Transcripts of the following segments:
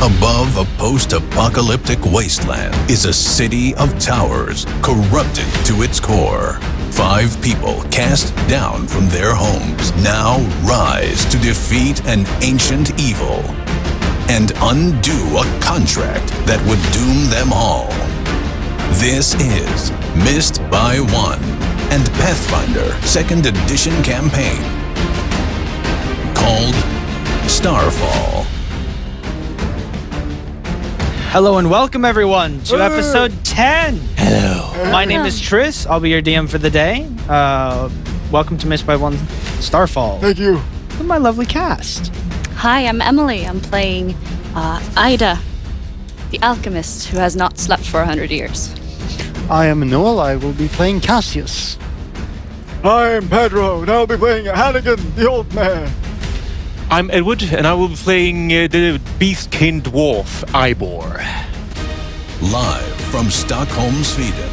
Above a post-apocalyptic wasteland is a city of towers, corrupted to its core. 5 people cast down from their homes now rise to defeat an ancient evil and undo a contract that would doom them all. This is Missed by One and Pathfinder 2nd Edition campaign called Starfall. Hello and welcome everyone to episode 10. Hello. My name is Tris. I'll be your DM for the day. Welcome to Missed by One Starfall. Thank you. With my lovely cast. Hi, I'm Emily. I'm playing Ida, the alchemist who has not slept for 100 years. I am Noel. I will be playing Cassius. I'm Pedro, and I'll be playing Hannigan, the old man. I'm Edward, and I will be playing the beast-kin dwarf, Ivor. Live from Stockholm, Sweden.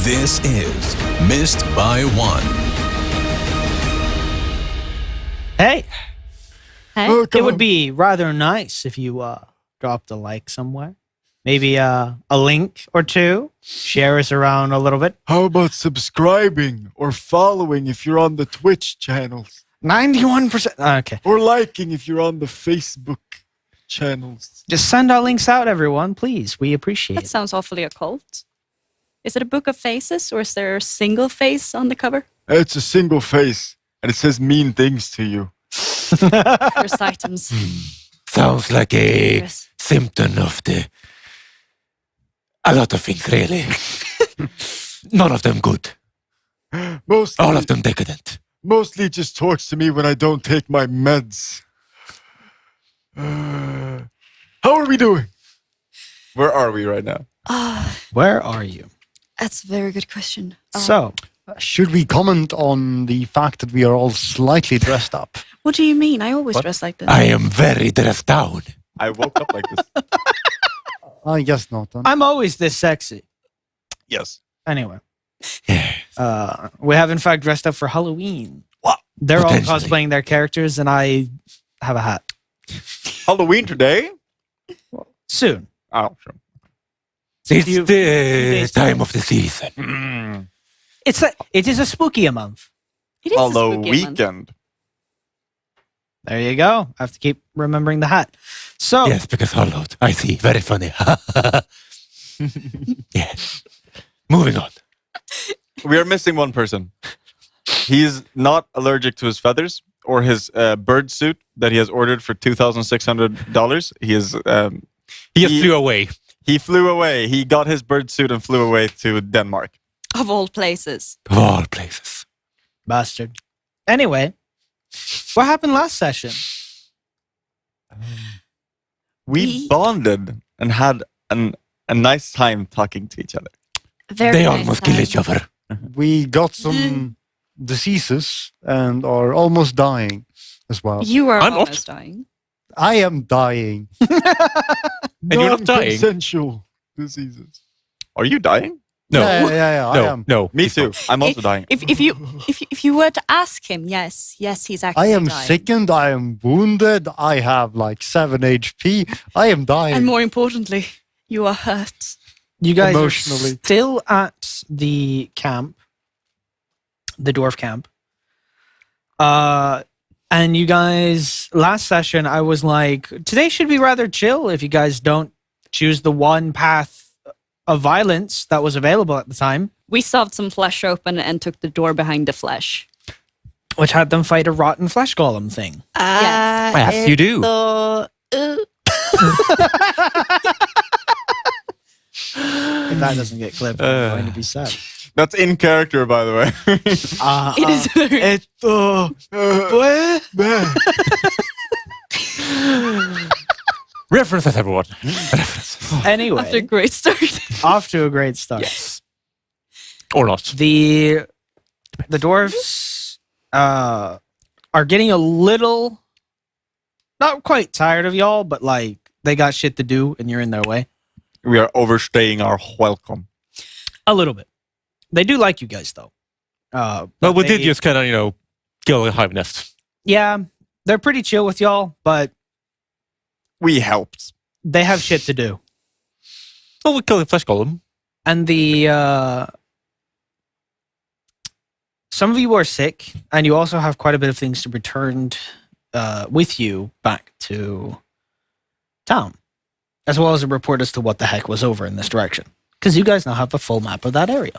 This is Missed by One. Hey, Hey? it would be rather nice if you dropped a like somewhere. Maybe a link or two. Share us around a little bit. How about subscribing or following if you're on the Twitch channels? 91%. Okay. Or liking if you're on the Facebook channels. Just send our links out, everyone, please. We appreciate That it. sounds awfully occult. Is it a book of faces, or is there a single face on the cover? It's a single face, and it says mean things to you. Cursed items. Sounds like a Yes. symptom of a lot of things, really. None of them good. Mostly, All of them decadent. mostly just talks to me when I don't take my meds. How are we doing? Where are we right now? Where are you? That's a very good question. So, Should we comment on the fact that we are all slightly dressed up? What do you mean? I always What? dress like this. I am very dressed down. I woke up like this. I guess not. Huh? I'm always this sexy. Yes. Anyway. Yeah. We have in fact dressed up for Halloween. What? They're all Potentially. cosplaying their characters, and I have a hat. Halloween today? Soon. Oh, sure. It's few the days time ago. of the season. It is a spooky month. It is a Although spooky month. weekend. There you go. I have to keep remembering the hat. So, Yes, because hollowed. I see. Very funny. Yes. Moving on. We are missing one person. He's not allergic to his feathers or his bird suit that he has ordered for $2,600. He is. He just flew away. He flew away. He got his bird suit and flew away to Denmark. Of all places. Of all places. bastard. Anyway, what happened last session? We bonded and had a nice time talking to each other. Very They nice almost time. kill each other. We got some diseases and are almost dying as well. You are I'm not. almost dying. I am dying. And you're not dying? Non-consensual diseases. Are you dying? No. Yeah, I am. No. Me too. I'm also dying. If you were to ask him, yes, he's actually I am dying. sickened. I am wounded. I have like 7 HP. I am dying. And more importantly, you are hurt. You guys Emotionally. are still at the camp, the dwarf camp. And you guys, last session, I was like, today should be rather chill if you guys don't choose the one path of violence that was available at the time, We sawed some flesh open and took the door behind the flesh. which had them fight a rotten flesh golem thing. Yes. As you do. If that doesn't get clipped, I'm going to be sad. That's in character, by the way. It is very... References, everyone. References. Anyway, After a great start. off to a great start. Yes. Or not. The dwarves are getting a little, not quite tired of y'all, but like they got shit to do and you're in their way. We are overstaying our welcome. A little bit. They do like you guys though. Well, but we did they- just kind of, kill a hive nest. Yeah, they're pretty chill with y'all, but We helped. They have shit to do. Oh, we killed a flesh golem. And some of you are sick, and you also have quite a bit of things to return with you back to town, as well as a report as to what the heck was over in this direction. Because you guys now have a full map of that area,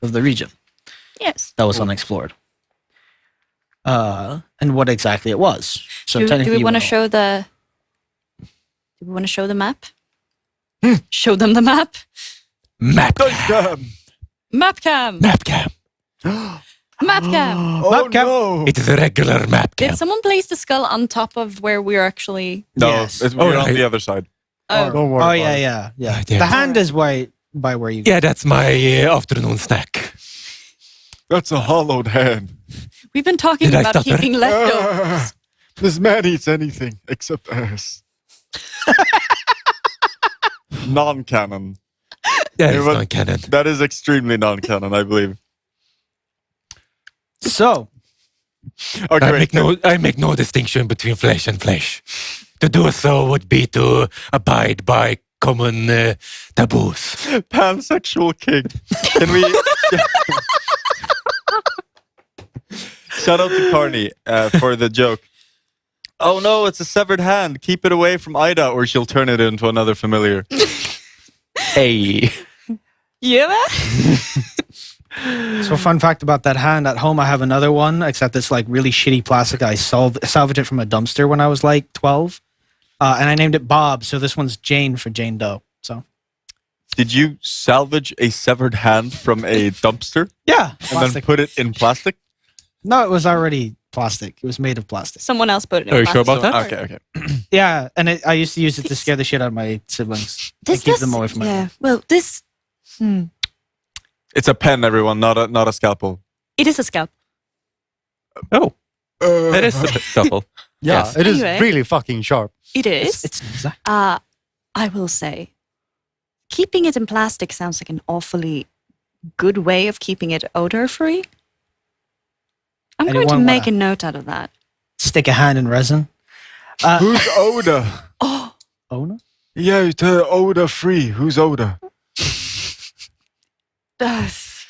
of the region Yes. that was unexplored. And what exactly it was. So Do technically we you want to will- show the? Do we want to show the map? Show them the map. Map Map cam. Map cam. Map cam. Map cam. No. It is a regular map cam. Did someone place the skull on top of where we're actually? No, Yes. we're on right. the other side. Oh, Don't worry. Oh about yeah, it. yeah, yeah. Right there. The hand is by where you. Yeah, that's my afternoon snack. That's a hollowed hand. we've been talking Did I about stutter? keeping leftovers. This man eats anything except ass. Non-canon. That It is was- not canon. That is extremely non-canon, I believe. So Okay, wait. I make no distinction between flesh and flesh. To do so would be to abide by common taboos. Pansexual king. Can we... Shout out to Carney for the joke. Oh no, it's a severed hand. Keep it away from Ida or she'll turn it into another familiar. Hey. Yeah. So fun fact about that hand, at home I have another one, except it's like really shitty plastic. I salvaged it from a dumpster when I was like 12. And I named it Bob, so this one's Jane for Jane Doe. So Did you salvage a severed hand from a dumpster yeah, and then plastic. put it in plastic? No, it was already plastic. It was made of plastic. Someone else put it in. Are you sure plastic. about that? Okay. Yeah, and I used to use it to scare the shit out of my siblings. To keep them away from me. Yeah. Well, this. It's a pen, everyone, not a scalpel. It is a scalp. Oh, that is a double. Yeah, Yes. it is Anyway. really fucking sharp. It is. It's exact. I will say, keeping it in plastic sounds like an awfully good way of keeping it odor-free. I'm going to Anyone make a wanna- note out of that. Stick a hand in resin. Who's Oda? Oh, Ona? Yeah, the Oda free. Who's Oda?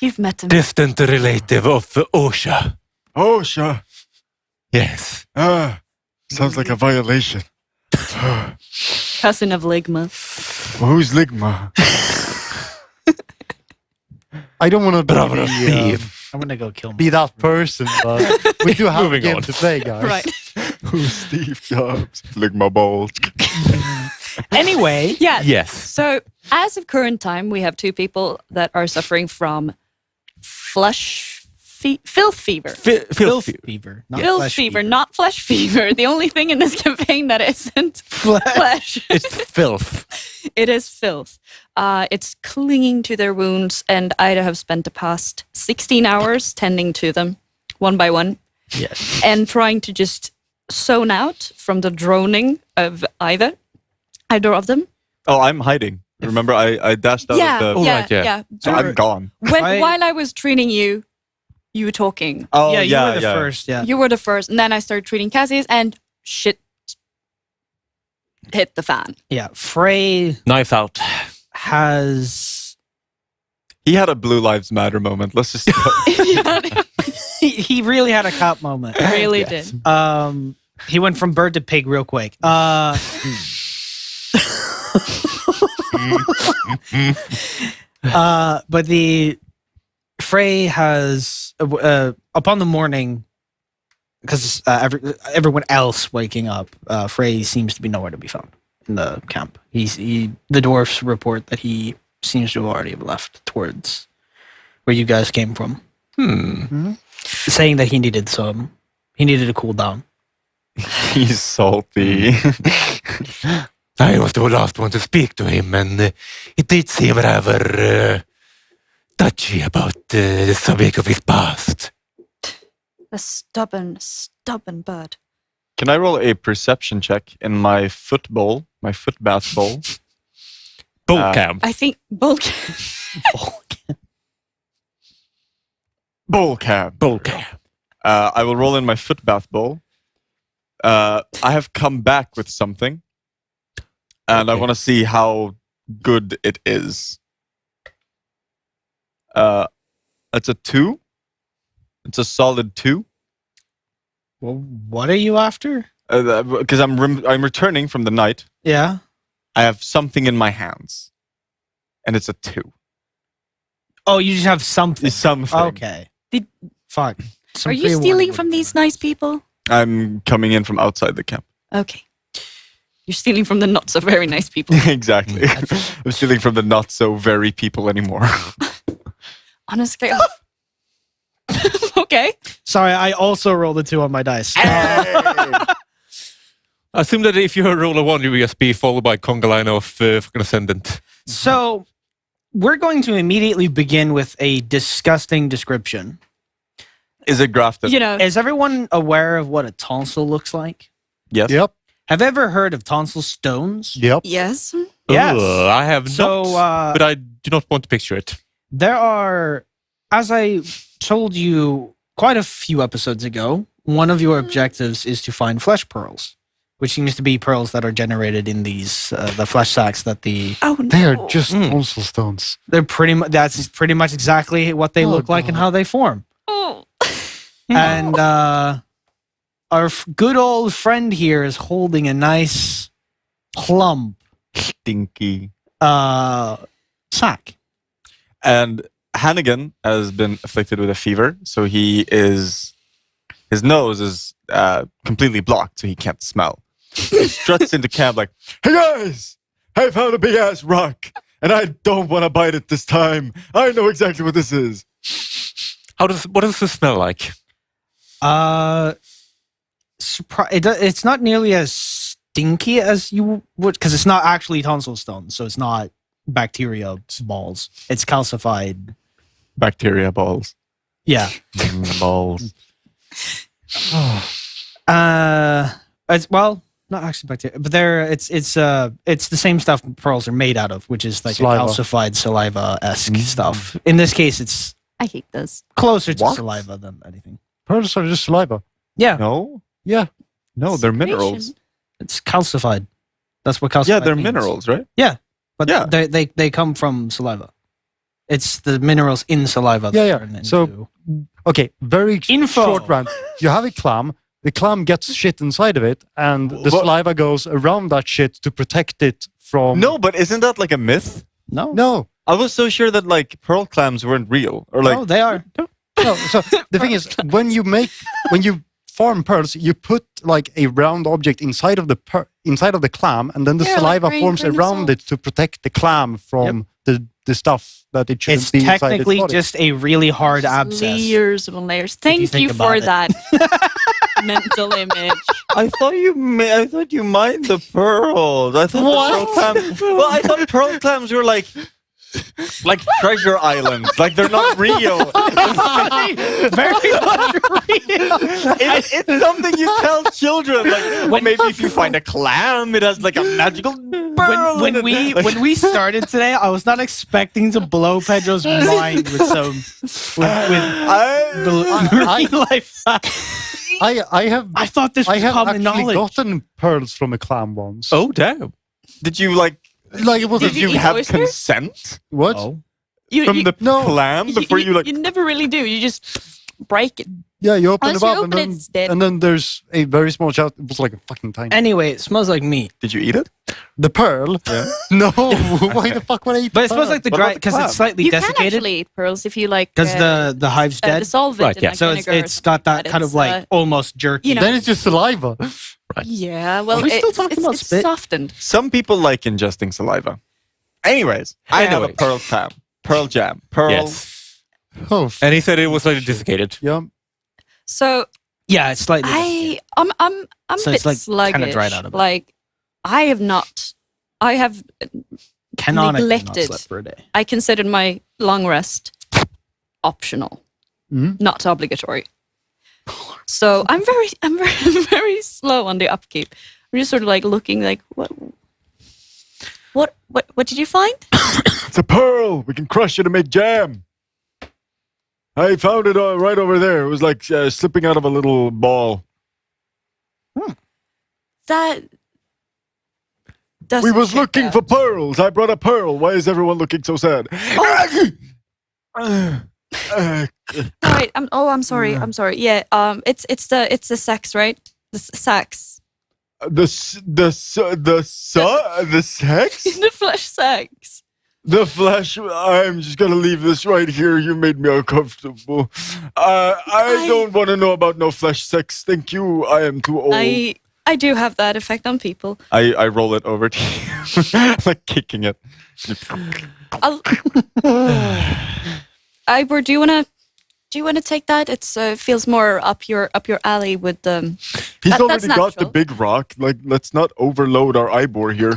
you've met him. Distant relative of Osha. Oh, sure. Yes. Sounds like a violation. Cousin of Ligma. Who's Ligma? I don't want to Brother of thief. I'm gonna go kill be that person, but we do have a Moving game on. to play, guys. Right. Who's Steve Jobs? Ligma balls. Anyway, Yeah. Yes. So, as of current time, we have two people that are suffering from filth fever. filth fever, not Filth flesh fever, not flesh fever. The only thing in this campaign that isn't flesh. It's filth. It is filth. It's clinging to their wounds, and Ida have spent the past 16 hours tending to them, one by one, Yes. and trying to just zone out from the droning of either of them. Oh, I'm hiding. Remember, I dashed out Yeah, of the... right, yeah. So I'm gone. While I was treating you, you were talking. Oh, yeah, you were the first. Yeah. You were the first, and then I started treating Cassius, and shit hit the fan. Yeah. Frey Knife out. has He had a Blue Lives Matter moment. Let's just... he really had a cop moment. Really did. He went from bird to pig real quick. But the Frey has upon the morning, because everyone else waking up, Frey seems to be nowhere to be found in the camp. The dwarfs report that he seems to have already left towards where you guys came from, saying that he needed a cool down. He's salty. I was the last one to speak to him, and it did seem rather touchy about the subject of his past. A stubborn bird. Can I roll a perception check in my foot bath bowl? Bull camp. I think bulk. Bowl cab. Bull camp. I will roll in my foot bath bowl. I have come back with something. and I Okay. want to see how good it is. It's a 2. It's a solid 2. Well, what are you after? Because I'm returning from the night. Yeah. I have something in my hands, and it's a 2. Oh, you just have something. Something. Okay. Fuck. Some Are you pre-warning stealing would from have these been nice people? I'm coming in from outside the camp. Okay. You're stealing from the not so very nice people. Exactly. I'm stealing from the not so very people anymore. Honestly. Okay. Sorry, I also rolled a 2 on my dice. I assume that if you roll a 1, you will just be followed by conga line of fucking ascendant. So, we're going to immediately begin with a disgusting description. Is it grafted? You know, Is everyone aware of what a tonsil looks like? Yes. Yep. Have you ever heard of tonsil stones? Yep. yes. Yes. I have So, not, but I do not want to picture it. There are, as I told you quite a few episodes ago, one of your objectives is to find flesh pearls, which seems to be pearls that are generated in these the flesh sacks that the Oh no. They are just Mm. tonsil stones. they're pretty much that's pretty much exactly what they Oh, look like and God. how they form. Oh. And our good old friend here is holding a nice plump Stinky. sack. And Hannigan has been afflicted with a fever, so his nose is completely blocked, so he can't smell. He struts into camp like, "Hey guys, I found a big ass rock, and I don't want to bite it this time. I know exactly what this is." What does it smell like? It's not nearly as stinky as you would, because it's not actually tonsil stone, so it's not bacteria balls. It's calcified. Bacteria balls. Yeah. Balls. It's well, not actually bacteria, but it's the same stuff pearls are made out of, which is like Saliva. a calcified saliva-esque stuff. In this case, it's I hate this. closer to What? saliva than anything. Pearls are just saliva. Yeah, No, Yeah. no, they're minerals. it's calcified. That's what calcified Yeah, they're means. minerals, right? But Yeah. they come from saliva. It's the minerals in saliva. that Yeah, yeah. turn So- into- Okay, very Info. short rant. You have a clam. The clam gets shit inside of it, and the What? saliva goes around that shit to protect it from. No, but isn't that like a myth? No, I was so sure that like pearl clams weren't real, or like no, they are. no. So the thing is, when you farm pearls, you put like a round object inside of the clam, and then the Yeah, like saliva grain forms of around salt. it to protect the clam from the stuff that it shouldn't It's be inside technically its body. just a really hard abscess. Layers and layers. Thank think you about for it. that mental image. I thought you mined the pearls. I thought What? the pearl clams. Well, I thought pearl clams were like treasure islands. Like they're not real. Very much real. It's something you tell children. Like well, maybe if you find a clam, it has like a magical pearl. in it. When we started today, I was not expecting to blow Pedro's mind with I- real life. I thought this I was have common actually knowledge. gotten pearls from a clam once. Oh, damn. did you like? Like it was Did Did a, you eat have oysters? consent what? Oh. from the No. clam before you like? You never really do. You just break it. Yeah, you open Once it you up, open it, it's dead. and then there's a very small chance. It was like a fucking tiny. Anyway, it smells like meat. Did you eat it? The pearl? Yeah. No, why the fuck would I eat? But it smells like the What dry about the because clam? it's slightly You can desiccated. actually eat pearls if you like. Because the hive's dead. Dissolve it Right, in yeah. like So vinegar or it's got that something kind of it's, like almost jerky. you know- Then it's just saliva. Yeah, well, Are we still it's, talking it's, about it's spit? softened. Some people like ingesting saliva. Anyways, I have a Anyways. pearl clam, pearl jam, pearl. Yes. Oh, And he said it was slightly desiccated. yeah. So Yeah, it's slightly desiccated. I'm So a it's, bit like, sluggish. kinda dried out a bit. Like I have Canonically not neglected. slept for a day. I considered my long rest optional, Mhm. not obligatory. So I'm very very slow on the upkeep. I'm just sort of like looking like what did you find? It's a pearl. We can crush it and make jam. I found it right over there. It was like slipping out of a little ball. That does We was check looking out. for pearls. I brought a pearl. Why is everyone looking so sad? Right. I'm sorry. I'm sorry. Yeah. It's the sex, right? The sex. The sex? The flesh sex. The flesh. I'm just gonna leave this right here. You made me uncomfortable. I don't want to know about no flesh sex. Thank you. I am too old. I do have that effect on people. I roll it over to you, like kicking it. Ivor, do you wanna take that? It's feels more up your alley with the. He's That's already got the natural. big rock. Like, let's not overload our Ivor here.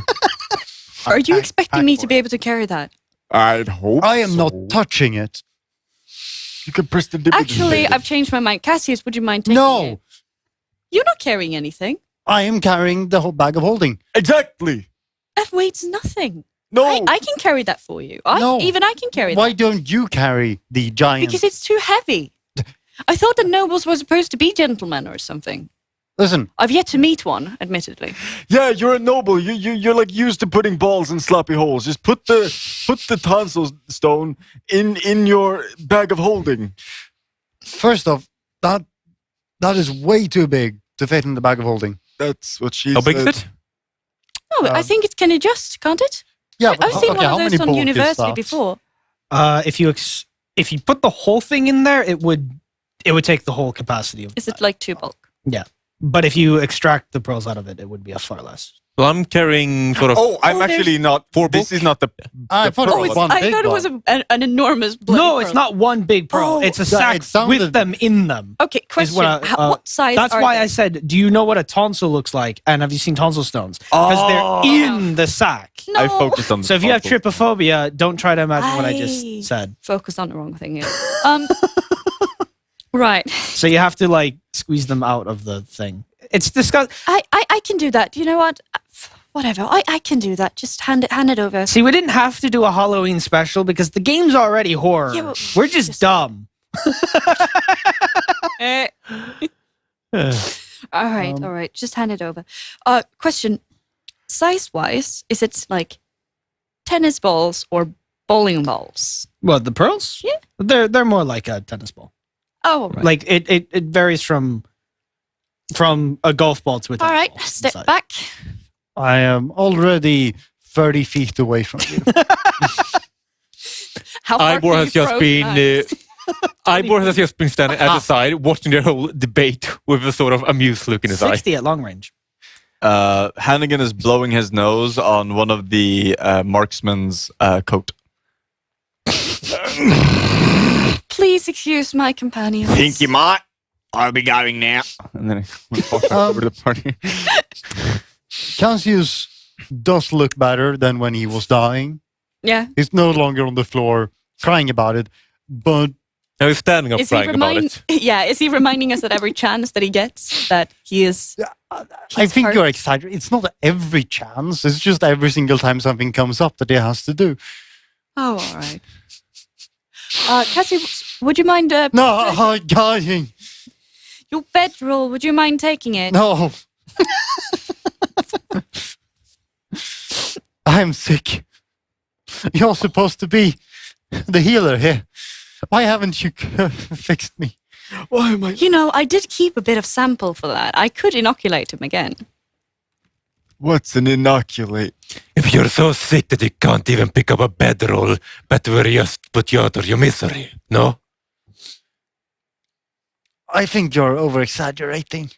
Are you expecting me to be able to carry that? I'd hope. I am so. not touching it. You can press the dip. Actually, I've changed my mind. Cassius, would you mind taking No, it? You're not carrying anything. I am carrying the whole bag of holding. Exactly. That weighs nothing. No. I can carry that for you. No. Even I can carry Why that. don't you carry the giant? Because it's too heavy. I thought that nobles were supposed to be gentlemen or something. Listen, I've yet to meet one, admittedly. Yeah, you're a noble. You're like used to putting balls in sloppy holes. Just put the tonsil stone in your bag of holding. first off, that is way too big to fit in the bag of holding. That's what she How big is said. it? No, I think it can adjust, can't it? Yeah, I've seen okay, one how of many those on bulk is university that? before. If you put the whole thing in there, it would take the whole capacity of. Is it like 2 bulk? Yeah, but if you extract the pearls out of it, it would be a far less. Well, I'm carrying sort of. Oh, I'm Oh, there's- actually not. This is not the. I thought it pearl. was one I big thought it was one. an enormous bloody No, it's pearl. not one big pearl. Oh. It's a Yeah, sack it sounded- with them in them. Okay, is question. what What size That's are why they? I said, do you know what a tonsil looks like? And have you seen tonsil stones? Because Oh. they're in the sack. No. I focused on. So if you have tonsils. trypophobia, don't try to imagine what I I- just said. Focus on the wrong thing here. Right. So you have to like squeeze them out of the thing. It's disgusting. I can do that. You know what? Whatever. I can do that. Just hand it over. See, we didn't have to do a Halloween special because the game's already horror. Yeah, well, We're just dumb. All right. Just hand it over. Question. Size-wise, is it like tennis balls or bowling balls? What, the pearls? Yeah. They're more like a tennis ball. Oh, all right. Like it varies from a golf ball to a tennis All right. ball in Step size. back. I am already 30 feet away from you. How far Ivor can has you just throw been. knives? Ivor has just been standing at the side, watching their whole debate with a sort of amused look in his eye. 60 at long range. Hannigan is blowing his nose on one of the marksman's coat. Please excuse my companions. Think you might? I'll be going now. And then he walks over to the party. Cassius does look better than when he was dying. Yeah. He's no longer on the floor crying about it, but Now he's standing up Is he crying about it. Yeah. Is he reminding us at every chance that he gets that he is? I He's think hurt. you're exaggerating. It's not every chance. It's just every single time something comes up that he has to do. Oh, all right. Cassie, would you mind? No, I'm dying. Your bedroll. Would you mind taking it? No. I'm sick. You're supposed to be the healer here. Why haven't you fixed me? Why am I? You know, I did keep a bit of sample for that. I could inoculate him again. What's an inoculate? If you're so sick that you can't even pick up a bedroll, but we'll just put you out of your misery, no? I think you're over-exaggerating.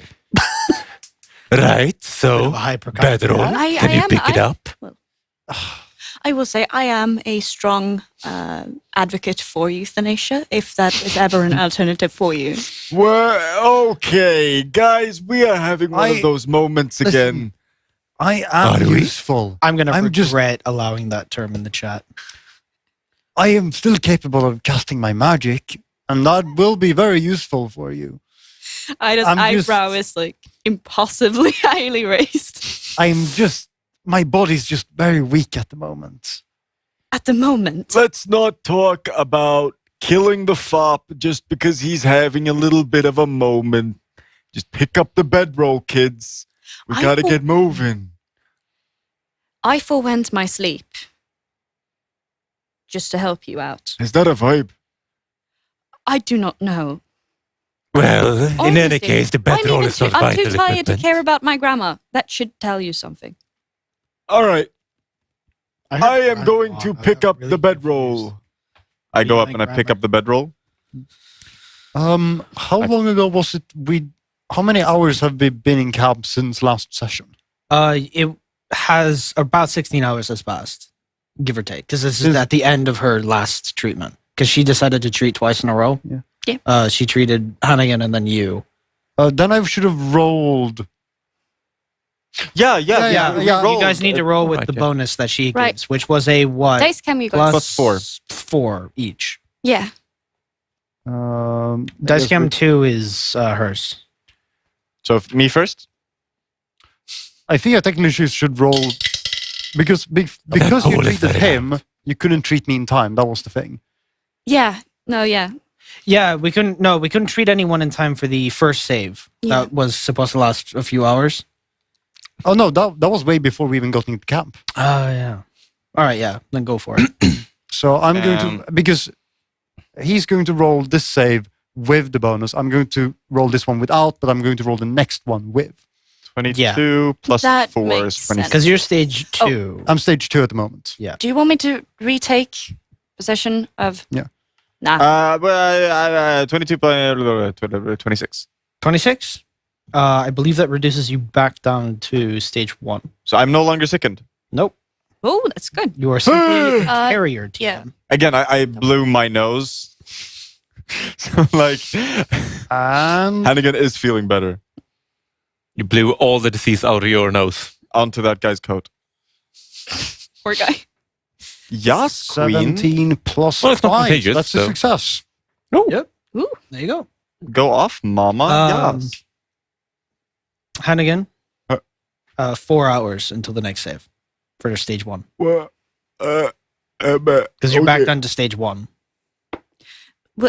Right, so, bedroll, I can you am- pick it I- up? I will say I am a strong advocate for euthanasia, if that is ever an alternative for you. Well, okay, guys, we are having one of those moments again. I am Are we? useful. I'm going to I'm just- regret allowing that term in the chat. I am still capable of casting my magic, and that will be very useful for you. Ida's I'm just- eyebrow is like impossibly highly raised. My body's just very weak at the moment. At the moment. Let's not talk about killing the fop just because he's having a little bit of a moment. Just pick up the bedroll, kids. We I gotta thought- get moving. I forwent my sleep. Just to help you out. Is that a vibe? I do not know. Well, in any Honestly, case, the bedroll is not I'm too vital tired to equipment. care about my grandma. That should tell you something. All right. I am heard going grandma. to I'm pick up really the confused. bedroll. I go up and I pick up the bedroll. How long ago was it? How many hours have we been in camp since last session? It has about 16 hours has passed, give or take, because this is at the end of her last treatment. Because she decided to treat twice in a row. Yeah. Yeah. She treated Hannigan and then you. Then I should have rolled. Yeah. Yeah, we yeah. You rolled. guys need to roll with Right, the yeah. bonus that she Right. gives, which was a what? Dice can you guys? Plus Plus 4 each. Yeah. Dice cam 2 is hers. So me first? I think I technically should roll because you hole is treated very him. You couldn't treat me in time. That was the thing. Yeah. No, yeah. Yeah, we couldn't treat anyone in time for the first save. Yeah. That was supposed to last a few hours. Oh no, that was way before we even got into camp. Oh yeah. All right, yeah. Then go for it. So I'm going to, because he's going to roll this save with the bonus. I'm going to roll this one without, but I'm going to roll the next one with. 22 plus That 4 makes is 26. Because you're stage 2. I'm stage 2 at the moment. Do you want me to retake possession of? Yeah. Nah. 22 plus 26. 26. I believe that reduces you back down to stage 1. So I'm no longer sickened. Nope. Oh, that's good. You are simply a Uh, carrier TM. yeah. Again, I blew my nose. So like, And Hannigan is feeling better. You blew all the disease out of your nose. Onto that guy's coat. Poor guy. Yes, queen. 17 plus Well, it's not 5. contagious, That's a so- success. Ooh, there you go. Go off, mama. Yes. Hannigan, Uh. 4 hours until the next save for stage 1. Well, Because you're back down to stage 1.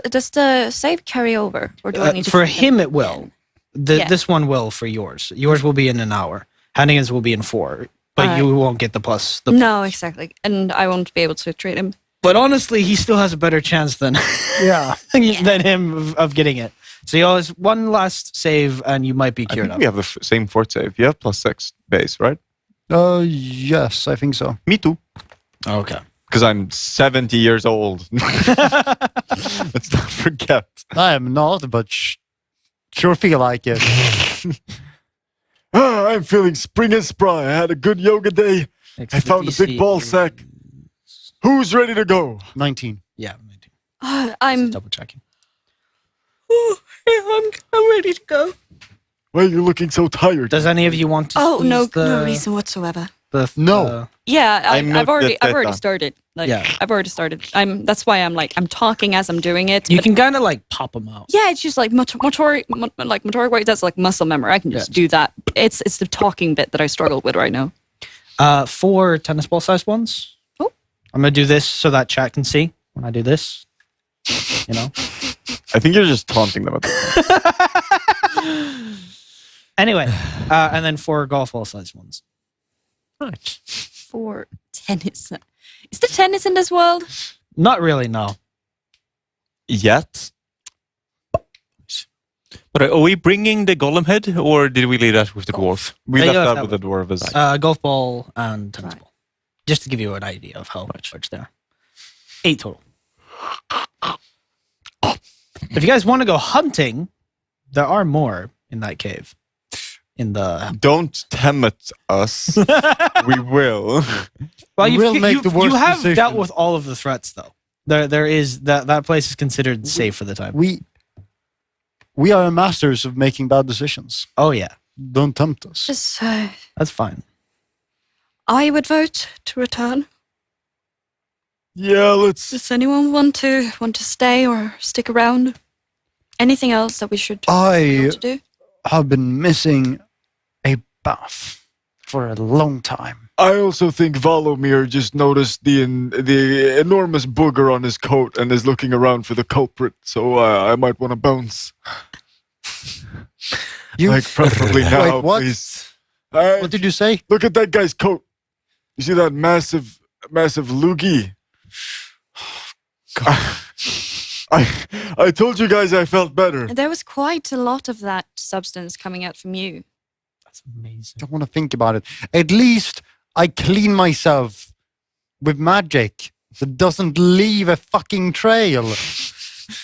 Does the save carry over, or do I need to? For keep him, it will. Yeah. This one will for yours. Yours will be in an hour. Hannigan's will be in 4. But you won't get the plus. No, exactly, and I won't be able to treat him. But honestly, he still has a better chance than Yeah. than him of getting it. So he always one last save, and you might be I cured think up. we have the same fort save. You have plus 6 base, right? Yes, I think so. Me too. Okay. Because I'm 70 years old. Let's not forget. I am not, but sure feel like it. I'm feeling spring and spry. I had a good yoga day. I found a big ball sack. Who's ready to go? 19. Yeah, I'm double checking. I'm ready to go. Why are you looking so tired? Does any of you want to? Oh no, squeeze no reason whatsoever. No. Yeah, I'm I've not already that started. Like, Yeah. I've already started. That's why I'm talking as I'm doing it. you but- can kind of like pop them out. Yeah, it's just like motoric way. That's like muscle memory. I can just do that. It's the talking bit that I struggle with right now. 4 tennis ball sized ones. Oh. I'm gonna do this so that chat can see when I do this. You know. I think you're just taunting them at this point. Anyway, and then 4 golf ball sized ones. Right. For tennis, is there tennis in this world? Not really, no. Yet? But are we bringing the golem head, or did we leave that with the dwarf? We Yeah, you left left that with the dwarves. Golf ball and tennis ball. Just to give you an idea of how much there are. 8 total. If you guys want to go hunting, there are more in that cave. In the Don't tempt us. We will. well, We'll make the worst you have decision. dealt with all of the threats, though. There is that place is considered safe for the time. We are masters of making bad decisions. Oh yeah, Don't tempt us. Just, that's fine. I would vote to return. Yeah, let's. Does anyone want to stay or stick around? Anything else that we should I to do? have been missing a bath for a long time. I also think Valomir just noticed the enormous booger on his coat and is looking around for the culprit. So I might want to bounce. You Like preferably now, Wait, what? please. What did you say? Look at that guy's coat. You see that massive loogie? I told you guys I felt better. There was quite a lot of that substance coming out from you. That's amazing. Don't want to think about it. At least I clean myself with magic that doesn't leave a fucking trail.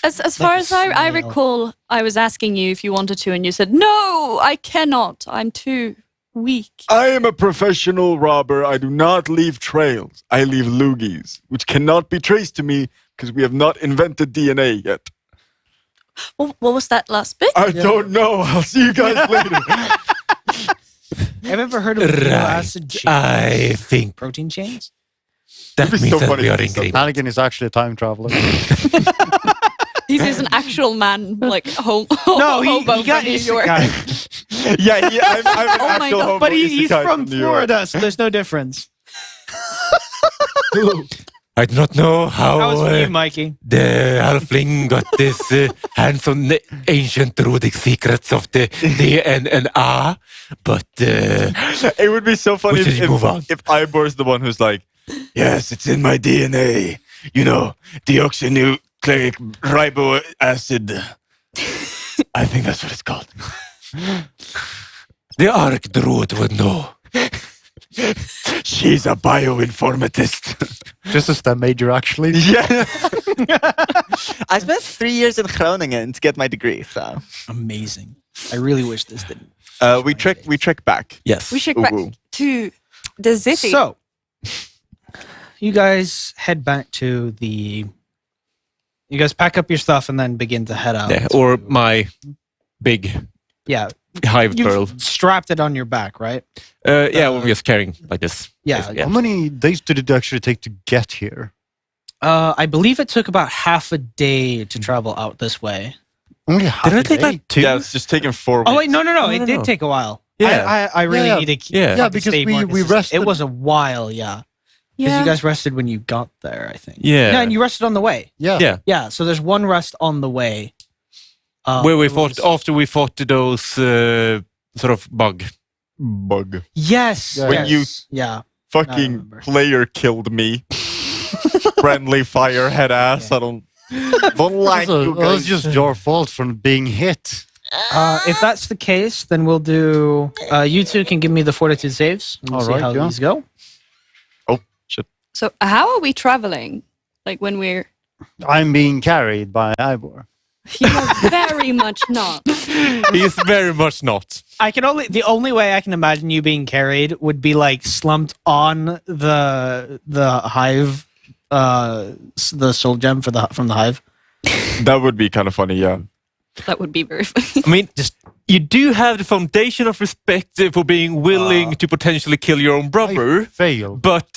As far as I recall, I was asking you if you wanted to, and you said, "No, I cannot. I'm too weak." I am a professional robber. I do not leave trails. I leave loogies, which cannot be traced to me because we have not invented DNA yet. What was that last bit? I don't know. I'll see you guys later. Have you ever heard of acid chains? I think Protein chains? that It'd be means so that funny we if are it's in so agreement. Hannigan is actually a time traveler. He's an actual man, like No, he hobo got from New York. isekai. Yeah, I'm an Oh my actual God. homo But he's isekai from New York. Florida, so there's no difference. I do not know How was how for you, Mikey? the halfling got this hands on the ancient druidic secrets of the DNA, but It would be so funny We should move on. if Ibor's the one who's like, yes, it's in my DNA. You know, deoxynucleic ribo acid. I think that's what it's called. The Arc Druid would know. She's a bioinformatist. Just a STEM major, actually. Yeah. I spent 3 years in Groningen to get my degree, so. Amazing. I really wish this didn't. We trek back. Yes. We should Ooh, back ooh. to the city. So, you guys head back to the. You guys pack up your stuff and then begin to head out. Yeah, or my big Yeah, hive pearl. you've strapped it on your back, right? Yeah, we're just carrying like this. Yeah. Yeah. How many days did it actually take to get here? I believe it took about half a day to travel out this way. Only half Did a it take day? like 2? Yeah, it's just taking 4 weeks. Oh wait, no, it no, did no. take a while. Yeah. I really Yeah, need to. yeah. Yeah, to because stay more we consistent. rested. It was a while, yeah. Because yeah. you guys rested when you got there, I think. Yeah. and you rested on the way. Yeah. Yeah. Yeah, so there's one rest on the way. Where we it fought was- after we fought those sort of bug. Bug. Yes. Yeah. When you- yes, yeah. I Fucking remember. player killed me. Friendly firehead ass. Yeah. I don't like Also, you it was guys. just your fault from being hit. If that's the case, then we'll do. You two can give me the fortitude saves. And we'll see Alright, how yeah. these go. Oh, shit. So how are we traveling? Like when we're I'm being carried by Ivor. you are very much not. He's very much not. The only way I can imagine you being carried would be like slumped on the hive, the soul gem from the hive. That would be kind of funny, yeah. That would be very funny. I mean, you do have the foundation of respect for being willing to potentially kill your own I brother, failed. but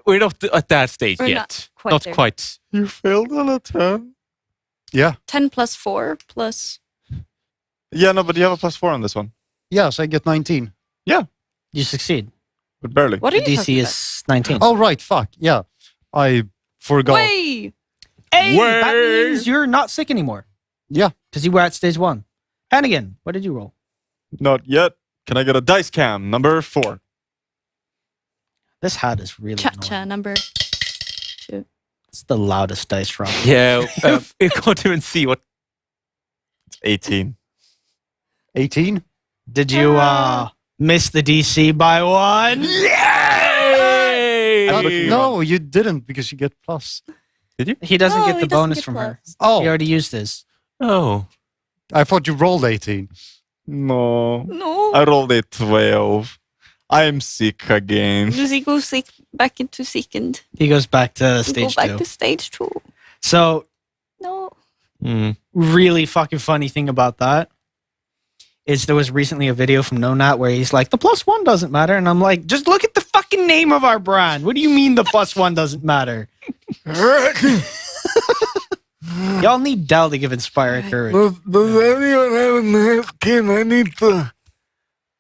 we're not at that stage We're yet. not quite Not there. quite. You failed on a 10? Yeah. 10 plus 4 plus. Yeah, no, but you have a +4 on this one. Yes, I get 19. You succid. But barely. What are The you DC talking is 19. Oh, right. Fuck. Yeah. I forgot. about? Way! Hey, that Word. means you're not sick anymore. Yeah. Because you were at stage 1. Hannigan, what did you roll? Not yet. Can I get a dice cam? Number 4. This hat is really Cha-cha annoying. number. It's the loudest dice roll. Yeah, you can't even see what. 18. 18? Did you miss the DC by 1? Yay! No, you didn't because you get plus. He doesn't No, get he the doesn't bonus get from her. plus. Oh, He already used this. Oh. I thought you rolled 18. No. No. I rolled a 12. I'm sick again. Does he go sick back into second? He goes back to He stage go back 2. to stage 2. So, No. really fucking funny thing about that is there was recently a video from NoNat where he's like, the +1 doesn't matter. And I'm like, just look at the fucking name of our brand. What do you mean the +1 doesn't matter? Y'all need Dell to give Inspire courage. Does anyone have a napkin?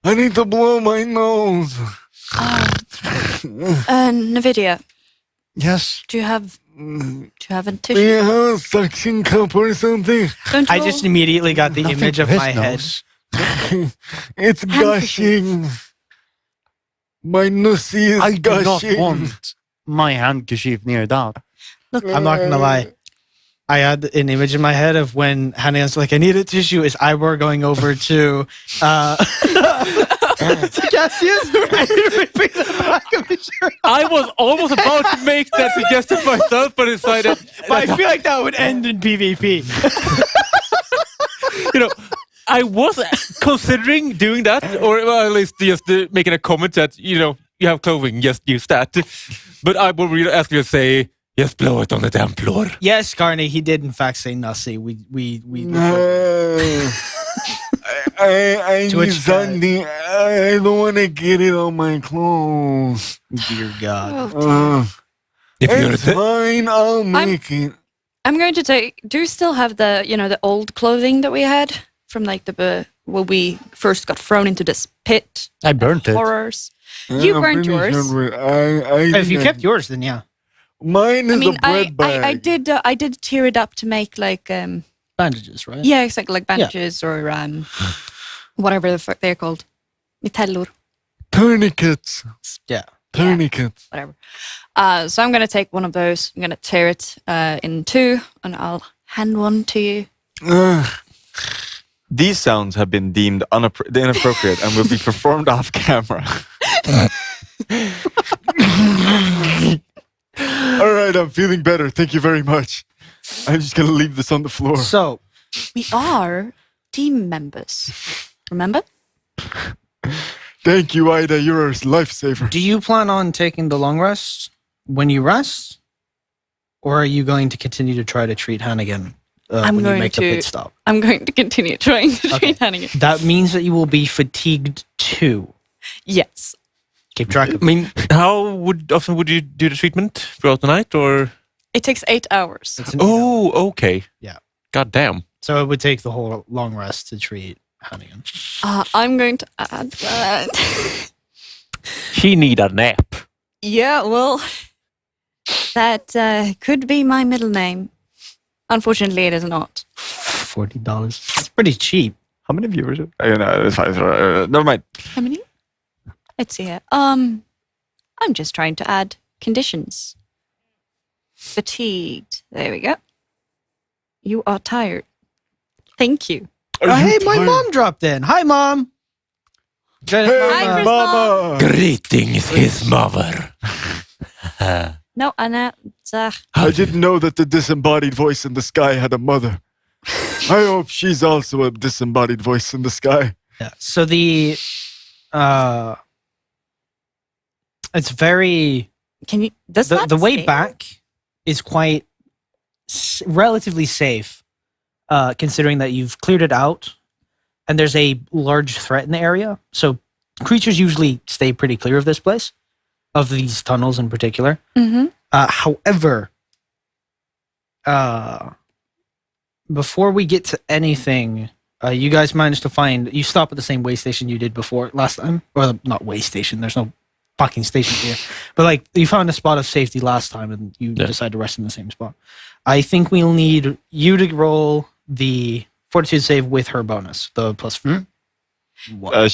I need to blow my nose. Nvidia, Yes. do you have a Do tissue? you have a suction cup or something? Don't you I just immediately got the Nothing image for of his my head. nose. It's Handkerchief. gushing. My nussy is I do not gushing. want my handkerchief near that. I'm not gonna lie. I had an image in my head of when Hannah's like, I need a tissue, is Ivor going over to Cassius and ripping the back of his shirt. I was almost about to make that suggestion myself, but decided, But I feel like that would end in PvP. I was considering doing that, or at least just making a comment that, you have clothing, just use that. But I would really ask you to say, just blow it on the damn floor. Yes, Carney, he did in fact say Nussie. We I need Twitch guy. something. I don't want to get it on my clothes. Dear God. If you're It's fine. I'll make it. I'm going to take. Do you still have the the old clothing that we had from like when we first got thrown into this pit? I burnt it. Horrors. You I'm burnt pretty yours. sure If you kept yours, then yeah. Mine is I mean, a bread bag. I did tear it up to make like Bandages, right? yeah, exactly, like bandages or whatever the fuck they're called, mitellor, Tourniquets. Yeah. Tourniquets. whatever. So I'm gonna take one of those. I'm gonna tear it in two, and I'll hand one to you. These sounds have been deemed inappropriate and will be performed off camera. All right, I'm feeling better. Thank you very much. I'm just gonna leave this on the floor. So, We are team members. Remember? Thank you, Ida. You're a lifesaver. do you plan on taking the long rest when you rest? Or are you going to continue to try to treat Hannigan I'm when you going make the to- pit stop? I'm going to continue trying to Okay. treat Hannigan. That means that you will be fatigued too. Yes. Keep track of I mean, how often would you do the treatment throughout the night, or? It takes 8 hours. It's an Oh, okay. Yeah. God damn. So it would take the whole long rest to treat Hannigan. I'm going to add that. She need a nap. Yeah, well, that could be my middle name. Unfortunately, it is not. $40. It's pretty cheap. How many viewers? It's fine. Never mind. How many? Let's see here. I'm just trying to add conditions. Fatigued. There we go. You are tired. Thank you. Hey, my mom dropped in. Hi, Mom. Hi, Chris Mom. Greetings, his mother. No, Anna. I didn't know that the disembodied voice in the sky had a mother. I hope she's also a disembodied voice in the sky. Yeah. So the it's very Can you? Does the that way say- back is quite relatively safe, considering that you've cleared it out, and there's a large threat in the area. So creatures usually stay pretty clear of this place, of these tunnels in particular. Mhm. However, before we get to anything, you guys managed to find. You stop at the same way station you did before last time, or not way station. There's no fucking station here, but like you found a spot of safety last time, and you decide to rest in the same spot. I think we'll need you to roll the fortitude save with her bonus, the plus. She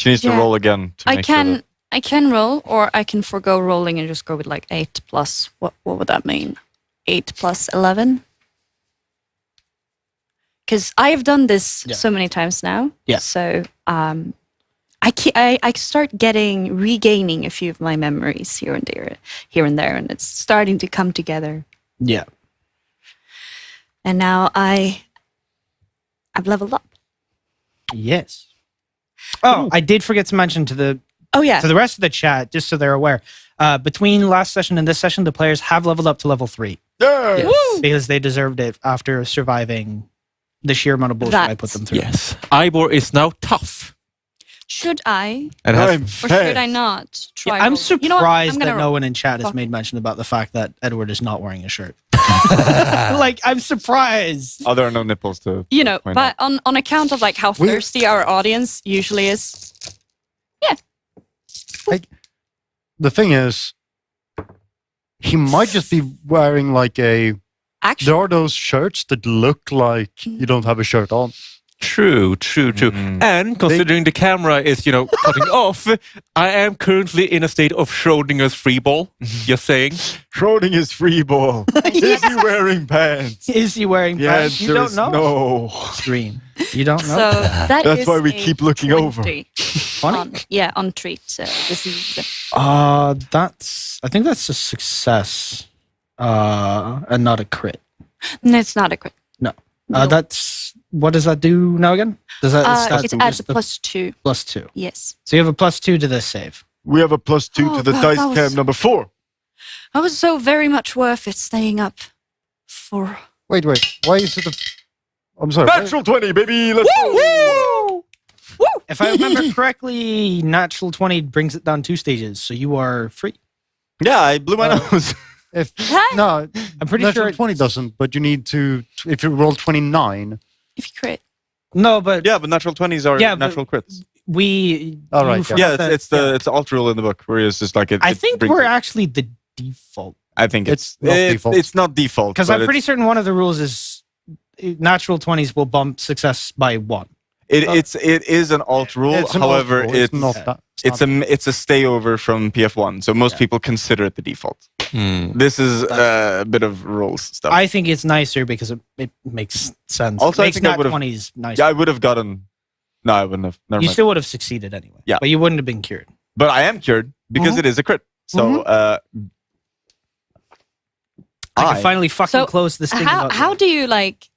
needs to Yeah. roll again. To I make sure can. that- I can roll, or I can forego rolling and just go with like 8 plus. What would that mean? 8 plus 11. Because I have done this Yeah. so many times now. Yeah. So I start regaining a few of my memories here and there, and it's starting to come together. Yeah. And now I've leveled up. Yes. Oh, I did forget to mention to the Oh yeah. to the rest of the chat, just so they're aware. Between last session and this session, the players have leveled up to level 3 Yeah. because they deserved it after surviving the sheer amount of bullshit I That- put them through. Yes. Ivor is now tough. Should I And has I'm or fast. should I not try? Yeah, I'm rolling? You know what? surprised I'm gonna that no roll. one in chat has Fuck. made mention about the fact that Edward is not wearing a shirt. Like, I'm surprised. Oh, there are no nipples to. You know, Why but on account of like how We- thirsty our audience usually is. The thing is, he might just be wearing like a. Actually, There are those shirts that look like you don't have a shirt on. True. And considering the camera is, cutting off, I am currently in a state of Schrodinger's free ball. Just saying. Schrodinger's free ball. Is he wearing pants? Is he wearing The pants? You answer don't is know. no. Green. You don't know. So That's is why we a keep looking over. 20 on treat disease. I think that's a success. And not a crit. No, it's not a crit. No. No. What does that do now again? Does that It adds a +2. +2? Yes. So you have a +2 to this save. We have a +2 to the God, dice that was- cam number 4. That was so very much worth it staying up for. Wait. Why is it I'm sorry. Natural 20, baby. Let's go. If I remember correctly, natural 20 brings it down 2 stages, so you are free. Yeah, I blew my nose. If Huh? no, I'm pretty natural sure 20 doesn't, but you need to. If you roll 29, If you crit. No, but Yeah, but natural 20s are Yeah, but- natural crits. we. All right, you yeah. forgot Yeah, that- it's the alt rule in the book where it's just like it. I it think brings we're it. actually the default I think It's not default. It's not default because but I'm pretty it's- certain one of the rules is natural 20s will bump success by 1. It is an alt rule. it's an However, alt rule, it's not that. it's a stayover from PF1, so most people consider it the default. Hmm. This is a bit of rules stuff. I think it's nicer because it makes sense. Also, it I makes think I nat would've- 20s nicer. yeah, I would have gotten. No, I wouldn't have. Never You mind. still would have succeeded anyway. Yeah. But you wouldn't have been cured. But I am cured because Mhm. it is a crit. So I can finally fucking So, close this thing. How about how do you like?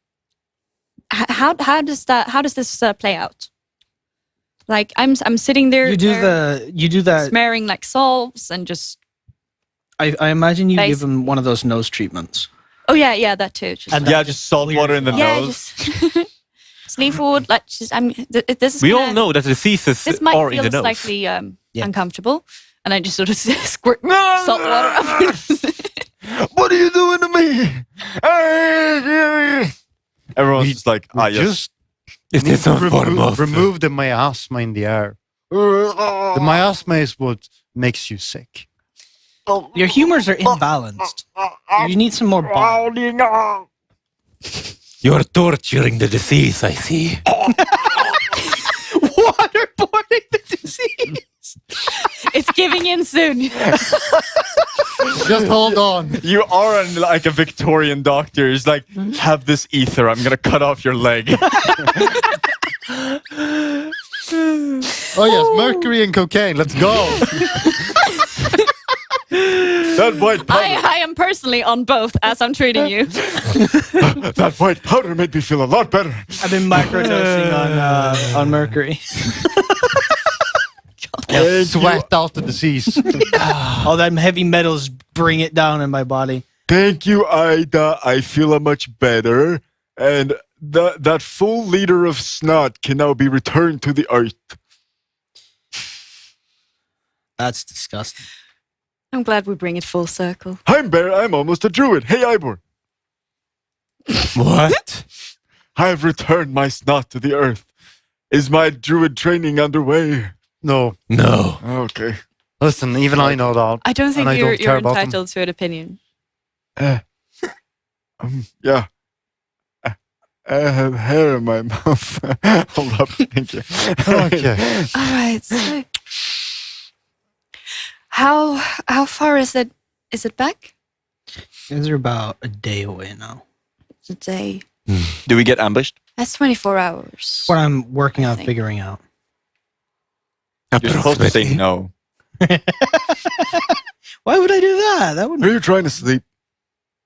How does this play out? Like I'm sitting there. you do that. smearing like salves and just. I imagine you Base- give him one of those nose treatments. Oh yeah, that too. Just, And yeah, just salt water in the yeah, nose. just sleep forward. Like just this is. We all kinda- know that the diseases This might are in feel the nose. slightly Yeah. uncomfortable, and I just sort of squirt salt water up. What are you doing to me? Everyone's We- just like, we yes. just Is need this to some form of remove the miasma in the air. The miasma is what makes you sick. Your humors are imbalanced. You need some more bile. You're torturing the disease, I see. Waterboarding the disease. It's giving in soon. Just hold on. You are like a Victorian doctor. It's like, have this ether. I'm gonna cut off your leg. Oh yes, mercury and cocaine. Let's go. That white powder. I am personally on both as I'm treating you. That white powder made me feel a lot better. I've been microdosing on mercury. Sweat out the disease. All them heavy metals bring it down in my body. Thank you, Ida. I feel much better. And that full liter of snot can now be returned to the earth. That's disgusting. I'm glad we bring it full circle. I'm Bear. I'm almost a druid. Hey, Ivor. What? I have returned my snot to the earth. Is my druid training underway? No, No. Okay. listen. Even I know that. I don't think And I you're don't care about them. entitled to an opinion. Yeah. I have hair in my mouth. Hold up. Thank you. Okay. All right. So, how far is it? Is it back? These are about a day away now. It's a day. Do we get ambushed? That's 24 hours. What I'm working on think. figuring out. You're supposed to say no. Why would I do that? That would Are you trying to sleep?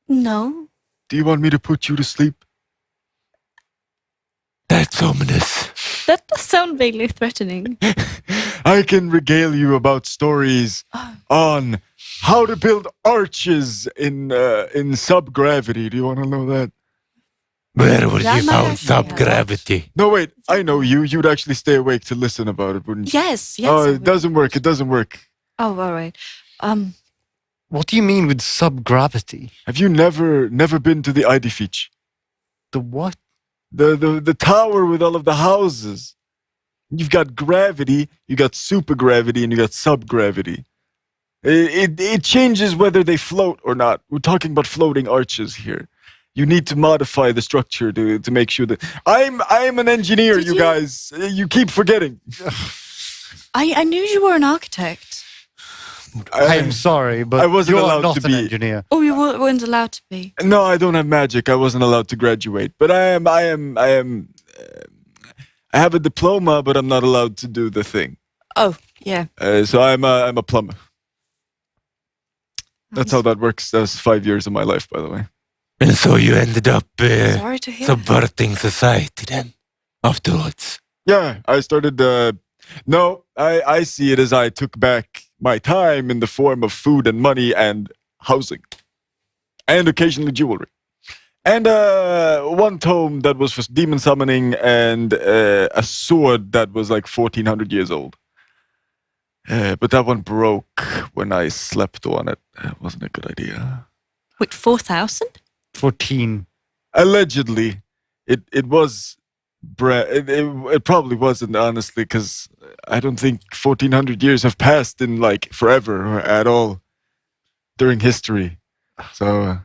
No. Do you want me to put you to sleep? That's ominous. That does sound vaguely threatening. I can regale you about stories on how to build arches in subgravity. Do you want to know that? Where would That you might found actually help. subgravity? No, wait. I know you. You'd actually stay awake to listen about it, wouldn't you? Yes. Yes. Oh, I it would. doesn't work. It doesn't work. Oh, all right. What do you mean with subgravity? Have you never been to the Idefeach? The what? The tower with all of the houses. You've got gravity, you got supergravity, and you got subgravity. It changes whether they float or not. We're talking about floating arches here. You need to modify the structure to make sure that I'm an engineer. Did You you- guys, you keep forgetting. I knew you were an architect. I'm sorry, but I wasn't you are allowed not to an be- engineer. Oh, you weren't allowed to be. No, I don't have magic. I wasn't allowed to graduate, but I have a diploma, but I'm not allowed to do the thing. Oh, yeah. So I'm a plumber. That's how that works. That was 5 years of my life, by the way. And so you ended up Sorry to hear. subverting society then, afterwards. Yeah, I started. No, I see it as I took back my time in the form of food and money and housing, and occasionally jewelry, and one tome that was for demon summoning, and a sword that was like 1400 years old. But that one broke when I slept on it. It wasn't a good idea. Wait, 4,000? 14. Allegedly, it was. It probably wasn't, honestly, because I don't think 1400 years have passed in like forever at all during history. So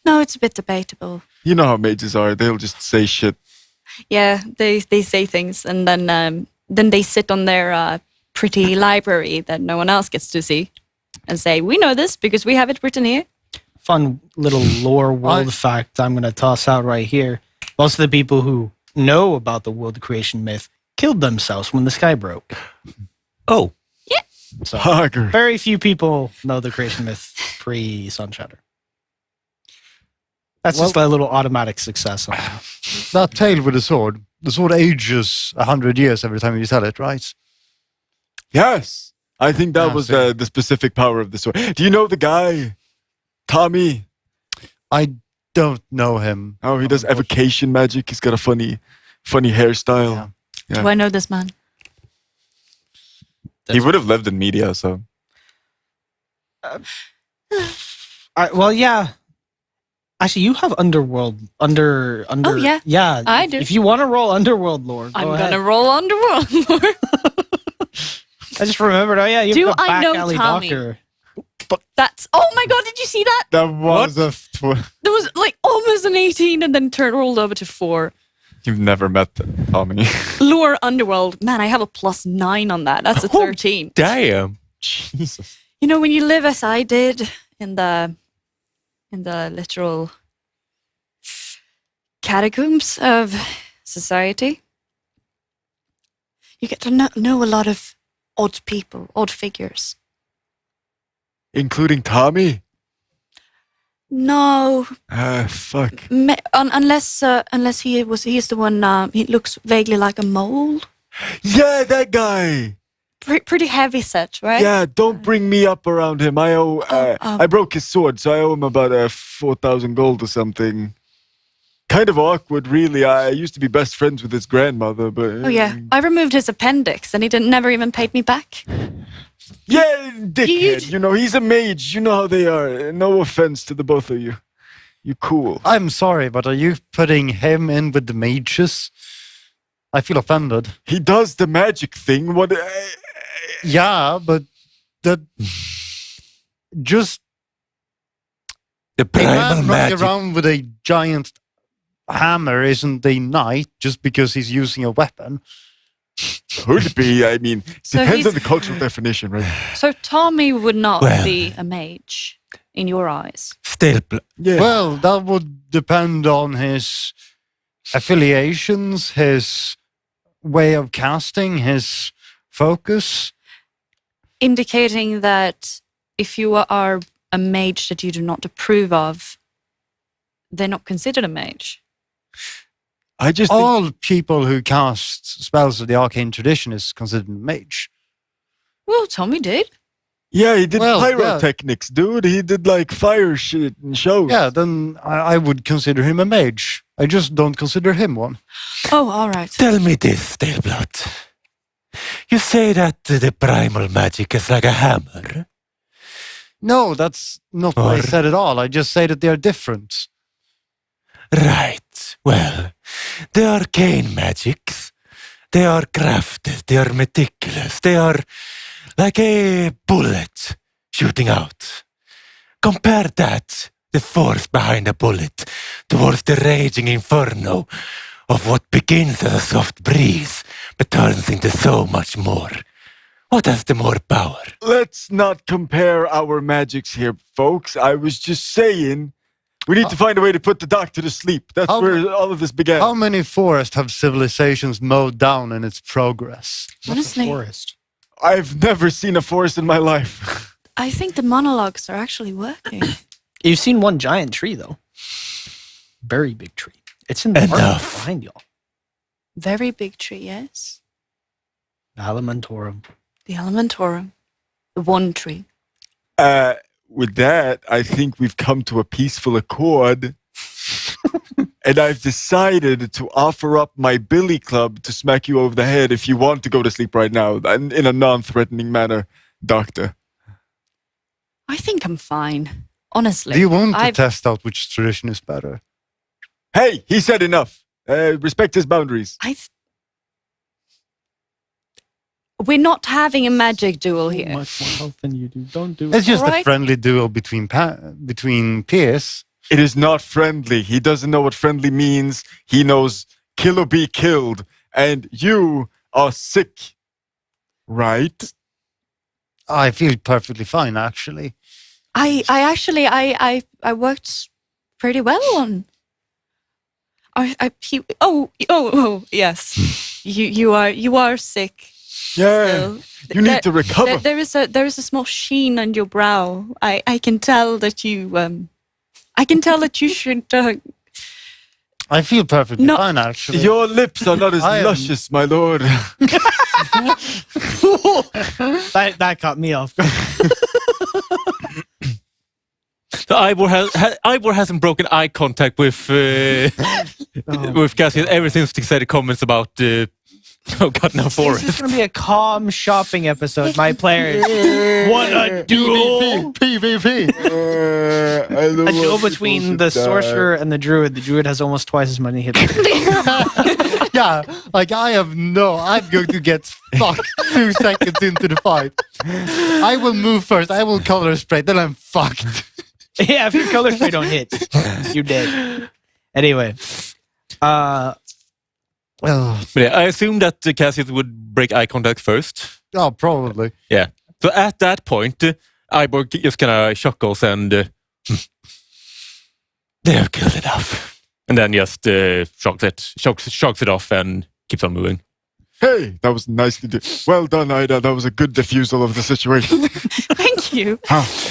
No, it's a bit debatable. you know how mages are; they'll just say shit. Yeah, they say things and then they sit on their pretty library that no one else gets to see and say, "We know this because we have it written here." Fun little lore world fact I'm going to toss out right here. Most of the people who know about the world creation myth killed themselves when the sky broke. Oh. So Hager. very few people know the creation myth pre-Sun Shatter. That's just a little automatic success on that. That tale with the sword ages 100 years every time you tell it, right? Yes, I think that Ah, was so- the specific power of the sword. Do you know the guy, Tommy? I don't know him. Oh, he does evocation magic. He's got a funny hairstyle. Yeah. Yeah. Do I know this man? He would have lived in media, so Well, yeah. Actually, you have Underworld under. Oh, yeah. Yeah, I do. If you want to roll Underworld lore, I'm go ahead. gonna roll Underworld. I just remembered. Oh yeah, you Do have a I back know alley Tommy? doctor. That's, oh my god, did you see that? That was a. There was like almost an 18 and then rolled over to 4. you've never met Tommy. Lure Underworld. Man, I have a +9 on that. That's a 13. Damn. Jesus. You know, when you live as I did in the literal catacombs of society, you get to know a lot of odd people, odd figures. Including Tommy? No, Fuck. unless he's the one. He looks vaguely like a mole. Yeah, that guy. Pretty heavy set, right? Yeah, don't bring me up around him. I owe. I broke his sword, so I owe him about 4,000 gold or something. Kind of awkward, really. I used to be best friends with his grandmother, but. Oh yeah, I removed his appendix, and he never even paid me back. Yeah, dickhead. You know, he's a mage. You know how they are. No offense to the both of you. You cool. I'm sorry, but are you putting him in with the mages? I feel offended. He does the magic thing. What? Yeah, but that just The a primal man running magic. around with a giant hammer isn't a knight just because he's using a weapon. Could be. I mean, So depends he's- on the cultural definition, right? So Tommy would not Well. be a mage in your eyes. Still, Yeah. Well, that would depend on his affiliations, his way of casting, his focus. Indicating that if you are a mage that you do not approve of, they're not considered a mage. I just think, All people who cast spells of the arcane tradition is considered a mage. Well, Tommy did. yeah, he did Well, yeah. pyrotechnics, dude. He did like fire shit and shows. Yeah, then I would consider him a mage. I just don't consider him one. Oh, all right. tell me this, Staleblood. You say that the primal magic is like a hammer. No, that's not what I Or- said at all. I just say that they are different. Right. Well, the arcane magics, they are crafted, they are meticulous, they are like a bullet shooting out. Compare that the force behind a bullet towards the raging inferno of what begins as a soft breeze but turns into so much more. What has the more power? Let's not compare our magics here, folks. I was just saying, we need to find a way to put the doctor to sleep. That's where all of this began. How many forests have civilizations mowed down in its progress? Honestly, Forest. I've never seen a forest in my life. I think the monologues are actually working. You've seen one giant tree, though. Very big tree. It's in the park Enough. behind y'all. Very big tree, yes. Elementorum. The Elementorum. The one tree. With that, I think we've come to a peaceful accord. And I've decided to offer up my billy club to smack you over the head if you want to go to sleep right now, and in a non-threatening manner, Doctor. I think I'm fine. Honestly. Do you want to test out which tradition is better? Hey, he said enough. Respect his boundaries. We're not having a magic duel here. Much more health than you do. Don't do It's just a Alright. friendly duel between peers. It is not friendly. He doesn't know what friendly means. He knows kill or be killed. And you are sick. Right? I feel perfectly fine, actually. I actually worked pretty well on. Yes. you are sick. Yeah. Still. You need to recover. There is a small sheen on your brow. I can tell that you should. I feel perfectly No. fine, actually. Your lips are not as I am- luscious, my lord. That caught me off guard. So Ivor hasn't broken eye contact with Cassius ever since he said the comments about oh god, no This forest. is going to be a calm shopping episode. My players want a duel. PvP. A duel between the sorcerer and the druid. The druid has almost twice as many hit points. Yeah, like I'm going to get fucked 2 seconds into the fight. I will move first, I will color spray, then I'm fucked. Yeah, if your color spray don't hit, you're dead. Anyway, Well, But yeah, I assume that Cassius would break eye contact first. oh, probably. Yeah. So at that point, Ivor just kind of chuckles and they have killed enough, and then just shocks it off and keeps on moving. Hey, that was nicely done. Well done, Ida. That was a good diffusal of the situation. Thank you.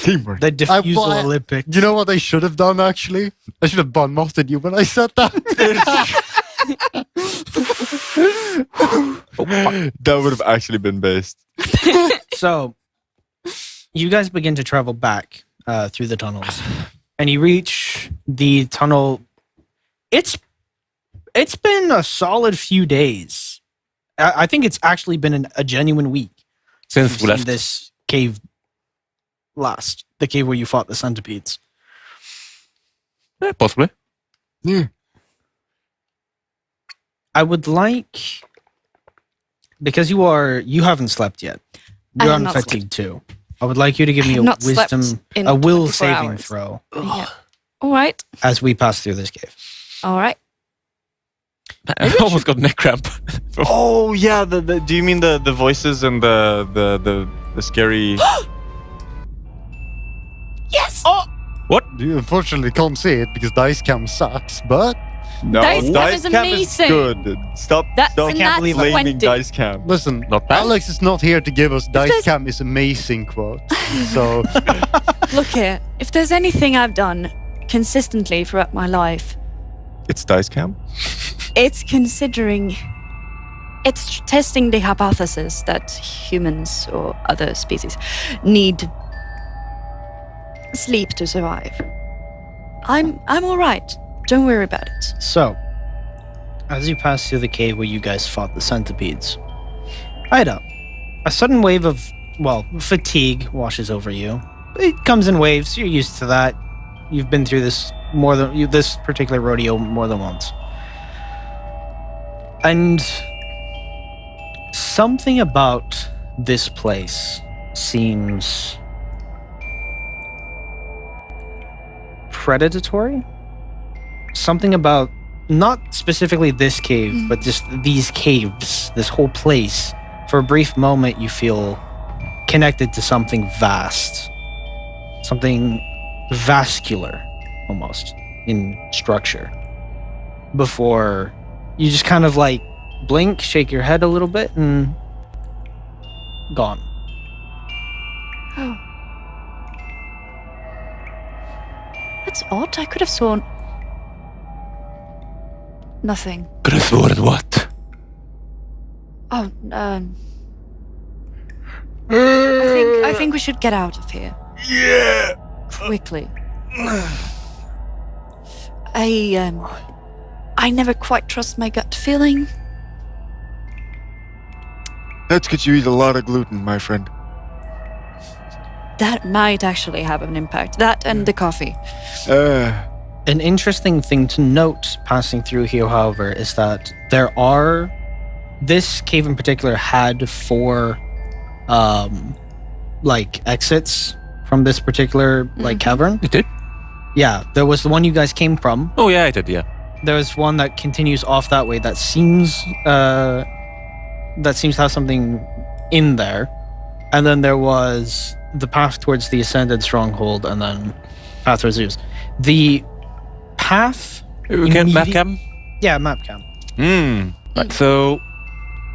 Teamwork. the diffusal well, Olympic. You know what I should have done, actually? I should have bun-mosted you when I said that. That would have actually been based. So, you guys begin to travel back through the tunnels, and you reach the tunnel. It's been a solid few days. I think it's actually been a genuine week Since you've we seen left. this cave last. The cave where you fought the centipedes. Yeah, possibly. Yeah. I would like, because you haven't slept yet. I You're have not fatigued too. I would like you to give I me have a not slept wisdom, in a will 24 saving hours. throw Yeah. All right. as we pass through this cave. All right. I almost got neck cramp. Oh yeah, the do you mean the voices and the scary? Yes. You unfortunately can't see it because dice cam sucks, but No, Dice cam is amazing. good. Stop That's stop a nat blaming 20. dice cam. listen, Not bad. Alex is not here to give us dice there's- cam is amazing quote. So Look here. If there's anything I've done consistently throughout my life, It's dice cam. it's testing the hypothesis that humans or other species need sleep to survive. I'm all right. Don't worry about it. So, as you pass through the cave where you guys fought the centipedes, Ida, a sudden wave of, fatigue washes over you. It comes in waves. You're used to that. You've been through this this particular rodeo more than once. And something about this place seems predatory. Something about not specifically this cave, but just these caves, this whole place. For a brief moment, you feel connected to something vast, something vascular, almost in structure. Before you just kind of like blink, shake your head a little bit, and gone. Oh. That's odd. I could have sworn. Nothing. Could have sworn what? Oh, I think we should get out of here. Yeah. Quickly. I never quite trust my gut feeling. That's because you eat a lot of gluten, my friend. That might actually have an impact. That and the coffee. An interesting thing to note passing through here, however, is that this cave in particular had 4 like exits from this particular like cavern. It did? Yeah, there was the one you guys came from. Oh yeah, I did. Yeah. There's one that continues off that way that seems to have something in there. And then there was the path towards the Ascended Stronghold, and then path towards Zeus. The path... We can map cam. Yeah, map cam. Right. So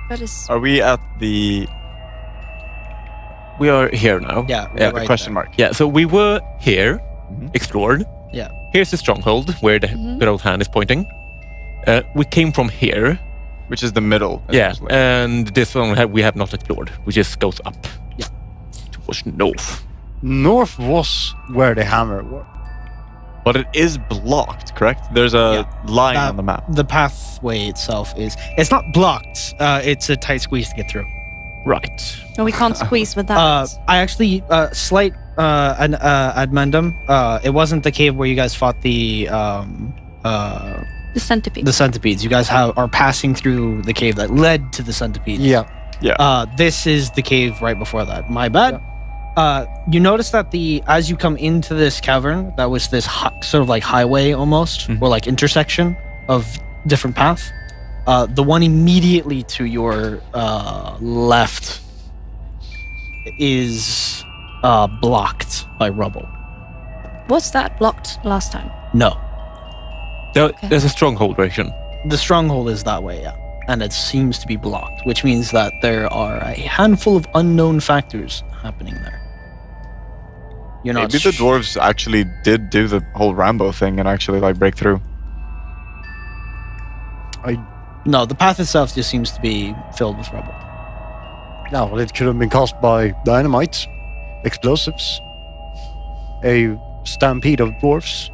That is. Are we at the we are here now. Yeah, the right question there. mark? Yeah. So we were here, explored. Yeah. Here's the stronghold where the good old hand is pointing. We came from here. Which is the middle. Yeah, essentially. and this one we have not explored. We just goes up. Yeah. Towards north. North was where the hammer was. But it is blocked, correct? There's a line on the map. The pathway itself it's not blocked. It's a tight squeeze to get through. Right. No, we can't squeeze with that. I actually slight addendum. It wasn't the cave where you guys fought the centipede. the centipedes. You guys are passing through the cave that led to the centipedes. Yeah. This is the cave right before that. My bad. You notice that as you come into this cavern, that was this sort of like highway almost, or like intersection of different paths. The one immediately to your left is blocked by rubble. Was that blocked last time? No. There's a stronghold region. The stronghold is that way, yeah. And it seems to be blocked, which means that there are a handful of unknown factors happening there. You're not Maybe the dwarves actually did do the whole Rambo thing and actually like break through. No, the path itself just seems to be filled with rubble. No, well, it could have been caused by dynamite, explosives, a stampede of dwarfs.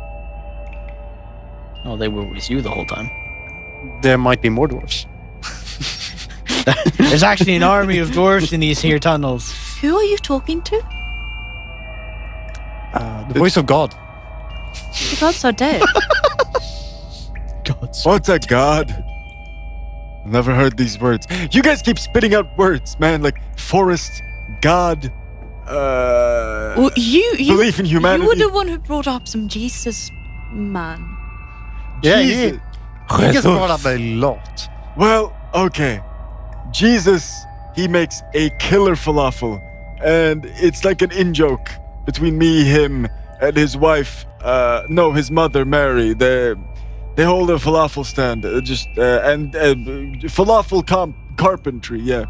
Oh, they were with you the whole time. There might be more dwarfs. There's actually an army of dwarves in these here tunnels. Who are you talking to? The voice of God. The gods are dead. What's a god? Never heard these words. You guys keep spitting out words, man, like forest, god, Well, you belief in humanity. You were the one who brought up some Jesus man. Yeah, Jesus. he gets brought up a lot. Well, okay. Jesus, he makes a killer falafel, and it's like an in-joke between me, him, and his wife. His mother, Mary. They hold a falafel stand, and falafel carpentry. Yeah.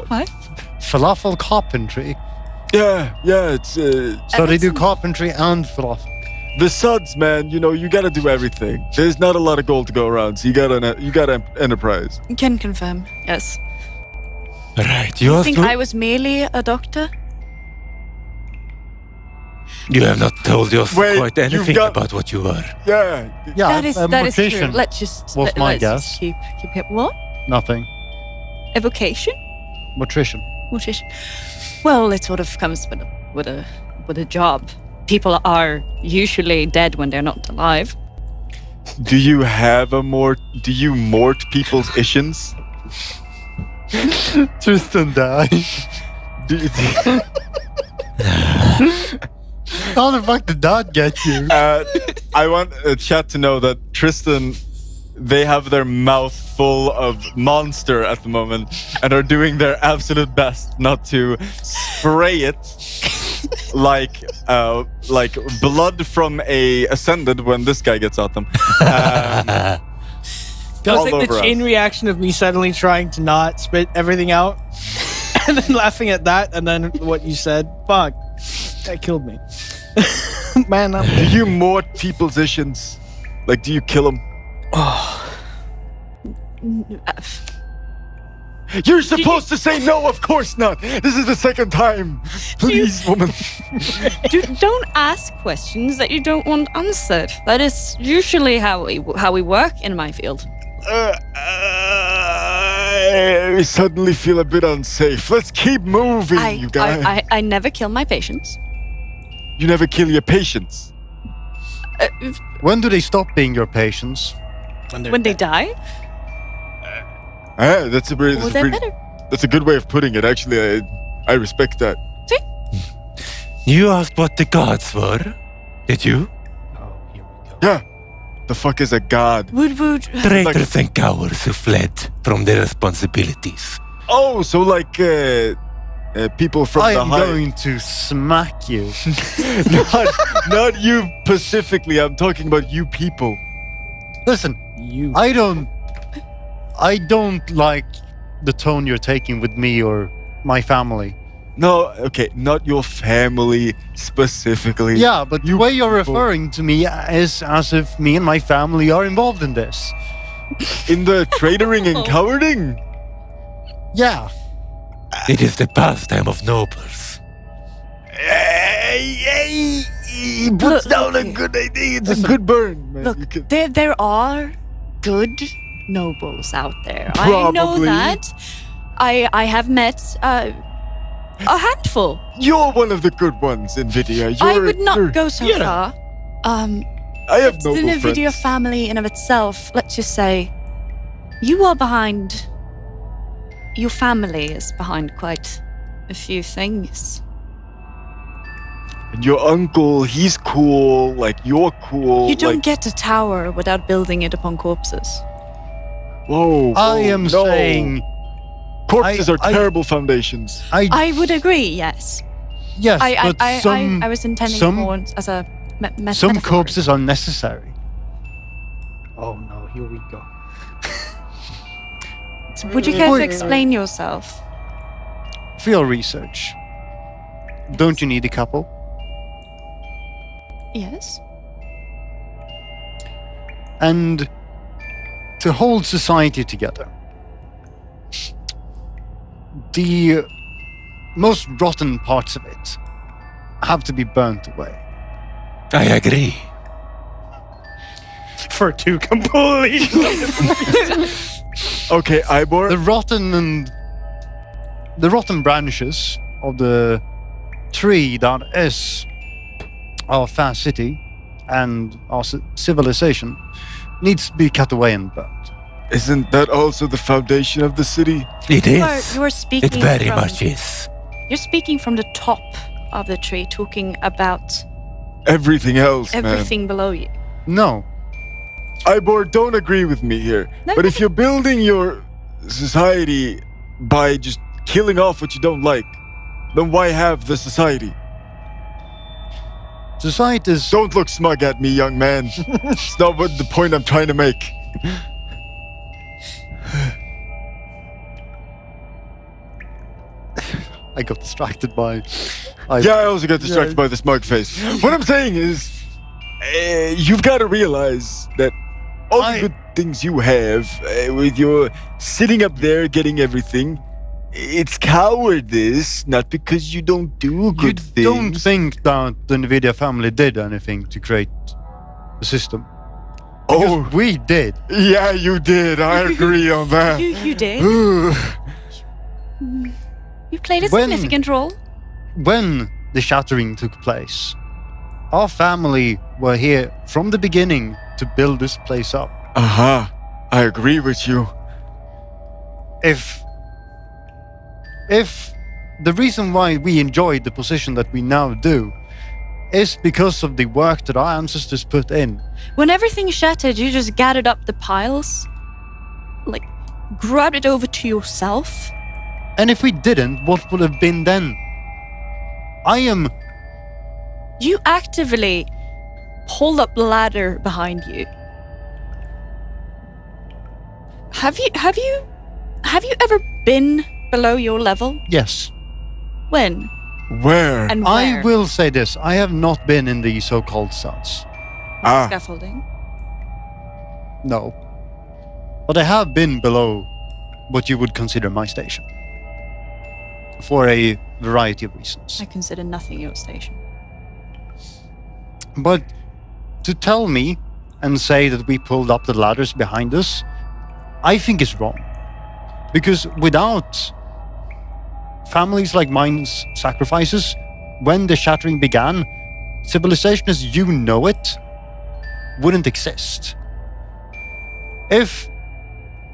What? Falafel carpentry. Yeah. It's So they do carpentry and falafel. the suds, man. You know, you gotta do everything. There's not a lot of gold to go around, so you gotta enterprise. Can confirm. Yes. Right. You think I was merely a doctor? You have not told us Wait, quite you've anything got- about what you are. Yeah. Yeah, that is a true. mortician. Let's just was my let's guess. just keep it. What? Nothing. Evocation? Mortician. Mortician. Well, it sort of comes with a job. People are usually dead when they're not alive. Do you have do you mort people's issues? Tristan die. How the fuck did that get you? I want chat to know that Tristan, they have their mouth full of monster at the moment and are doing their absolute best not to spray it like blood from a ascended when this guy gets at them. That was all like the over chain us. reaction of me suddenly trying to not spit everything out and then laughing at that and then what you said. Fuck. That killed me. Man, Do you mort people's issues? Like, do you kill them? You're supposed to say no, of course not. This is the second time. Please, woman. Don't ask questions that you don't want answered. That is usually how we work in my field. I suddenly feel a bit unsafe. Let's keep moving, you guys. I never kill my patients. You never kill your patients. When do they stop being your patients? When they die, That's a very, well, they're better. that's a good way of putting it. Actually, I respect that. You asked what the gods were, did you? Oh, here we go. Yeah. The fuck is a god? Would Traitors and cowards who fled from their responsibilities. Oh, so like people from I the am high. going to smack you. not you specifically. I'm talking about you people. Listen, You. I don't like the tone you're taking with me or my family. No, okay, not your family specifically. Yeah, but the You way you're people. referring to me is as if me and my family are involved in this. In the traitoring and cowarding. Yeah. It is the pastime of nobles. He puts down a good idea. It's a good burn, man. Look, You can- there are good nobles out there. I know Probably. that. I have met a handful. You're one of the good ones, Nvidia. I You're- would you're- not go so far. I have The noble Nvidia friends. family in of itself, let's just say, you are behind. Your family is behind quite a few things. And your uncle, he's cool. Like you're cool. You don't like, get a tower without building it upon corpses. Whoa. I whoa, am no. saying corpses are I- terrible foundations. I would agree, yes. yes, I but some I was intending some- more as a some metaphor. corpses are necessary. Oh no, here we go. Would you care to Wait. explain yourself? For your research, don't you need a couple? Yes. And to hold society together, the most rotten parts of it have to be burnt away. I agree. For two completely. Okay, Ivor. The rotten branches of the tree that is our fair city and our civilization needs to be cut away and burnt. Isn't that also the foundation of the city? It You are is. speaking It very from, much is. You're speaking from the top of the tree, talking about Everything else, man. everything below you. No, Ivor, don't agree with me here. No, But no, if you're building your society by just killing off what you don't like, then why have the society? society is. Don't look smug at me, young man. It's not what the point I'm trying to make. I got distracted by. Yeah, I also got distracted by the smug face. What I'm saying is, you've got to realize that all the good things you have, with your sitting up there getting everything, it's cowardice, not because you don't do You good things. don't think that the Nvidia family did anything to create the system? Oh, Because we did. yeah, you did. I agree on that. You did. Ooh. You played a When- significant role. When the shattering took place, our family were here from the beginning to build this place up. Aha, I agree with you. If the reason why we enjoyed the position that we now do is because of the work that our ancestors put in. When everything shattered, you just gathered up the piles, like grabbed it over to yourself. And if we didn't, what would have been then? You actively pulled up the ladder behind you. Have you ever been below your level? Yes. When? Where? And where? I will say this. I have not been in the so-called cells. Scaffolding. No. But I have been below what you would consider my station. For a variety of reasons. I consider nothing your station. But to tell me and say that we pulled up the ladders behind us, I think is wrong. Because without families like mine's sacrifices, when the shattering began, civilization as you know it wouldn't exist. If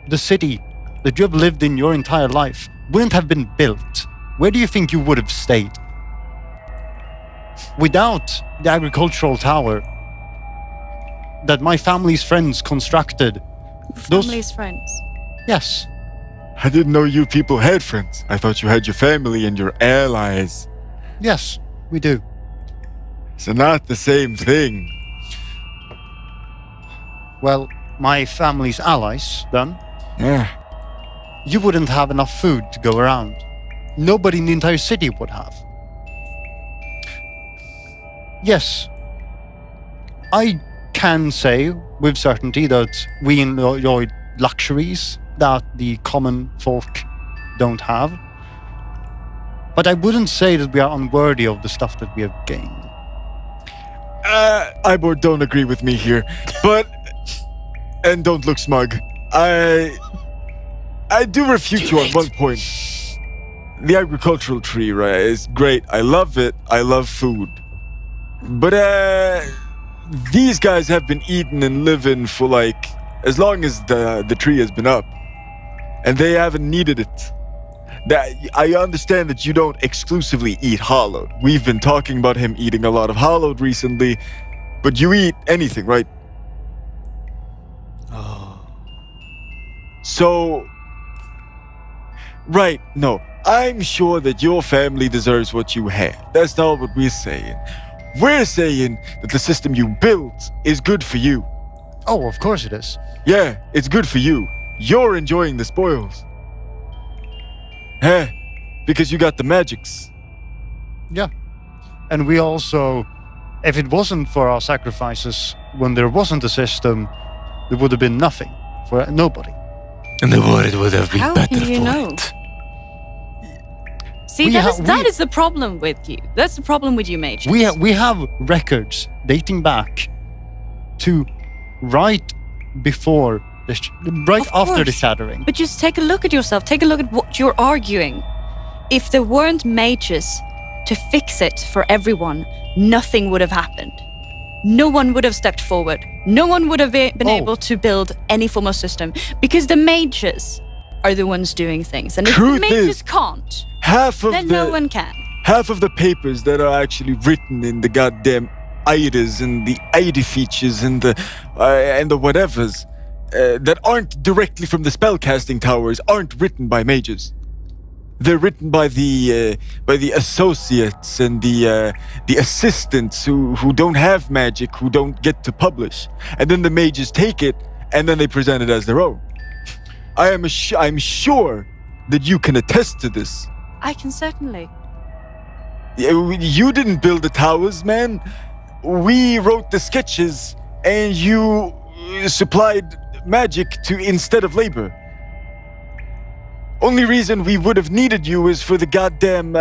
the city that you have lived in your entire life wouldn't have been built, where do you think you would have stayed? Without the agricultural tower that my family's friends constructed. Family's friends. Yes. I didn't know you people had friends. I thought you had your family and your allies. Yes, we do. So not the same thing. Well, my family's allies, then. Yeah. You wouldn't have enough food to go around. Nobody in the entire city would have. Yes. I can say with certainty that we enjoy luxuries that the common folk don't have. But I wouldn't say that we are unworthy of the stuff that we have gained. Ivor don't agree with me here, but... And don't look smug. I do refute you on one point. The agricultural tree, right, is great. I love it. I love food. But, these guys have been eating and living for, like, as long as the tree has been up. And they haven't needed it. I understand that you don't exclusively eat hollowed. We've been talking about him eating a lot of hollowed recently. But you eat anything, right? Oh. So... Right, no. I'm sure that your family deserves what you have. That's not what we're saying. We're saying that the system you built is good for you. Oh, of course it is. Yeah, it's good for you. You're enjoying the spoils. Huh? Because you got the magics. Yeah. And we also, if it wasn't for our sacrifices, when there wasn't a system, there would have been nothing for nobody. And the world would have been How better can you for know? it. See, that is the problem with you. That's the problem with you, mages. We have records dating back to right before right Of after the course. shattering. But just take a look at yourself. Take a look at what you're arguing. If there weren't mages to fix it for everyone, nothing would have happened. No one would have stepped forward. No one would have been able to build any form of system because the mages are the ones doing things. And if the Truth mages is, can't, Half of then no one can. half of the papers that are actually written in the goddamn IDAs and the ID features and the whatevers that aren't directly from the spellcasting towers aren't written by mages. They're written by the associates and the assistants who don't have magic, who don't get to publish, and then the mages take it and then they present it as their own. I'm sure that you can attest to this. I can certainly. You didn't build the towers, man. We wrote the sketches, and you supplied magic to instead of labor. Only reason we would have needed you is for the goddamn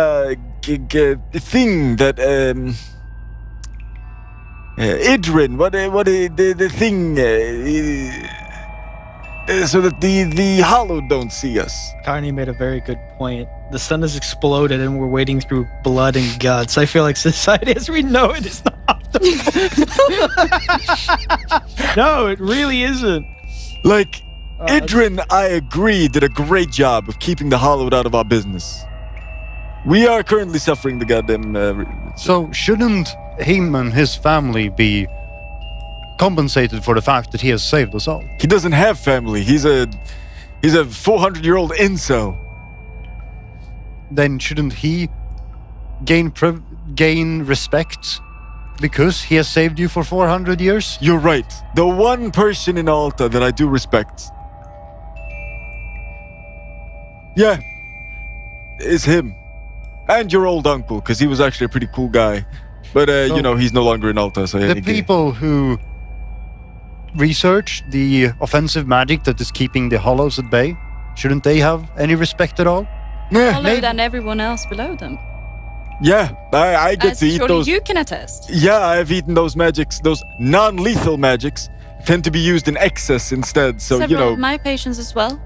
thing that Idrin. The thing so that the Hallowed don't see us. Carney made a very good point. The sun has exploded and we're wading through blood and guts. I feel like society as we know it is not optimal. No, it really isn't. Like, Idrin, I agree, did a great job of keeping the Hallowed out of our business. We are currently suffering the goddamn... So shouldn't him and his family be compensated for the fact that he has saved us all? He doesn't have family. He's a 400-year-old incel. Then shouldn't he gain respect because he has saved you for 400 years? You're right. The one person in Alta that I do respect, yeah, is him. And your old uncle, because he was actually a pretty cool guy. But, you know, he's no longer in Alta, so... The people who research the offensive magic that is keeping the Hollows at bay, shouldn't they have any respect at all? Followed and everyone else below them. Yeah, I get As to eat surely those... you can attest. Yeah, I've eaten those magics. Those non-lethal magics tend to be used in excess instead, so, Several you know... of my patients as well.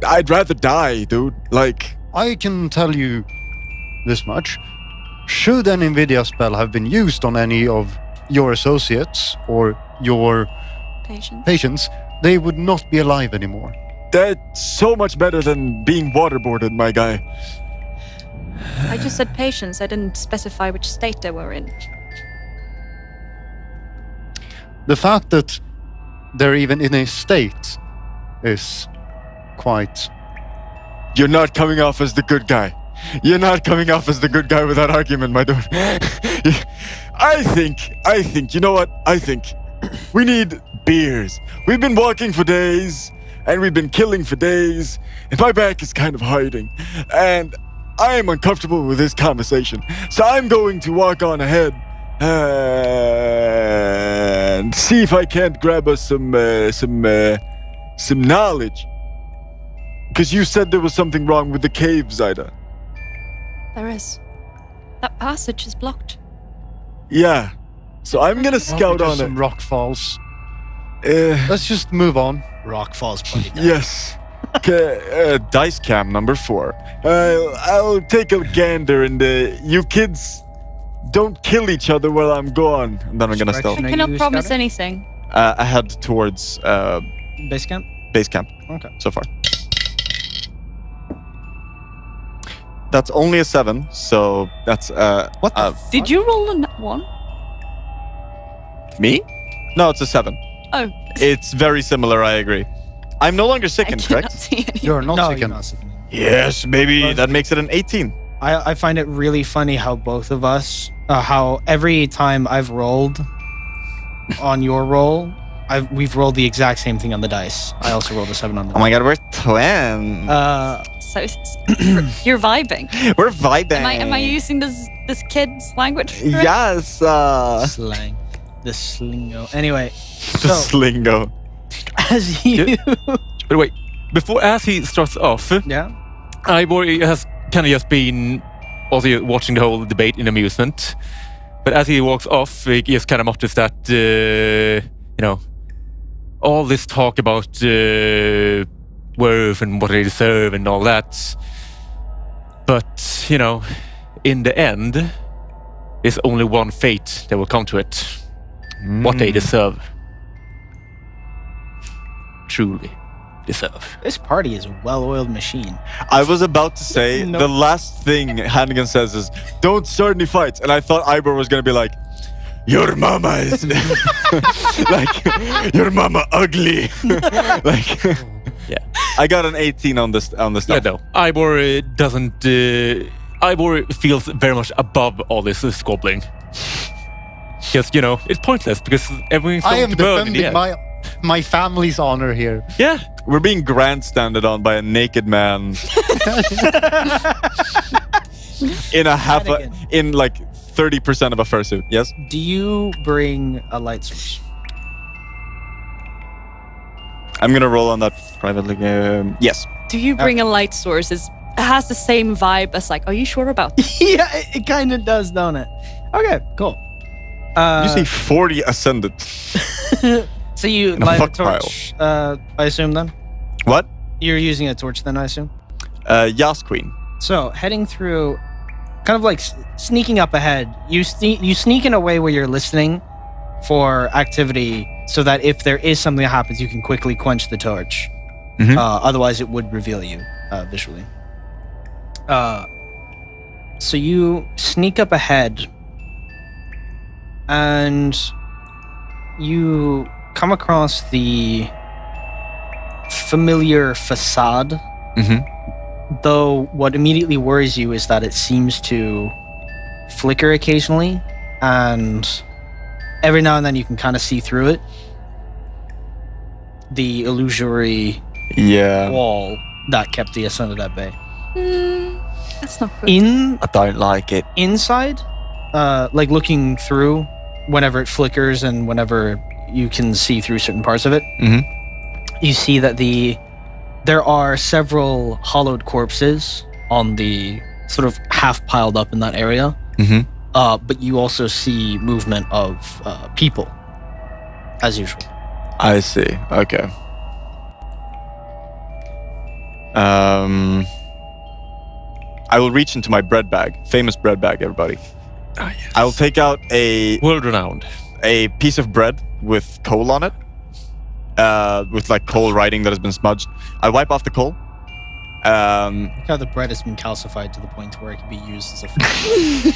I'd rather die, dude. Like... I can tell you this much. Should an Nvidia spell have been used on any of your associates or your patients, they would not be alive anymore. That's so much better than being waterboarded, my guy. I just said patients. I didn't specify which state they were in. The fact that they're even in a state is quite... You're not coming off as the good guy. You're not coming off as the good guy with that argument, my dude. I think, you know what? I think we need beers. We've been walking for days, and we've been killing for days, and my back is kind of hurting. And I am uncomfortable with this conversation. So I'm going to walk on ahead and see if I can't grab us some knowledge. Because you said there was something wrong with the cave, Zyda. There is. That passage is blocked. Yeah. So I'm gonna scout on it. Some rock falls. Let's just move on. Rock falls pretty down. Yes. Dice cam number 4. I'll take a gander, and you kids don't kill each other while I'm gone. And then I'm gonna stealth. I cannot promise anything. I head towards Base camp? base camp Okay. so far. That's only a 7, so that's What the Did you roll a 1? me? No, it's a 7. Oh. It's very similar, I agree. I'm no longer I sickened, cannot correct? see any. You're not No, sick. you're not sickened. Yes, maybe that makes it an 18. I find it really funny how both of us, how every time I've rolled on your roll, we've rolled the exact same thing on the dice. I also rolled a 7 on the Oh my god, we're twins. So you're vibing. We're vibing. Am I using this kid's language? correct? Yes. slang. The slingo. Anyway, The so slingo. as you... But wait, as he starts off, Yeah? Ivor has kind of just been also watching the whole debate in amusement. But as he walks off, he just kind of noticed that, all this talk about worth and what they deserve and all that. But, in the end, there's only one fate that will come to it. What they deserve. Truly deserve. This party is a well-oiled machine. I was about to say, No. the last thing Hannigan says is, don't start any fights. And I thought Ivor was going to be like, your mama is... like, your mama ugly. like... Yeah. I got an 18 on this Yeah, stuff. no. Ivor doesn't... Ivor feels very much above all this squabbling. Because, it's pointless because everything's I going am to burn in the defending end. my family's honor here. Yeah. We're being grandstanded on by a naked man in a half a, Hannigan. in like 30% of a fursuit. Yes? Do you bring a light source? I'm going to roll on that privately. Yes. Do you bring a light source? It has the same vibe as like, are you sure about that? Yeah, it kind of does, don't it? Okay, cool. You say 40 ascended. So you In a light a fuck torch, I assume then? What? You're using a torch then, I assume? Yas Queen. So, heading through, kind of like sneaking up ahead, you sneak in a way where you're listening for activity so that if there is something that happens, you can quickly quench the torch. Mhm. Otherwise, it would reveal you visually. So you sneak up ahead and you come across the familiar facade. Though what immediately worries you is that it seems to flicker occasionally, and every now and then you can kind of see through it. The illusory wall that kept the Ascended at bay. That's not good. I don't like it. Inside, like looking through, whenever it flickers and whenever you can see through certain parts of it, you see that there are several hollowed corpses on the sort of half piled up in that area. But you also see movement of people, as usual. I see. Okay. I will reach into my bread bag. Famous bread bag, everybody. Yes. I will take out World-renowned. a piece of bread with coal on it. With like coal writing that has been smudged. I wipe off the coal. Look how the bread has been calcified to the point where it can be used as a food.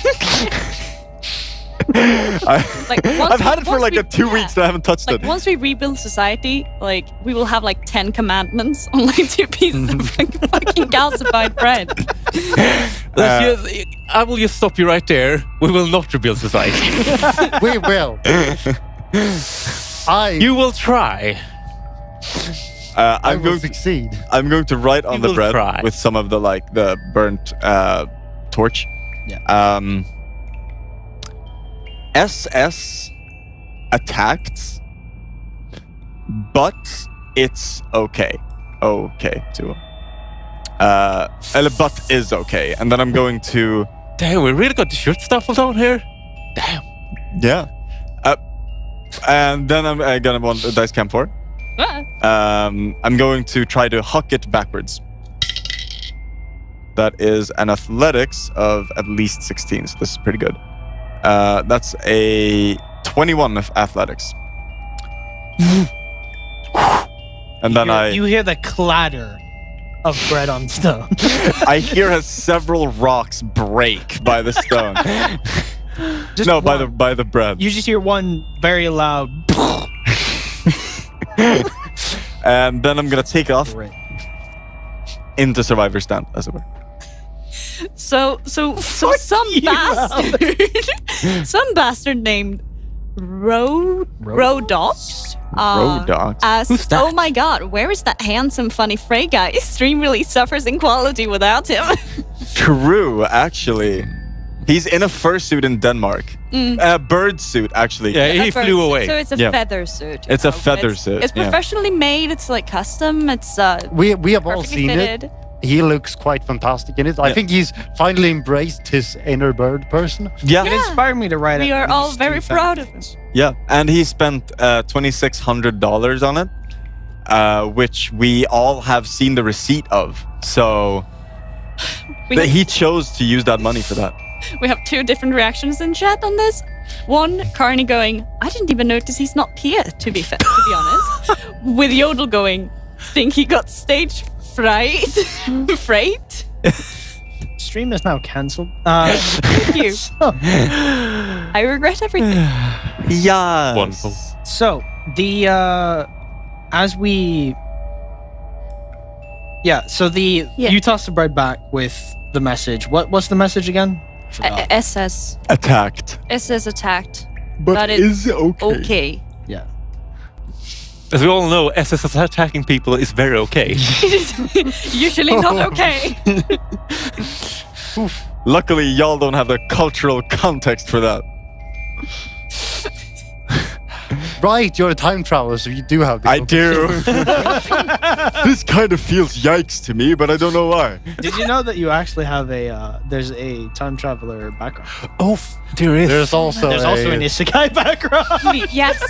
I've had it for like 2 weeks and I haven't touched Like it. once we rebuild society, like we will have like 10 commandments on like 2 pieces of fucking calcified bread. I will just stop you right there. We will not rebuild society. We will. You will try. I I'm will going to succeed. I'm going to write on You the will bread try. with some of the like the burnt torch. Yeah. SS attacked, but it's okay. Okay too. But is okay. And then I'm going to Damn, we really got the shirt stuff down here. Damn. yeah. And then I'm gonna want a dice cam 4. I'm going to try to huck it backwards. That is an athletics of at least 16, so this is pretty good. That's a 21 of athletics. And then You hear the clatter of bread on stone. I hear several rocks break by the stone. Just No, one. by the bread. You just hear one very loud. And then I'm gonna take off Right. into survivor stand, as it were. So some bastard, some bastard named Rodox. Rodox? Asked, oh my god, where is that handsome, funny Frey guy? Stream really suffers in quality without him. True, actually. He's in a fursuit in Denmark. Bird suit, actually. Yeah, he flew away. So it's a Yeah. feather suit. It's a you know, feather it's- suit, It's yeah. professionally made. It's like custom. It's We have all perfectly seen fitted. it. He looks quite fantastic in it. I think he's finally embraced his inner bird person. Yeah. It inspired me to write it. We are all very proud of him. Yeah, and he spent $2,600 on it, which we all have seen the receipt of. So he chose to use that money for that. We have 2 different reactions in chat on this. One, Carney going, I didn't even notice he's not here, to be honest. With Yodel going, think he got stage fright? Fright? Stream is now cancelled. Thank you. I regret everything. Yeah. Wonderful. So the as we you toss the bread back with the message. What's the message again? I forgot. SS. Attacked. SS attacked. But it's is okay. Okay. Yeah. As we all know, SS attacking people is very okay. Usually not okay. Luckily, y'all don't have the cultural context for that. Right, you're a time traveler, so you do have the I do. This kind of feels yikes to me, but I don't know why. Did you know that you actually have there's a time traveler background? Oh, there is. There's also There's also an isekai background. Yes.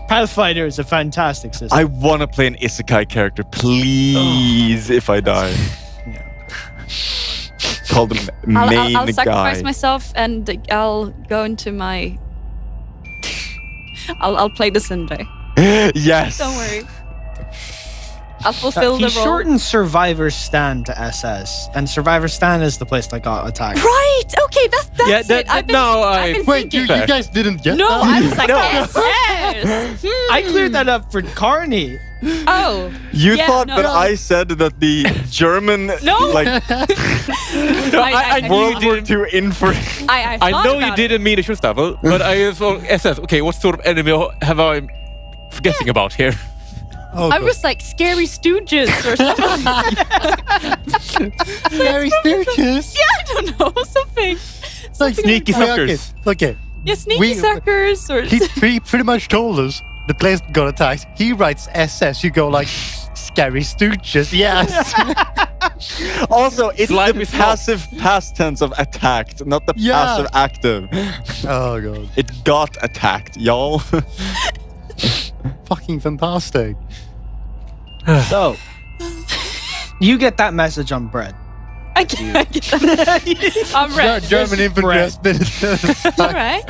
Pathfinder is a fantastic system. I want to play an isekai character, please, if I die. Call the main I'll sacrifice guy. myself and I'll go into my. I'll play the Sunday. Yes. Don't worry. I'll fulfill He the role. shortened Survivor Stand to SS, and Survivor Stand is the place that got attacked. Right. Okay. That's Yeah, I've been Wait, you thinking. guys didn't get No, that? I was like, SS. I cleared that up for Carney. Oh. You Yeah, thought no, that no. I said that the German No. like I knew World you War didn't. II infantry. I I thought know you about it. didn't mean a Schustaffel, but I thought SS. Okay, what sort of enemy have I forgetting about here? Oh, I God. was like scary stooges or something. Very Stooges. Yeah, I don't know, something. Like Sneaky okay, suckers. Okay. Yeah, sneaky We- suckers or He pretty much told us the place got attacked. He writes SS. You go like scary Stooges. Yes. Also, it's Slime the is not- passive past tense of attacked, not the Yeah. passive active. Oh god. It got attacked, y'all. Fucking fantastic. So, you get that message on bread. I get that. I'm ready. German infantry bread. has been All right.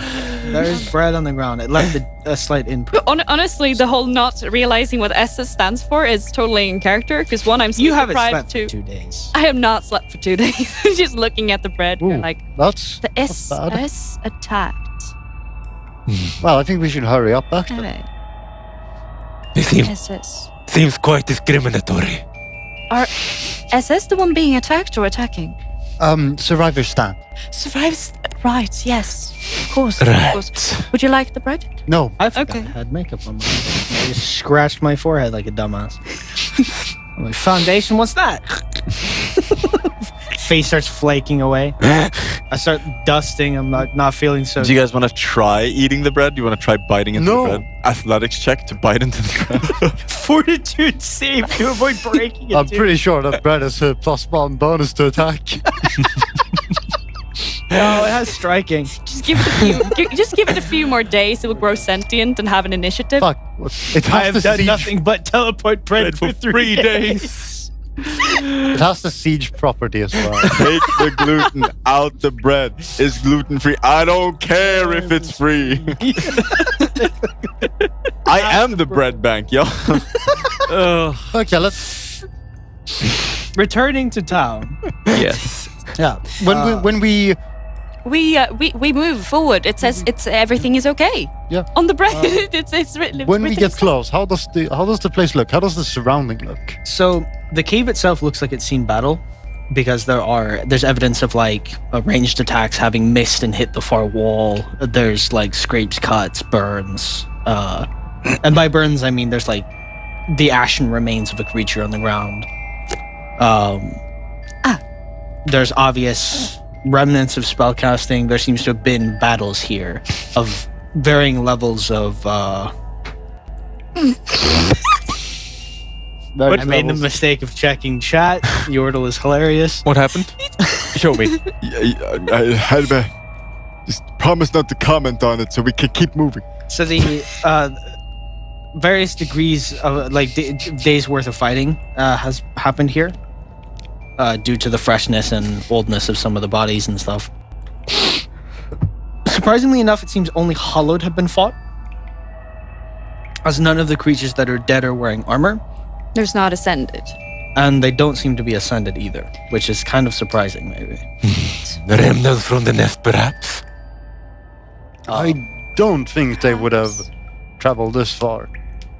There's bread on the ground. It left a slight imprint. But honestly, the whole not realizing what SS stands for is totally in character. Because one, I'm sleep You haven't deprived. slept for Two, 2 days. I have not slept for 2 days. Just looking at the bread, you're Ooh, like that's the that's bad. SS attacked. Well, I think we should hurry up back. Okay. It SS. seems quite discriminatory. Are SS the one being attacked or attacking? Survivor stand. Survives. Right. Yes. Of course. Right. Of course. Would you like the bread? No. I forgot Okay. I had makeup on my head. I just scratched my forehead like a dumbass. I'm like, foundation, what's that? Face starts flaking away. I start dusting. I'm not feeling so. Do you guys want to try eating the bread? Do you want to try biting into No. the bread? Athletics check to bite into the bread. fortitude save to avoid breaking it. I'm dude. pretty sure that bread is a +1 bonus to attack. No, it has striking. Just give it a few. Just give it a few more days. It will grow sentient and have an initiative. Fuck. It I has have the done siege. nothing but teleport bread for 3 days. It has the siege property as well. Take the gluten out the bread. It's gluten free. I don't care if it's free. I am the bread bank, yo. Okay, let's. Returning to town. Yes. Yeah. When we We move forward. It says it's everything is okay. Yeah. On the bread, it's written. when we written get so. close, how does the place look? How does the surrounding look? So the cave itself looks like it's seen battle because there's evidence of like ranged attacks having missed and hit the far wall. There's like scrapes, cuts, burns. And by burns I mean there's like the ashen remains of a creature on the ground. There's obvious remnants of spellcasting. There seems to have been battles here of varying levels of I made the mistake of checking chat. Yordle is hilarious. What happened? Show me. I had to just promise not to comment on it so we can keep moving. So the various degrees of like days worth of fighting has happened here due to the freshness and oldness of some of the bodies and stuff. Surprisingly enough, it seems only hollowed have been fought, as none of the creatures that are dead are wearing armor, There's not ascended. and they don't seem to be ascended either, which is kind of surprising, maybe. The remnants from the nest, perhaps. I don't think they would have traveled this far.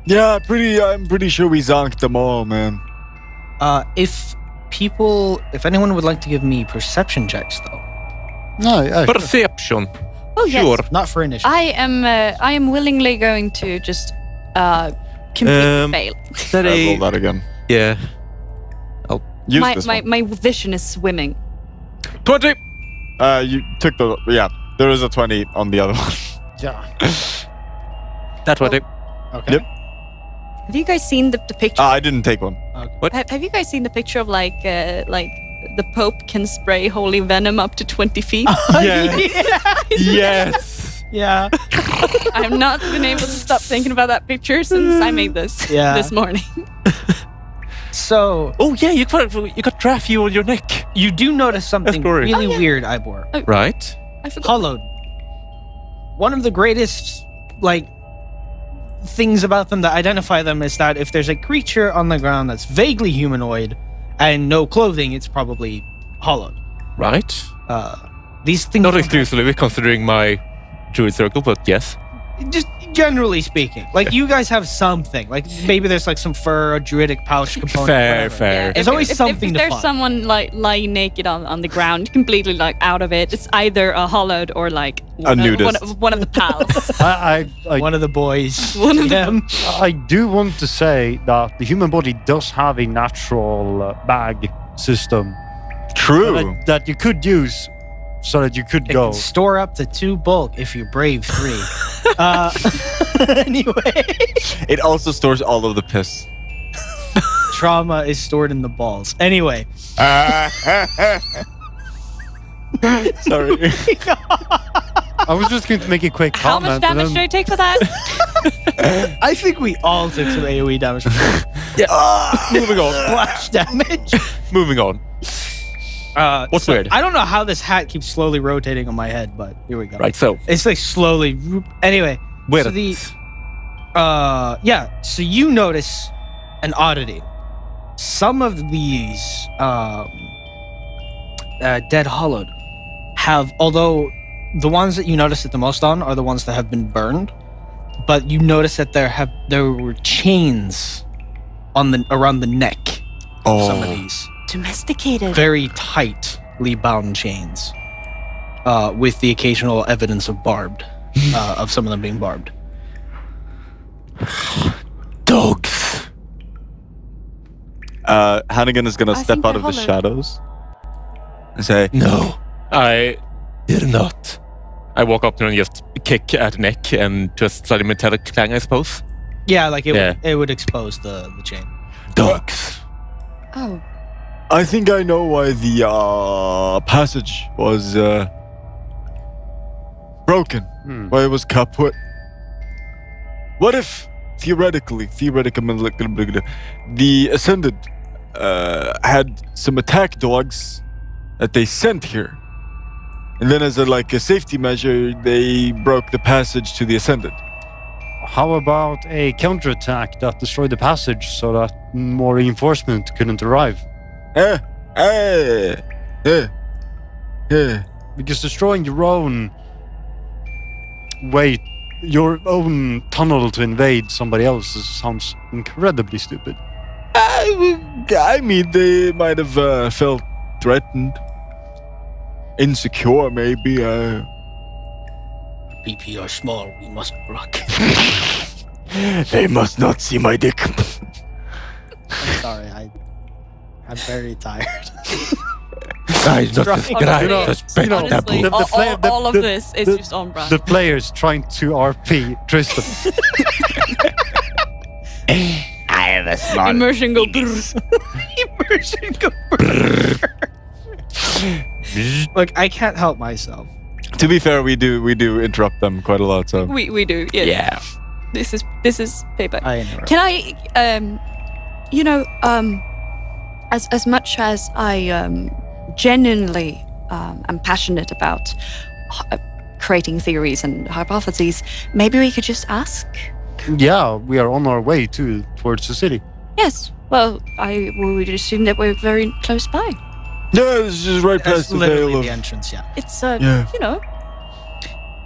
Yeah, I'm pretty sure we zonked them all, man. If anyone would like to give me perception checks, though, No, Perception. Oh yes. Sure. not for initiative. I am willingly going to just completely fail. Is that I roll a... that again. Yeah. Use My, this my, one. my vision is swimming. 20! You took the... Yeah, there is a 20 on the other one. yeah. That 20. Okay. Yep. Have you guys seen the picture? I didn't take one. Have you guys seen the picture of like the Pope can spray holy venom up to 20 feet? Yes. Yeah. I have not been able to stop thinking about that picture since I made this Yeah. this morning. So Oh yeah, you got Draffy on your neck. you do notice something glory. really Oh, yeah. weird, Ibor. Right. I forgot. Hollowed. One of the greatest things about them that identify them is that if there's a creature on the ground that's vaguely humanoid and no clothing, it's probably hollowed. Right. These things Not don't- exclusively considering my druid circle, but yes. just generally speaking, like you guys have something. Like maybe there's like some fur or druidic pouch component. Fair, whatever. fair. There's always something if to there's find. someone like lying naked on the ground, completely like out of it, it's either a hollowed or like nudist. one of the pals. One of the boys. One of them. I do want to say that the human body does have a natural bag system True. that you could use so that you could It go. can store up to 2 bulk if you brave 3. Anyway, It also stores all of the piss. trauma is stored in the balls. Anyway, Sorry. I was just going to make a quick How comment. much damage did I take for that? I think we all took some AoE damage. Moving on. Splash damage. Moving on. What's weird? I don't know how this hat keeps slowly rotating on my head, but here we go. Right, so It's like slowly. Anyway, where so so you notice an oddity. Some of these dead hollowed have, although the ones that you notice it the most on are the ones that have been burned, but you notice that there were chains on around the neck of some of these. Domesticated. Very tightly bound chains, with the occasional evidence of of some of them being barbed. dogs. Hannigan is gonna I step think out they're of the hollow. shadows and say, No, I did not. I walk up there and just kick at the neck and just slightly metallic clang, I suppose. Yeah, like Yeah. it would expose the chain. Dogs. Oh, I think I know why the passage was broken. Why it was kaput. What if theoretically, the Ascended had some attack dogs that they sent here, and then as a safety measure, they broke the passage to the Ascended. How about a counterattack that destroyed the passage so that more reinforcement couldn't arrive? Because destroying your own way, your own tunnel to invade somebody else's sounds incredibly stupid. I mean, they might have felt threatened, insecure, maybe. BP are small, we must rock. They must not see my dick. I'm sorry, I'm very tired. Guys, not Honestly, just bet honestly, taboo. all of this is just on brand. The players trying to RP Tristan. I have a small. Immersion go. brrr. Immersion go. Look, I can't help myself. to be fair, we do interrupt them quite a lot. So We do. Yes. Yeah. This is payback. I interrupt. Can I, as much as I genuinely am passionate about creating theories and hypotheses, maybe we could just ask? Yeah, we are on our way towards the city. Yes. Well, I would assume that we're very close by. Yeah, this is right That's past the literally veil the of. entrance, yeah. It's Yeah.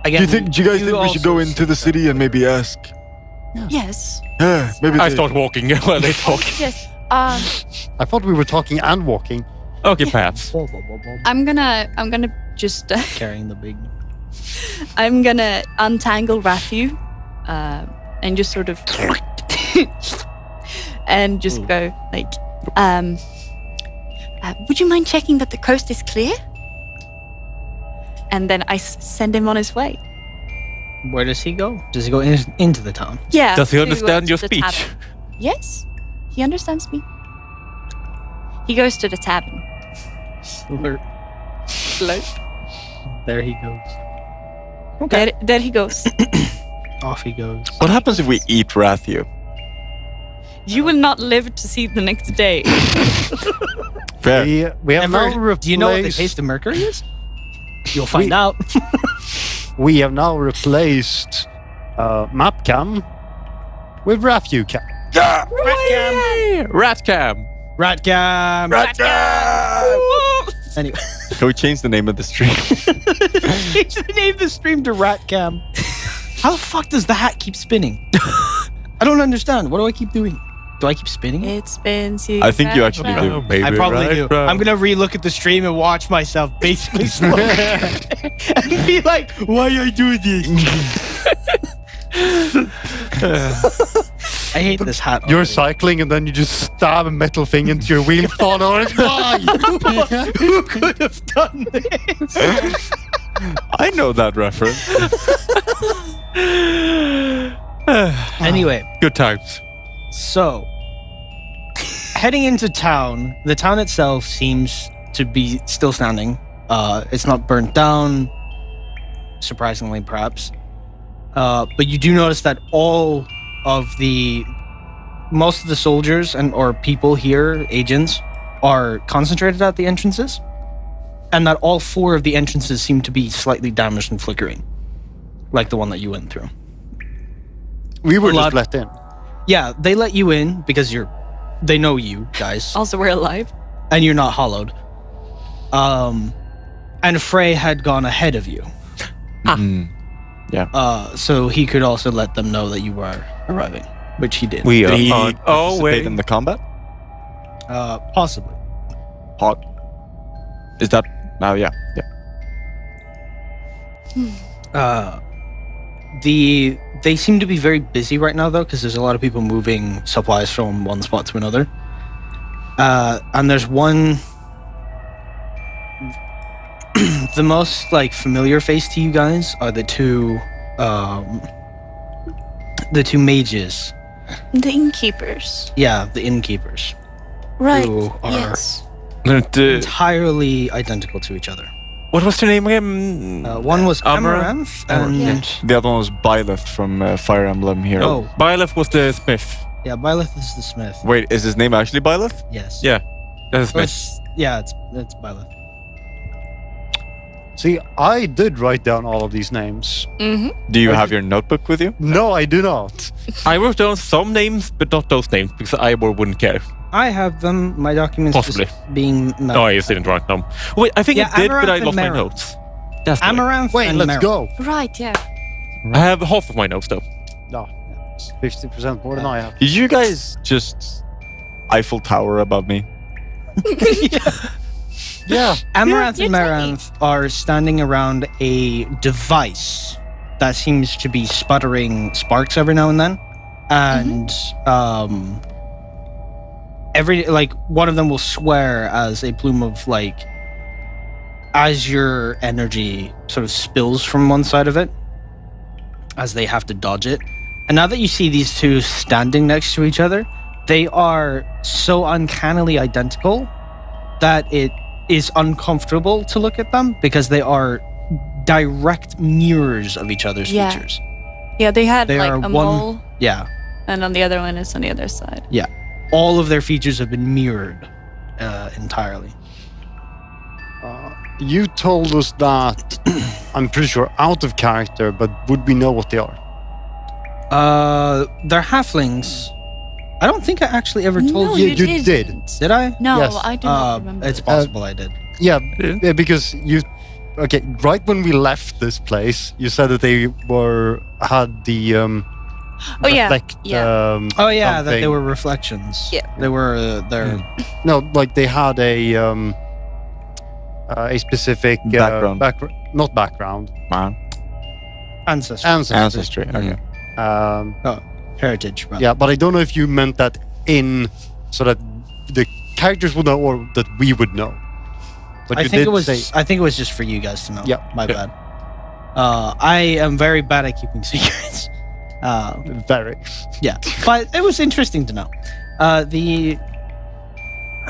Again, Do you guys think we should also go into the city and maybe ask? Yes. Yeah, maybe. I they- start walking while they talk. Yes. I thought we were talking and walking. Okay, perhaps. I'm gonna just Carrying the big. I'm gonna untangle Rathu, and just sort of and just go like, would you mind checking that the coast is clear? And then I send him on his way. Where does he go? Does he go into the town? Yeah. Does he to, understand your to the speech? tavern. Yes, he understands me. He goes to the tavern. Slurp. Slurp. There he goes. Okay. There he goes. Off he goes. What happens if we eat Rathu? You will not live to see the next day. Fair. We have now Ever, replaced. do you know what the taste of mercury is? You'll find out. We have now replaced Mapcam with RefuCam. Ratcam. Ratcam. Ratcam! Anyway, Can we change the name of the stream? Change the name of the stream to Ratcam. How the fuck does the hat keep spinning? I don't understand. What do I keep doing? Do I keep spinning it? It spins you. I think you back actually round. do. Oh, baby, I probably right do. round. I'm gonna re-look at the stream and watch myself basically slow and be like, "Why I do this?" I hate this hat. You're already. cycling and then you just stab a metal thing into your wheel, fall over and die. Who could have done this? I know that reference. Anyway, Good times. so heading into town, the town itself seems to be still standing. It's not burnt down, surprisingly, perhaps. But you do notice that most of the soldiers or people here, agents, are concentrated at the entrances, and that all 4 of the entrances seem to be slightly damaged and flickering, like the one that you went through. We were A just lot- let in. Yeah, they let you in because they know you guys, Also, we're alive. and you're not hollowed. And Frey had gone ahead of you, so he could also let them know that you were arriving, which he did. We Did he are on our participate way. in the combat? Possibly. Hot. Is that? Oh yeah. They seem to be very busy right now though, because there's a lot of people moving supplies from one spot to another. And there's one, the most familiar face to you guys are the two mages. The innkeepers. Yeah, the innkeepers, Right. Who are- Yes. And, entirely identical to each other. what was their name again? One was Amaranth? Amaranth, and The other one was Byleth from Fire Emblem Hero. Oh. Byleth was the smith. yeah, Byleth is the smith. Wait, is his name actually Byleth? Yes. Yeah, that's Or smith. it's Byleth. See, I did write down all of these names. Mm-hmm. Do you have your notebook with you? No, I do not. I wrote down some names, but not those names because I wouldn't care. I have them. My documents Possibly. just being No, I just didn't write them. Wait, I think Yeah, I did, but I Amaranth lost my and Mara. notes. That's why. Amaranth. Wait, and let's Mara. go. Right. Yeah. I have half of my notes though. No, 50% more than I have. Did you guys just Eiffel Tower above me? Yeah. Amaranth You're and Maranth are standing around a device that seems to be sputtering sparks every now and then, and one of them will swear as a plume of as your energy sort of spills from one side of it, as they have to dodge it. And now that you see these two standing next to each other, they are so uncannily identical that it is uncomfortable to look at them because they are direct mirrors of each other's Yeah. features. Yeah. They had They like are a one- mole, Yeah, and on the other one is on the other side. all of their features have been mirrored entirely. You told us that, I'm pretty sure, out of character, but would we know what they are? They're halflings. I don't think I actually ever told No, you. you did. didn't. Did I? No, Yes. I do not remember. It's possible I did. Yeah, Yeah. yeah, because you... Okay, right when we left this place, you said that they had the... Oh, yeah, reflect, yeah. Oh yeah, that they something. were reflections. Yeah. They were they're No, like they had a specific Background. not background, Man. ancestors. ancestry. Ancestry. Okay. Heritage, rather. Yeah, but I don't know if you meant that so that the characters would know or that we would know. But I you think did it was. say I think it was just for you guys to know. Yeah. My Okay. bad. I am very bad at keeping secrets. very. Yeah, but it was interesting to know.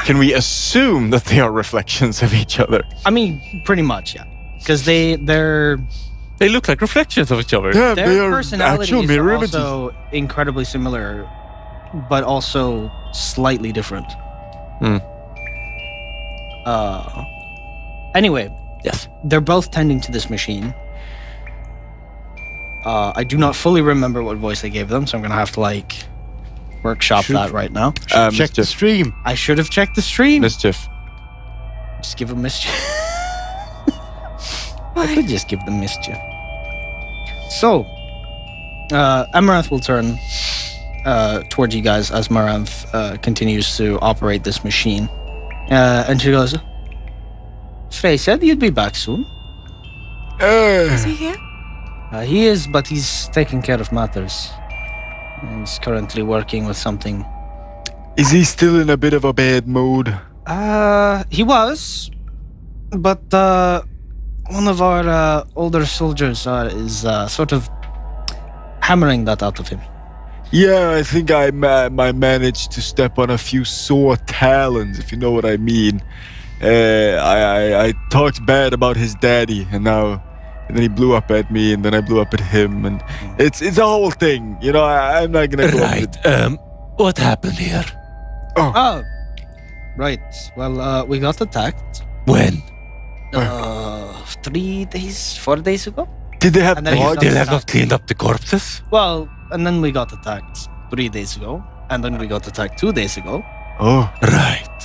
Can we assume that they are reflections of each other? I mean, pretty much, yeah, because they're They look like reflections of each other. Yeah, their they are personalities actual mirror are images. also incredibly similar, but also slightly different. Hmm. Anyway, Yes. they're both tending to this machine. I do not fully remember what voice I gave them, so I'm gonna have to workshop Should- that right now. Check the Mischief. stream. I should have checked the stream. Mischief. Just give them mischief. I could just give them mischief. So, Amaranth will turn towards you guys as Amaranth continues to operate this machine. And she goes, Frey said you'd be back soon. Is he here? He is, but he's taking care of matters. He's currently working with something. Is he still in a bit of a bad mood? He was, but one of our older soldiers is sort of hammering that out of him. Yeah, I think I managed to step on a few sore talons, if you know what I mean. I talked bad about his daddy, and then he blew up at me, and then I blew up at him, and it's a whole thing. You know, I'm not gonna go Right. What happened here? Oh, right. Well, we got attacked. When? 3 days, 4 days ago. Did they have And then You he's still not have not attacked. cleaned up the corpses? Well, and then we got attacked 3 days ago, and then we got attacked 2 days ago, Oh, Right.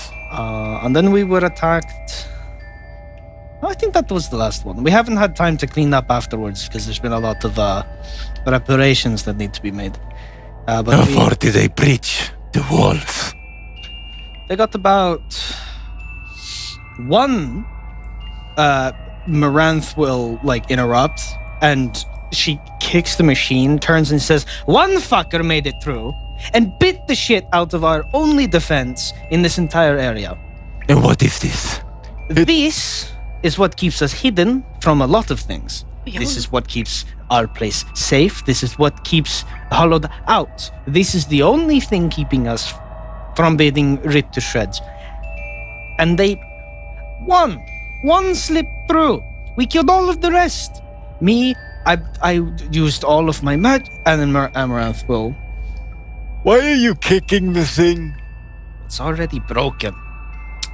and then we were attacked. I think that was the last one. We haven't had time to clean up afterwards because there's been a lot of reparations that need to be made. But How we- far did they breach the walls? They got about one. Maranth will interrupt, and she kicks the machine, turns and says, "One fucker made it through and bit the shit out of our only defense in this entire area. And what is this? This is what keeps us hidden from a lot of things. Yeah. This is what keeps our place safe. This is what keeps Hollowed out. This is the only thing keeping us from being ripped to shreds. And they... One slipped through. We killed all of the rest. Me, I used all of my magic, and then Amaranth will... why are you kicking the thing? It's already broken.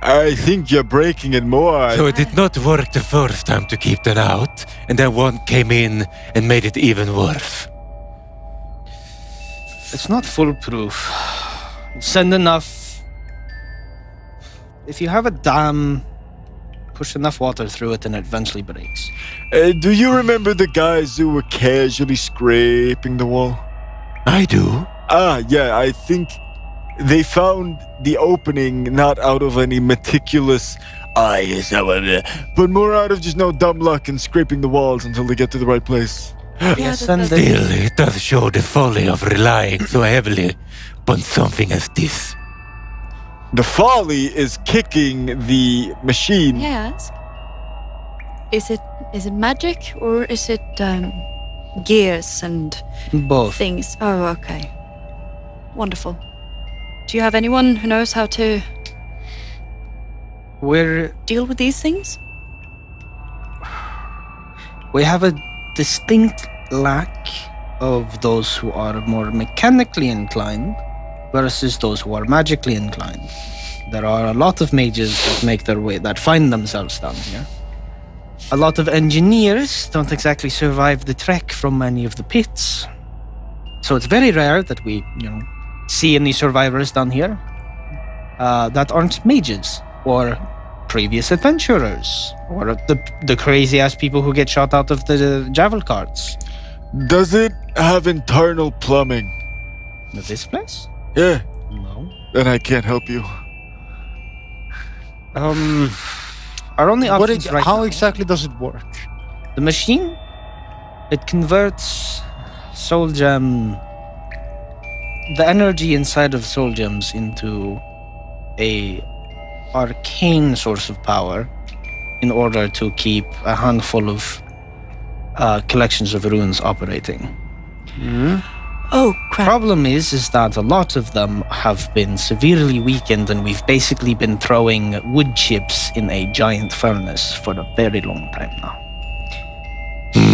I think you're breaking it more. So it did not work the first time to keep them out, and then one came in and made it even worse. It's not foolproof. Send enough... If you have a dam, push enough water through it and it eventually breaks. Do you remember the guys who were casually scraping the wall? I do. Yeah, I think they found the opening not out of any meticulous but more out of just no dumb luck and scraping the walls until they get to the right place. Yes, and they- Still, it does show the folly of relying so heavily upon something as this. The folly is kicking the machine. Yes. Is it magic or is it gears and Both. things? Oh, okay. Wonderful. Do you have anyone who knows how to We're... deal with these things? We have a distinct lack of those who are more mechanically inclined versus those who are magically inclined. There are a lot of mages that make their way, that find themselves down here. A lot of engineers don't exactly survive the trek from many of the pits. So it's very rare that we, see any survivors down here that aren't mages or previous adventurers or the crazy ass people who get shot out of the javel carts. Does it have internal plumbing? This place? Yeah, No. then I can't help you. Our only options right how now, exactly does it work? the machine, it converts soul gem, the energy inside of soul gems into a arcane source of power in order to keep a handful of collections of runes operating. Oh, crap. Problem is that a lot of them have been severely weakened, and we've basically been throwing wood chips in a giant furnace for a very long time now.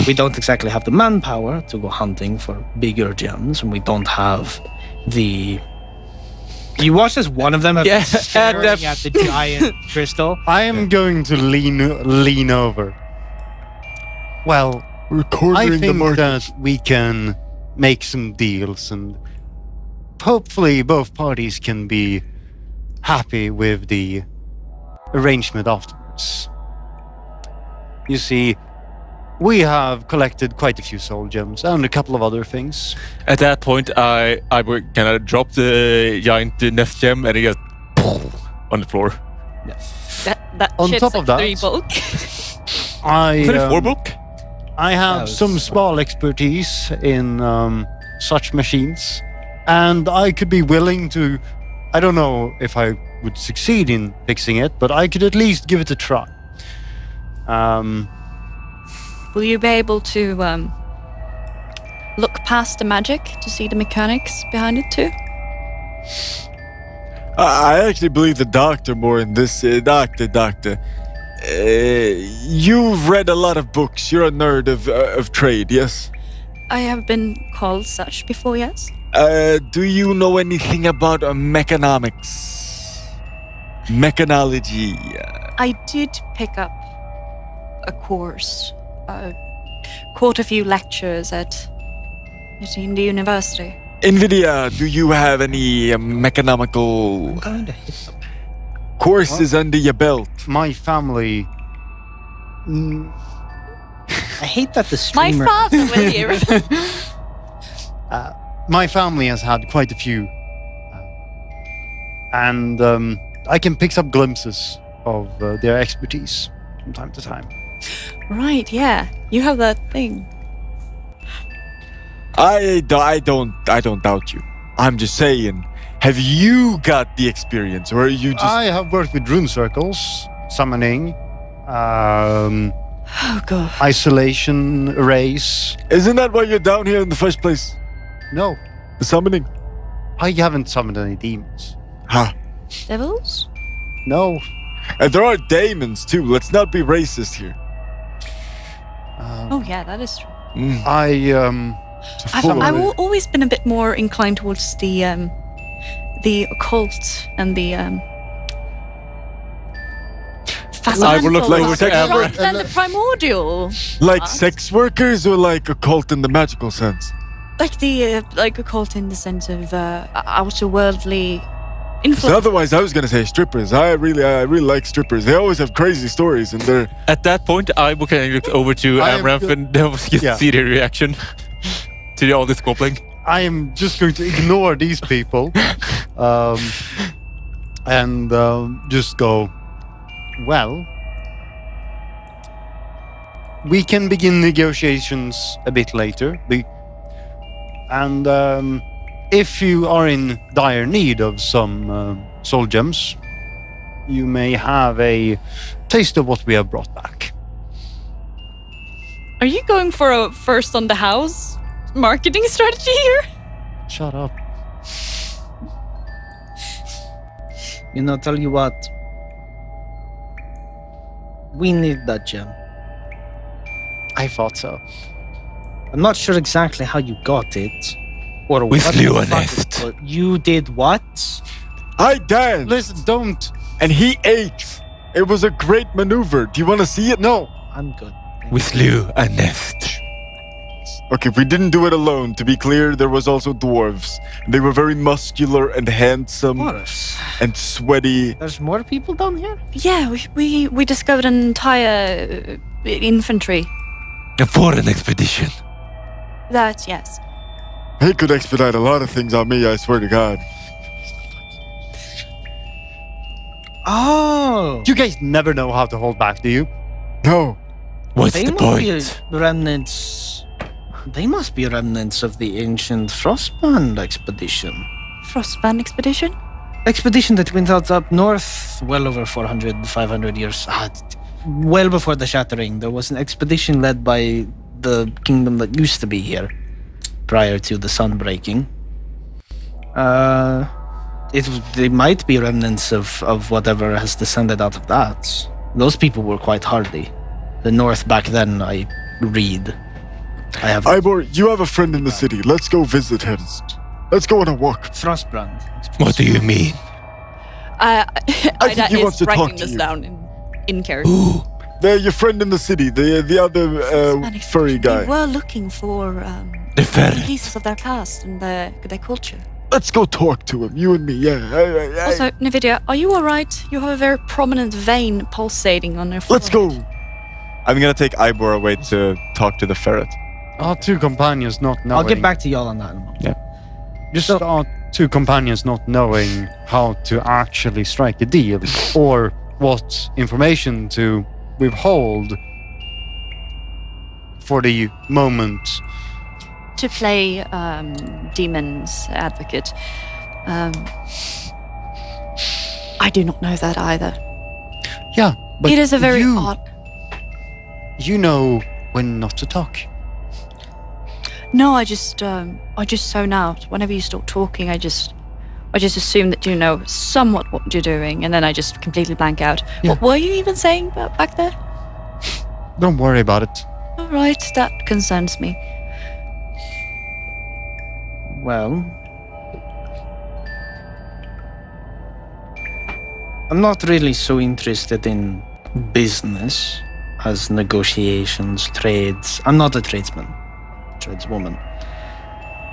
We don't exactly have the manpower to go hunting for bigger gems, and we don't have the... You watch as one of them have Yeah, been staring and, at the giant crystal. I am going to lean over. Well, We're I cornering the think market. that we can make some deals, and hopefully both parties can be happy with the arrangement afterwards. You see, We have collected quite a few soul gems and a couple of other things. At that point, I would kind of drop the giant nest gem and it just on the floor. That On shit's top of like 3 that- bulk. Is it a 4 I book? have was- some small expertise in such machines, and I could be willing to. I don't know if I would succeed in fixing it, but I could at least give it a try. Will you be able to look past the magic to see the mechanics behind it too? I actually believe the doctor more in this. Doctor. You've read a lot of books. You're a nerd of trade, yes? I have been called such before, yes. Do you know anything about mechanomics? Mechanology? I did pick up a course, caught a few lectures in the university. NVIDIA, do you have any mechanomical I'm going to hit them. courses under your belt? My family. I hate that the My streamer. father will hear of it. My family has had quite a few, and I can pick up glimpses of their expertise from time to time. Right, yeah. You have that thing. I don't doubt you. I'm just saying, have you got the experience, or are you just? I have worked with rune circles, summoning, Oh god. isolation arrays. Isn't that why you're down here in the first place? No, The summoning? I haven't summoned any demons. Ha. Devils? No. And there are daemons too. Let's not be racist here. Oh yeah, that is true. It's a full I've of- always been a bit more inclined towards the occult and the I would look like fascinantal sex- rather than the primordial. like What? sex workers or like a cult in the magical sense? Like the like occult in the sense of outer worldly So influence. otherwise, I was gonna say strippers. I really like strippers. They always have crazy stories, and they're At that point, I would kind of look over to I am Amrath go- and just Yeah. see their reaction to all this squabbling. I am just going to ignore these people and just go, well, we can begin negotiations a bit later. And if you are in dire need of some soul gems, you may have a taste of what we have brought back. Are you going for a first on the house marketing strategy here? Shut up. You know, tell you what. We need that gem. I thought so. I'm not sure exactly how you got it. Or We what slew the a fuck nest. it was. You did what? I danced, Listen, don't. and he ate. It was a great maneuver. Do you want to see it? No. I'm good. We slew a nest. Okay, we didn't do it alone. To be clear, there was also dwarves. They were very muscular and handsome Dwarves. and sweaty. There's more people down here? Yeah, we discovered an entire infantry. A foreign expedition. That yes. He could expedite a lot of things on me, I swear to God. Oh! You guys never know how to hold back, do you? No. What's They the must be point? remnants. They must be remnants of the ancient Frostband expedition. Frostband expedition? Expedition that went out up north well over 400, 500 years. Well before the Shattering. There was an expedition led by the kingdom that used to be here prior to the sun breaking. They might be remnants of whatever has descended out of that. Those people were quite hardy. The north back then, I read. I have Ivor, you have a friend in the city. Let's go visit him. Let's go on a walk. Frostbrand. What do you mean? Ida he is wants to talk writing to this you. down in character. Ooh, Your friend in the city, the other Frostband furry expedition. guy. We were looking for the ferret. pieces of their past and their culture. Let's go talk to him, you and me. Yeah. Also, Nvidia, are you alright? You have a very prominent vein pulsating on your Let's forehead. go. I'm gonna take Ivor away to talk to the ferret. Our two companions not knowing. I'll get back to y'all on that in a moment. Just our two companions not knowing how to actually strike a deal or what information to withhold for the moment. To play demon's advocate, I do not know that either. Yeah, but It is a very you, odd. You know when not to talk. No, I just zone out. Whenever you start talking, I just assume that you know somewhat what you're doing, and then I just completely blank out. Yeah. What were you even saying back there? Don't worry about it. All right, that concerns me. Well, I'm not really so interested in business as negotiations, trades. I'm not a tradesman, tradeswoman.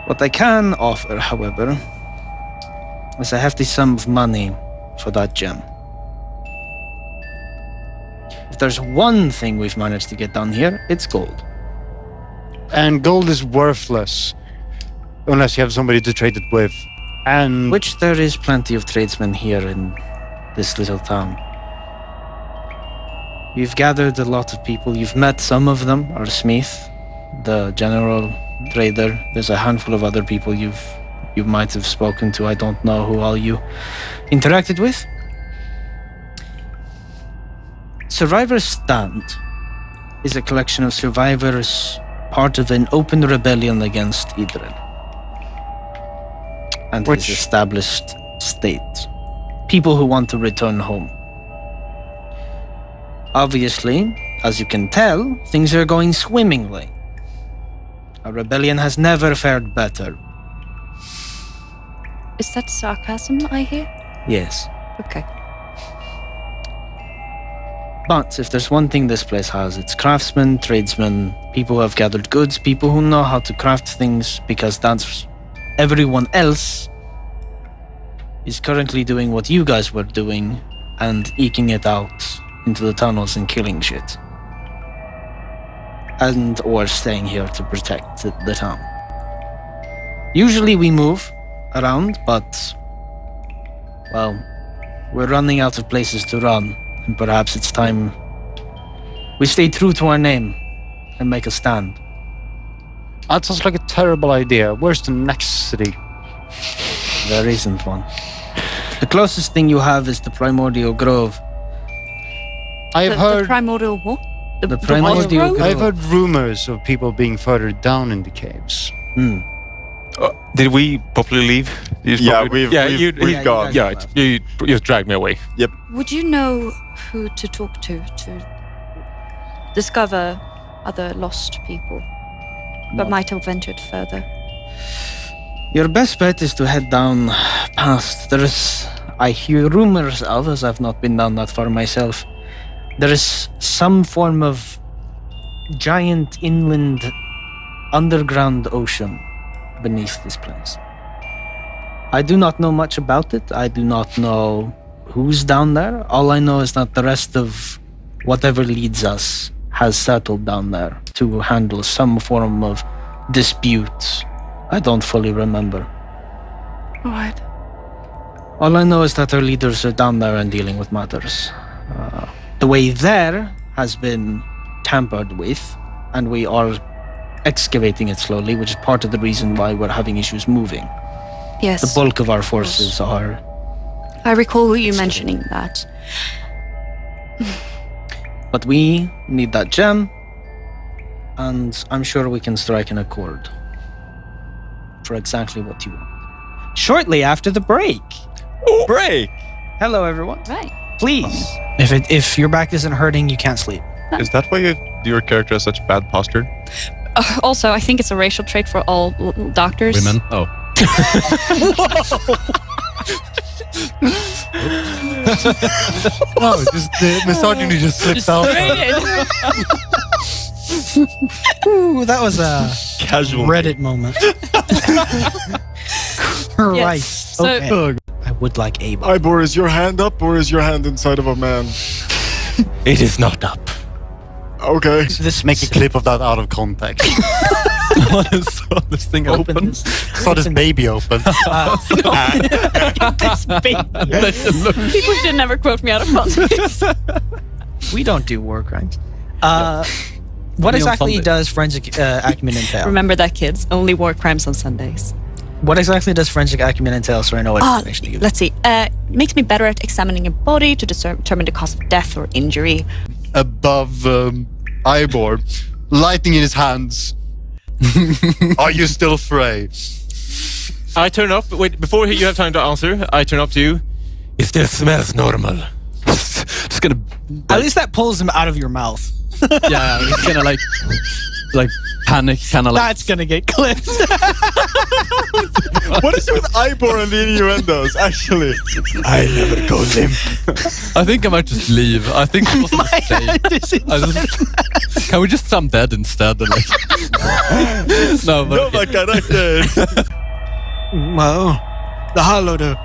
What I can offer, however, is a hefty sum of money for that gem. If there's one thing we've managed to get done here, it's gold. And gold is worthless unless you have somebody to trade it with. And Which there is plenty of tradesmen here in this little town. You've gathered a lot of people. You've met some of them, our Smith, the general trader. There's a handful of other people you might have spoken to. I don't know who all you interacted with. Survivor's Stand is a collection of survivors, part of an open rebellion against Idril and his established state. People who want to return home. Obviously, as you can tell, things are going swimmingly. Our rebellion has never fared better. Is that sarcasm I hear? Yes. Okay. But if there's one thing this place has, it's craftsmen, tradesmen, people who have gathered goods, people who know how to craft things, because that's everyone else is currently doing what you guys were doing and eking it out into the tunnels and killing shit. And or staying here to protect the town. Usually we move around, but well, we're running out of places to run, and perhaps it's time we stay true to our name and make a stand. that sounds like a terrible idea. Where's the next city? There isn't one. The closest thing you have is the Primordial Grove. I've The heard primordial what? The primordial grove? grove. I've heard rumors of people being further down in the caves. Did we properly leave? You Yeah, properly- we've gone. Yeah, you just dragged me away. Would you know who to talk to discover other lost people that might have ventured further? Your best bet is to head down past. I hear rumors of, as I've not been down that far myself, there is some form of giant inland underground ocean beneath this place. I do not know much about it. I do not know who's down there. All I know is that the rest of whatever leads us has settled down there to handle some form of dispute. I don't fully remember. All right. All I know is that our leaders are down there and dealing with matters. The way there has been tampered with, and we are excavating it slowly, which is part of the reason why we're having issues moving. Yes. The bulk of our forces are... I recall you mentioning that. But we need that gem, and I'm sure we can strike an accord for exactly what you want. Shortly after the break. Break! Hello, everyone. Right. Please. If your back isn't hurting, you can't sleep. Is that why your character has such bad posture? Also, I think it's a racial trait for all doctors. Women? Oh. No, just the misogyny just slipped out. Ooh, that was a Casual. Reddit moment. Right. So- Okay. I would like a bar. Ivor, is your hand up or is your hand inside of a man? It is not up. Okay. This Make a clip of that out of context. I saw this thing open. opens. Saw this baby open. This baby. People should never quote me out of context. We don't do war crimes. What Only on exactly Sunday. does forensic acumen entail? Remember that, kids. Only war crimes on Sundays. What exactly does forensic acumen entail so I know what information to give? Let's see. Makes me better at examining a body to determine the cause of death or injury. Above Ivor, lighting in his hands. Are you still Frey? I turn up. Wait, before you have time to answer, I turn up to you. It still smells normal. Just gonna. At least that pulls him out of your mouth. Yeah, he's gonna like panic, kind of like. That's gonna get clipped. What is it with Ivor and the innuendos? Actually, I never go limp. I think I might just leave. I think it wasn't My a mistake. hand is inside. Can we just some dead instead? And like, no, but No, my character. Well, the Hallowed.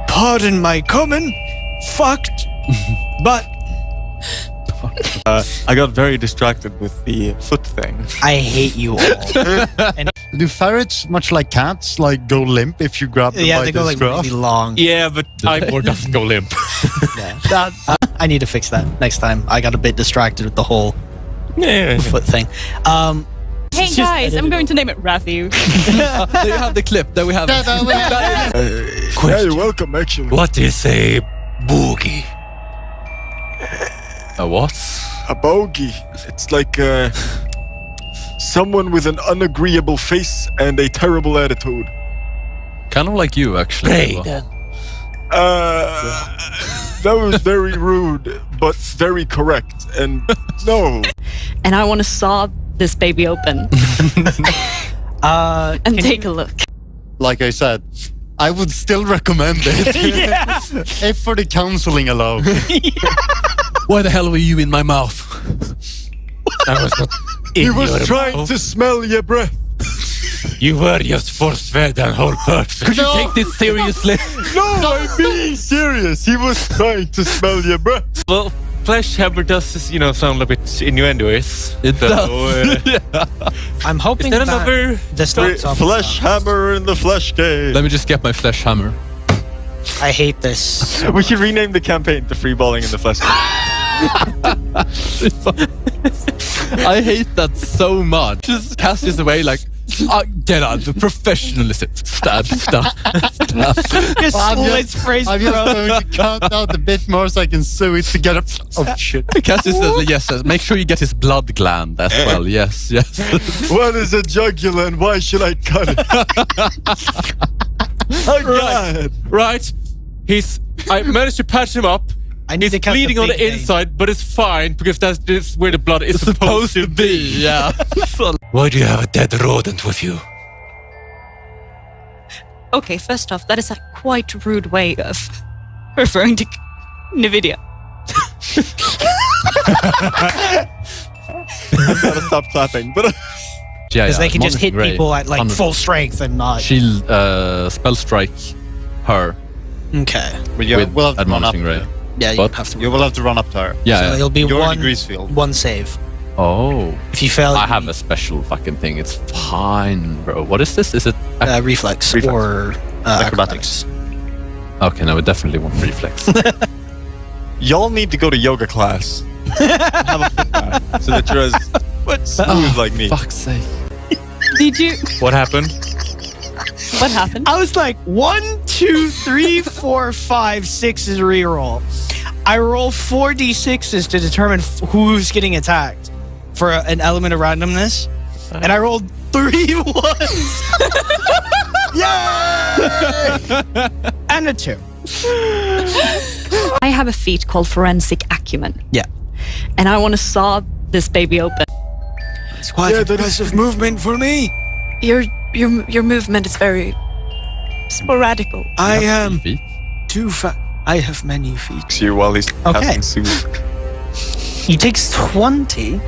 Pardon my coming. Fucked. But I got very distracted with the foot thing. I hate you all. Do ferrets, much like cats, like go limp if you grab them Yeah, by they the go like scruff? really long. Yeah, but Ivor doesn't go limp. That, I need to fix that next time. I got a bit distracted with the whole Yeah. foot thing. Hey just guys, I'm edited going to name it Rathu. there you have the clip. There we have it. Yeah, you're welcome, actually. What is a boogie? A what? A bogey. It's like someone with an unagreeable face and a terrible attitude. Kind of like you, actually. Hey, That was very rude, but very correct. And no. And I want to saw this baby open and can take a look. Like I said, I would still recommend it. If for the counseling alone. Why the hell were you in my mouth? I was not. He was trying to smell your breath. You were just force-fed and whole purpose. Could you take this seriously? No, I'm being serious. He was trying to smell your breath. Well, flesh hammer does, sound a bit innuendoous. It does. I'm hoping Is that that another this not something. Flesh hammer in the flesh game. Let me just get my flesh hammer. I hate this. We should rename the campaign to Freeballing in the Flesh. I hate that so much. Just cast this away like, get out, the professionalism. Stab. Just I'm slits Frey's I'm just throat. going to count out a bit more so I can sew it together. Oh shit. Cassius says yes. Make sure you get his blood gland as well. Yes. What is a jugular and why should I cut it? Oh God. Right. I managed to patch him up. I need to cut Bleeding on the big vein. inside, but it's fine because that's just where the blood is supposed to be. Yeah. Why do you have a dead rodent with you? Okay, first off, that is a quite rude way of referring to Nvidia. I've got to stop clapping. But Yeah, Because they can just hit Monitoring people ray. at like 100. full strength and not. She'll spell strike her Okay. But you with will have to run up admonishing to ray. her. Yeah, you What? have to. You will have to run up to her. So Yeah. it'll be Your one degrees field. one save. Oh, If you fail, I you- have a special fucking thing. It's fine, bro. What is this? Is it? reflex, Reflex. or Acrobatics. Okay, no, we definitely want reflex. y'all need to go to yoga class. Have a foot bath so that you're as smooth like me. Fuck's sake. Did you? What happened? What happened? I was like 1, 2, 3, 4, 5, 6 is reroll. I roll 4d6s to determine who's getting attacked for an element of randomness, and I rolled 3 ones. Yay! And a 2. I have a feat called forensic acumen, Yeah. and I want to saw this baby open. It's quite Yeah, a that is- impressive movement for me. Your movement is very sporadical. I am Feet? too fat. I have many feet. You while he's Okay. passing soothe. He takes 20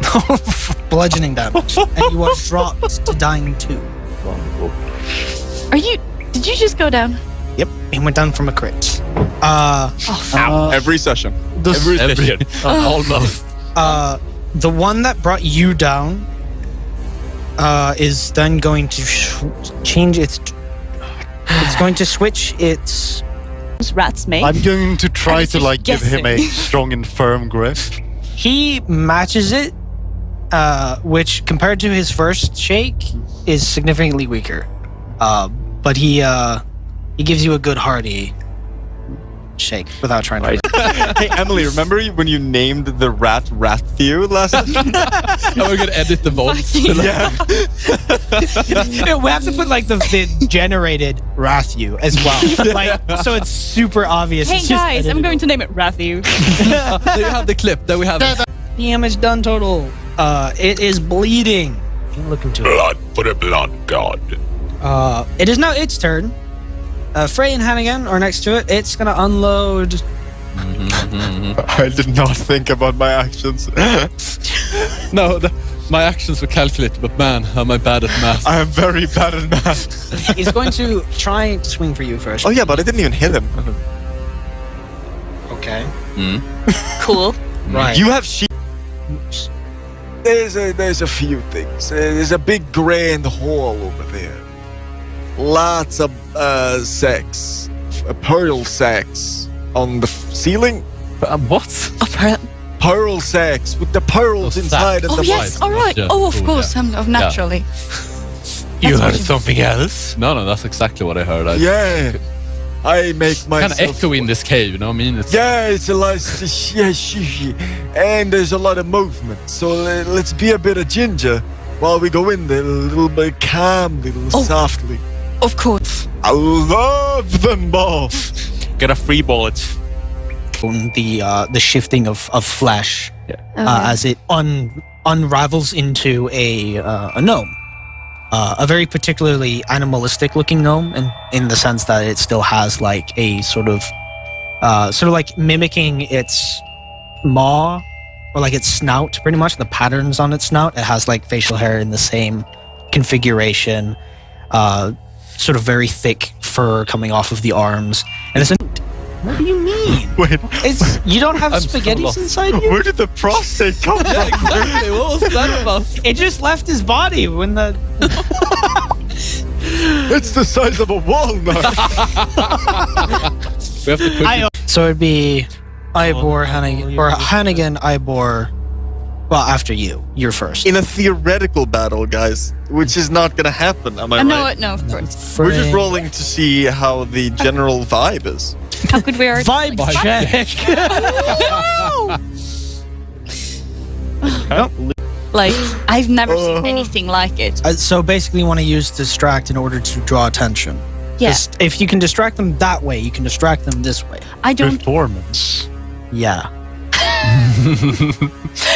bludgeoning damage, and you are dropped to dying 2. Did you just go down? Yep, he went down from a crit. Every session. Does, Every, almost. The one that brought you down is then going to change its. It's going to switch its. Rats make. I'm going to try it's to just like give him a guessing. strong and firm grip. He matches it, which compared to his first shake is significantly weaker. But he gives you a good hearty shake without trying to. Hey, Emily, remember when you named the rat Rathew last time? And we're gonna edit the votes. Yeah. We have to put like the generated Rathew as well, like so it's super obvious. Hey It's just guys, I'm edited going to name it Rathew. There you have the clip. There we have it. Damage done total. It is bleeding. You can look into it. Blood for the blood god. It is now its turn. Frey and Hannigan are next to it. It's gonna unload. I did not think about my actions. No, my actions were calculated, but man, am I bad at math. I am very bad at math. He's going to try to swing for you first. Oh yeah, but I didn't even hit him. Okay. Cool. Right. You have sheep. There's a few things. There's a big grand hall over there. Lots of sacks, pearl sacks on the ceiling. What? Pearl sacks with the pearls Oh, inside of Oh the yes, all right. Yeah, Oh, of cool, course, naturally. You heard something else? No, that's exactly what I heard. Yeah, I make Kind myself. of echo in this cave, you know what I mean? It's, Yeah, it's a lot, and there's a lot of movement. So let's be a bit of ginger while we go in there, a little bit calmly, softly. Of course. I love them both. Get a free bullet. The shifting of flesh as it unravels into a gnome, a very particularly animalistic looking gnome, in the sense that it still has like a sort of like mimicking its maw or like its snout, pretty much the patterns on its snout. It has like facial hair in the same configuration, sort of very thick fur coming off of the arms, and it's what do you mean? Wait, You don't have I'm so spaghettis lost. inside you? where did the prostate come from? yeah, exactly. What was that about? It just left his body when the. It's the size of a walnut. We have to put So it'd be Ivor, Hannigan, or Hannigan, Ivor. Well, after you. You're first. In a theoretical battle, guys, which is not gonna happen, am I right? No, of course. We're just rolling to see how the general vibe is. How could we are Vibe check. Like, I've never seen anything like it. So basically, you want to use distract in order to draw attention. Yeah. Just- if you can distract them that way, you can distract them this way. I don't. Performance. Yeah.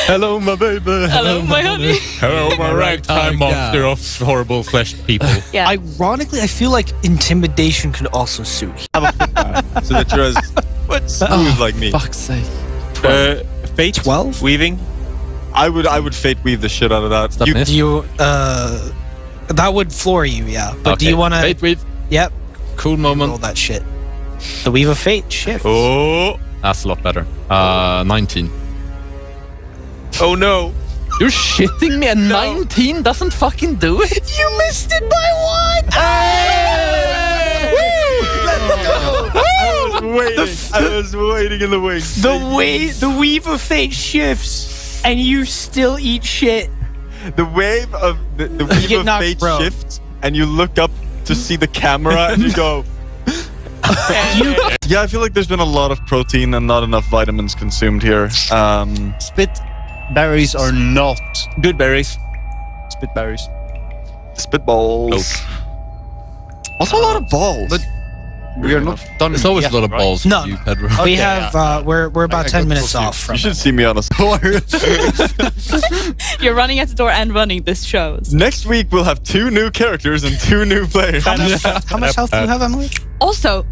Hello, my baby. Hello, my honey. Hello, my ragtime monster of horrible flesh people. Yeah. Ironically, I feel like intimidation could also suit. So that you're as smooth like me. Fuck's sake. Fate? 12? Weaving? I would fate weave the shit out of that. Stop You- miss. Do you? That would floor you, yeah. But do Okay. you want to? Wait, wait. Yep. Cool Roll moment. that shit. The Weave of Fate shift. Oh. That's a lot better. 19. Oh no. You're shitting me. A 19 doesn't fucking do it. You missed it by one. I was waiting in the wings. The Weave of Fate shifts, and you still eat shit. The wave of the weave get of knocked fate prone. shifts, and you look up to see the camera, and you go. Yeah, I feel like there's been a lot of protein and not enough vitamins consumed here. Spit berries are not Good berries. spit berries. Spitballs. Also a lot of balls. But we are not done. There's always yet, a lot of right? balls No, with you, Pedro. We Okay, have. yeah. We're about I 10 got minutes confused. off from. You should see me on a score. You're running at the door and running this show. Next week we'll have 2 new characters and 2 new players. How much health do you have, Emily? Also,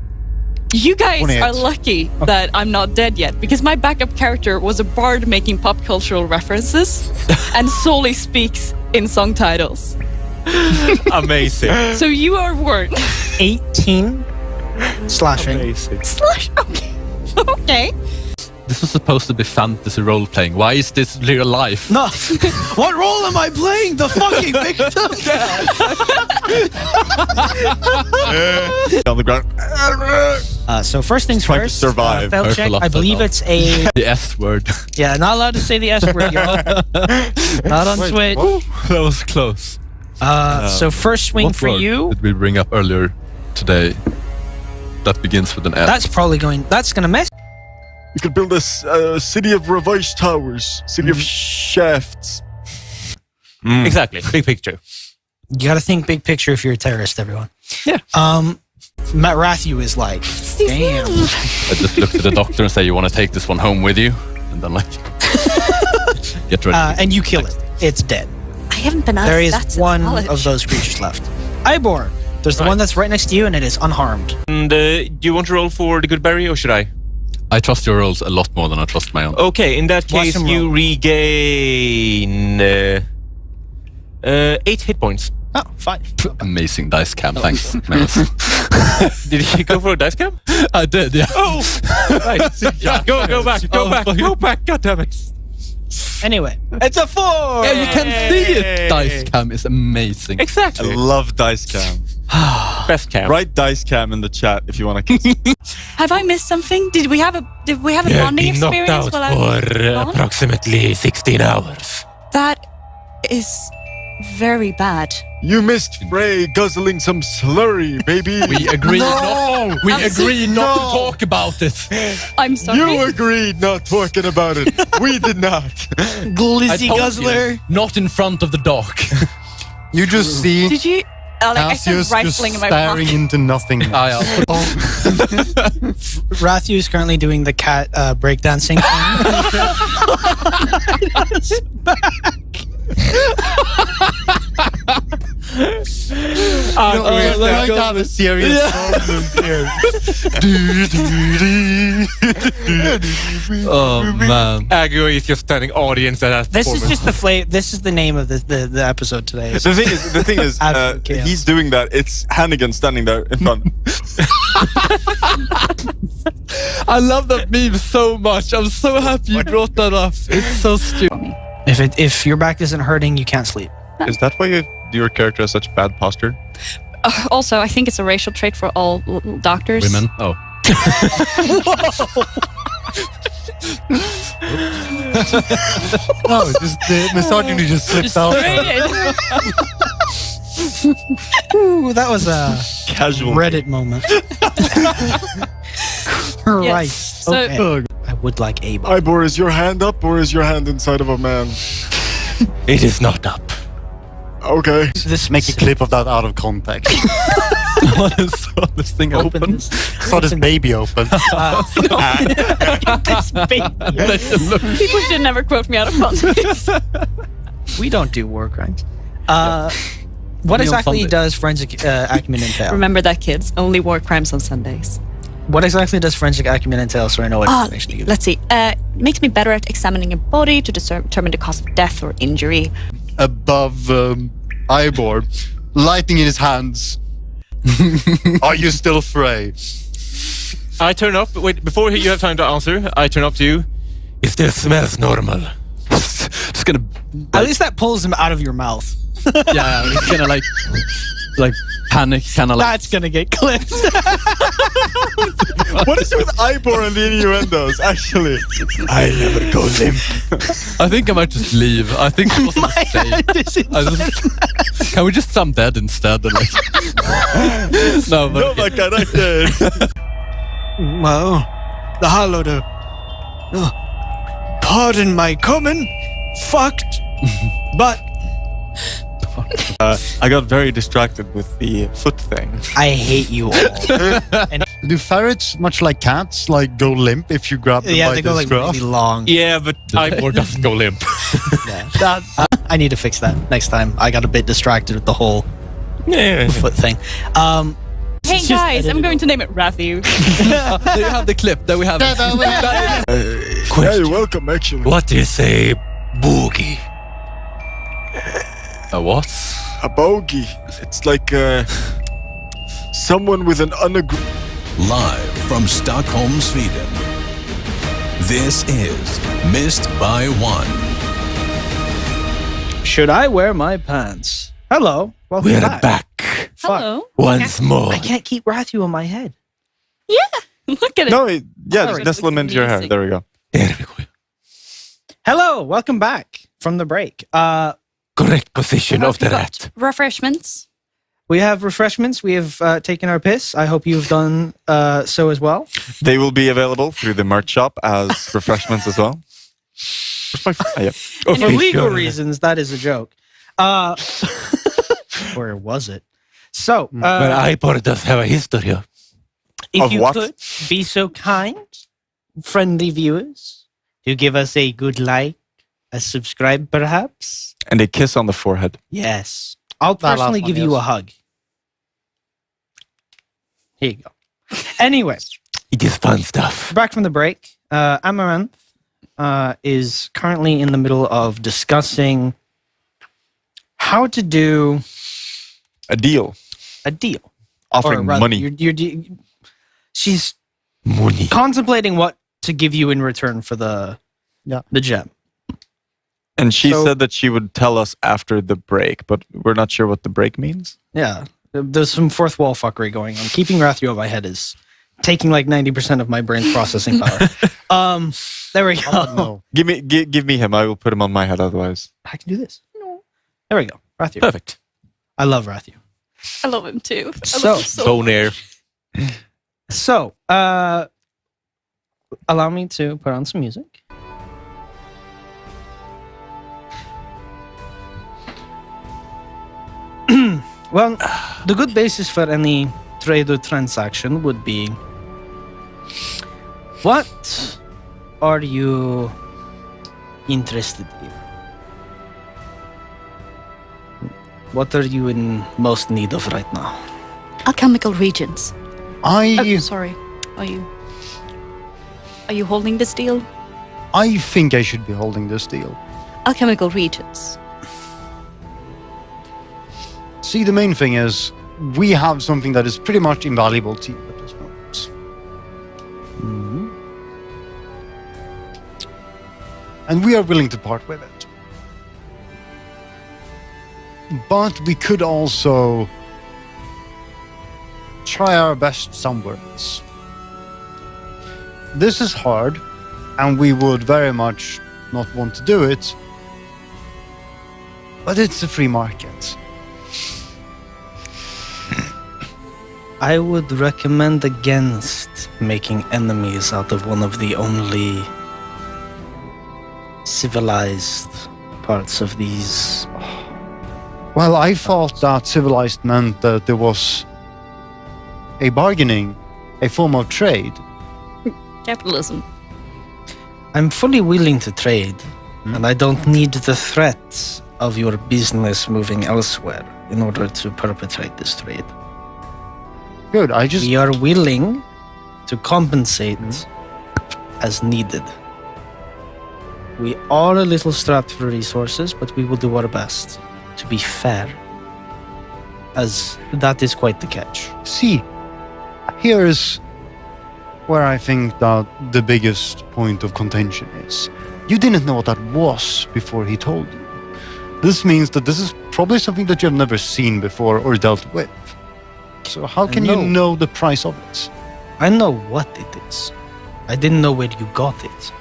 you guys 28. are lucky that I'm not dead yet, because my backup character was a bard making pop cultural references and solely speaks in song titles. Amazing. So you are warned. 18 slashing. Slash. Okay. Okay. This was supposed to be fantasy role playing. Why is this real life? No. What role am I playing? The fucking victim. On the ground. So first things Trying to first. survive. Fail Purple check. I upside believe down. it's a. The S word. Yeah, not allowed to say the S word, y'all. Not on Twitch. That was close. So first swing What for word you. did we bring up earlier today? That begins with an S. That's probably going. That's gonna mess. You could build a city of reverse towers, city of shafts. Exactly. Big picture. You got to think big picture if you're a terrorist, everyone. Yeah. Matt Rathew is like, damn. I just looked at the doctor and say, "You want to take this one home with you?" And then like, get ready. And you kill it. It's dead. I haven't been asked There that is since one college. of those creatures left. Ivor. There's the Right. one that's right next to you, and it is unharmed. And do you want to roll for the good berry, or should I? I trust your rolls a lot more than I trust my own. Okay, in that Watch case, him you roll. regain 8 hit points. Oh, fine. Amazing dice cam. Thanks. Melis. Did you go for a dice cam? I did. Yeah. Oh, right. Go back. Go back. God damn it. Anyway, It's a 4. Yeah, you can see it. Dice cam is amazing. I Exactly. love dice cam. Best cam. Write dice cam in the chat if you want to. Have I missed something? Did we have a bonding experience while I was gone? approximately 16 hours. That is very bad. You missed Frey guzzling some slurry, baby. We agreed No! not. We I'm so- agreed not to talk about it. I'm sorry. You agreed not talking about it. We did not. I Glizzy told Guzzler. you, not in front of the doc. You just see Did you? Like, I Cassius started just rifling in my staring pocket. into nothing. Rathew is currently doing the cat breakdancing. We're going to have a serious problem here. Oh man. Agro is just standing audience at that This is performance. just the This is the name of the episode today. The thing is, Absolute chaos. he's doing that. It's Hannigan standing there in front. I love that meme so much. I'm so happy you brought that up. It's so stupid. If your back isn't hurting, you can't sleep. Is that why your character has such bad posture? Also, I think it's a racial trait for all doctors. Women. Oh. No, just the misogyny just slipped out. Ooh, that was a Casual. Reddit moment. Christ. So- Okay. I would like a bar. Ivor, is your hand up or is your hand inside of a man? It is not up. Okay. This Make a clip of that out of context. I saw this thing open. Saw this baby open. This baby. People should never quote me out of context. We don't do war crimes. What Only on exactly Sunday. does forensic acumen entail? Remember that, kids. Only war crimes on Sundays. What exactly does forensic acumen entail so I know what information to give? Let's see. Makes me better at examining a body to determine the cause of death or injury. Above Ivor, lighting in his hands. Are you still Frey? I turn up. Wait, before you have time to answer, I turn up to you. It still smells normal. Just gonna. At least that pulls him out of your mouth. Yeah, he's gonna like panic, kind of like. That's gonna get clipped. What is it with Ivor and the innuendos, actually? I never go limp. I think I might just leave. I think it wasn't a mistake. Can we just some dead instead? And like, no, but No, my God, I did. Well, the Hallowed. Pardon my coming. Fucked. But I got very distracted with the foot thing. I hate you all. Do ferrets, much like cats, like go limp if you grab them Yeah, by they the go like scruff? really long. Yeah, but Ivor doesn't go limp. I need to fix that next time. I got a bit distracted with the whole Yeah. foot thing. Hey Just guys, edit I'm it going to name it Rathew. there you have the clip. There we have it. Yeah, you're welcome, actually. What is a boogie? A what? A bogey. It's like someone with an Live from Stockholm, Sweden. This is Missed by One. Should I wear my pants? Hello. Welcome We're back. back Fuck. Hello. once more. I can't keep Rathu on my head. Look at it. No, yeah, Sorry. just lament your hair. Amazing. There we go. There we go. Hello. Welcome back from the break. Correct position of the We've rat. got refreshments. We have refreshments. We have taken our piss. I hope you've done so as well. They will be available through the merch shop as refreshments as well. Yeah. For legal Official. reasons, that is a joke. Or was it? So, Well, iPod does have a history of. if Of you what? could be so kind, friendly viewers, to give us a good like, a subscribe perhaps. And a kiss on the forehead. Yes. I'll That last personally one, give you yes. a hug. Here you go. Anyway, It is fun stuff. back from the break. Amaranth is currently in the middle of discussing how to do A deal. a deal. Offering Or rather, money. she's Money. contemplating what to give you in return for the gem. And she So- said that she would tell us after the break, but we're not sure what the break means. Yeah, there's some fourth wall fuckery going on. Keeping Rathu on my head is taking like 90% of my brain's processing power. There we go. No. Give me him. I will put him on my head otherwise. I can do this. There we go. Rathu. Perfect. I love Rathu. I love him too. I So- love him So near. So, allow me to put on some music. Well, the good basis for any trade or transaction would be, what are you interested in? What are you in most need of right now? Alchemical regions. I Oh, sorry. Are you holding this deal? I think I should be holding this deal. Alchemical regions. See, the main thing is we have something that is pretty much invaluable to you at this moment. And we are willing to part with it. But we could also try our best somewhere else. This is hard, and we would very much not want to do it, but it's a free market. I would recommend against making enemies out of one of the only civilized parts of these. Well, I thought that civilized meant that there was a bargaining, a form of trade. Capitalism. I'm fully willing to trade, and I don't need the threat of your business moving elsewhere in order to perpetrate this trade. Good, I just... We are willing to compensate as needed. We are a little strapped for resources, but we will do our best to be fair, as that is quite the catch. See, here's where I think that the biggest point of contention is. You didn't know what that was before he told you. This means that this is probably something that you have never seen before or dealt with. So how can you know the price of it? I know what it is. I didn't know where you got it.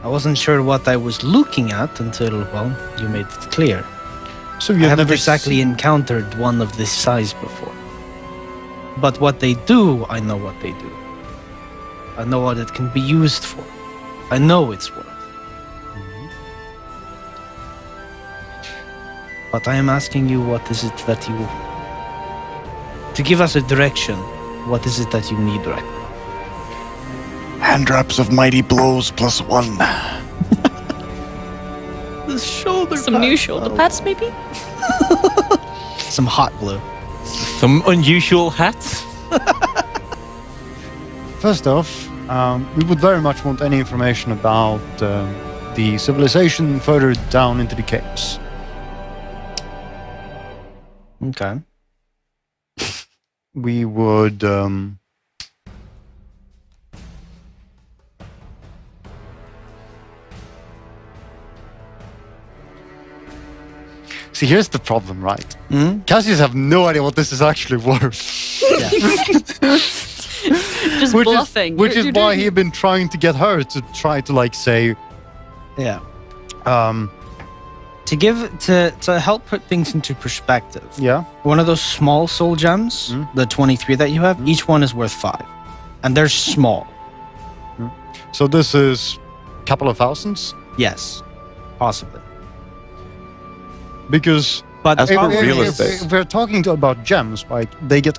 I wasn't sure what I was looking at until, well, you made it clear. So I you have haven't never exactly encountered one of this size before. But what they do, I know what they do. I know what it can be used for. I know its worth. But I am asking you, what is it that you... To give us a direction, what is it that you need right now? Hand drops of mighty blows +1. The shoulder Some new shoulder pads, maybe? Some hot glue. Some unusual hats. First off, we would very much want any information about the civilization further down into the caves. Okay. We would See, here's the problem, right? Hmm? Cassius have no idea what this is actually worth. Just bluffing. Which is You're why doing- he'd been trying to get her to try to like say, Yeah. um, To help put things into perspective. yeah, One of those small soul gems, the 23 that you have, each one is worth 5. And they're small. so this is a couple of thousands Yes. Possibly. because But As the for problem real is- estate. if we're talking about gems, right? They get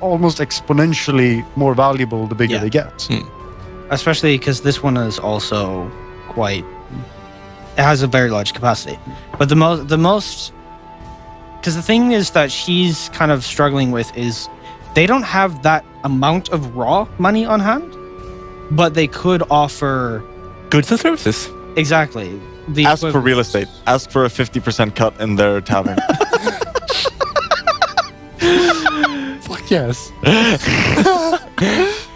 almost exponentially more valuable the bigger Yeah. they get. especially because this one is also quite, it has a very large capacity. But the most because the thing is that she's kind of struggling with is they don't have that amount of raw money on hand, but they could offer Goods and services. exactly the Ask for equivalent. real estate. Ask for a 50% cut in their tavern. Fuck yes.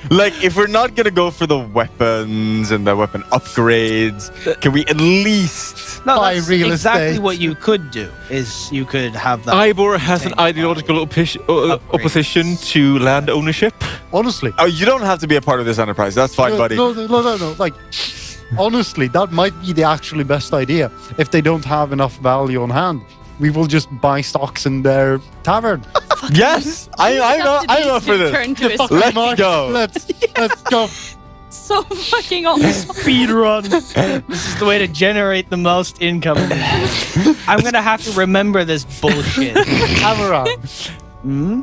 Like, if we're not gonna go for the weapons and the weapon upgrades, can we at least? No, Buy that's real exactly estate. what you could do is you could have that. Ivor has an ideological opposition to land ownership. Honestly. Oh, you don't have to be a part of this enterprise. That's fine, buddy. No. Like, honestly, that might be the actually best idea. If they don't have enough value on hand, we will just buy stocks in their tavern. Yes, I'm up for this. Turn to his Let's Mark, go. Let's go. so fucking awesome. Speed run. This is the way to generate the most income. I'm gonna have to remember this bullshit. Tavern. Hmm?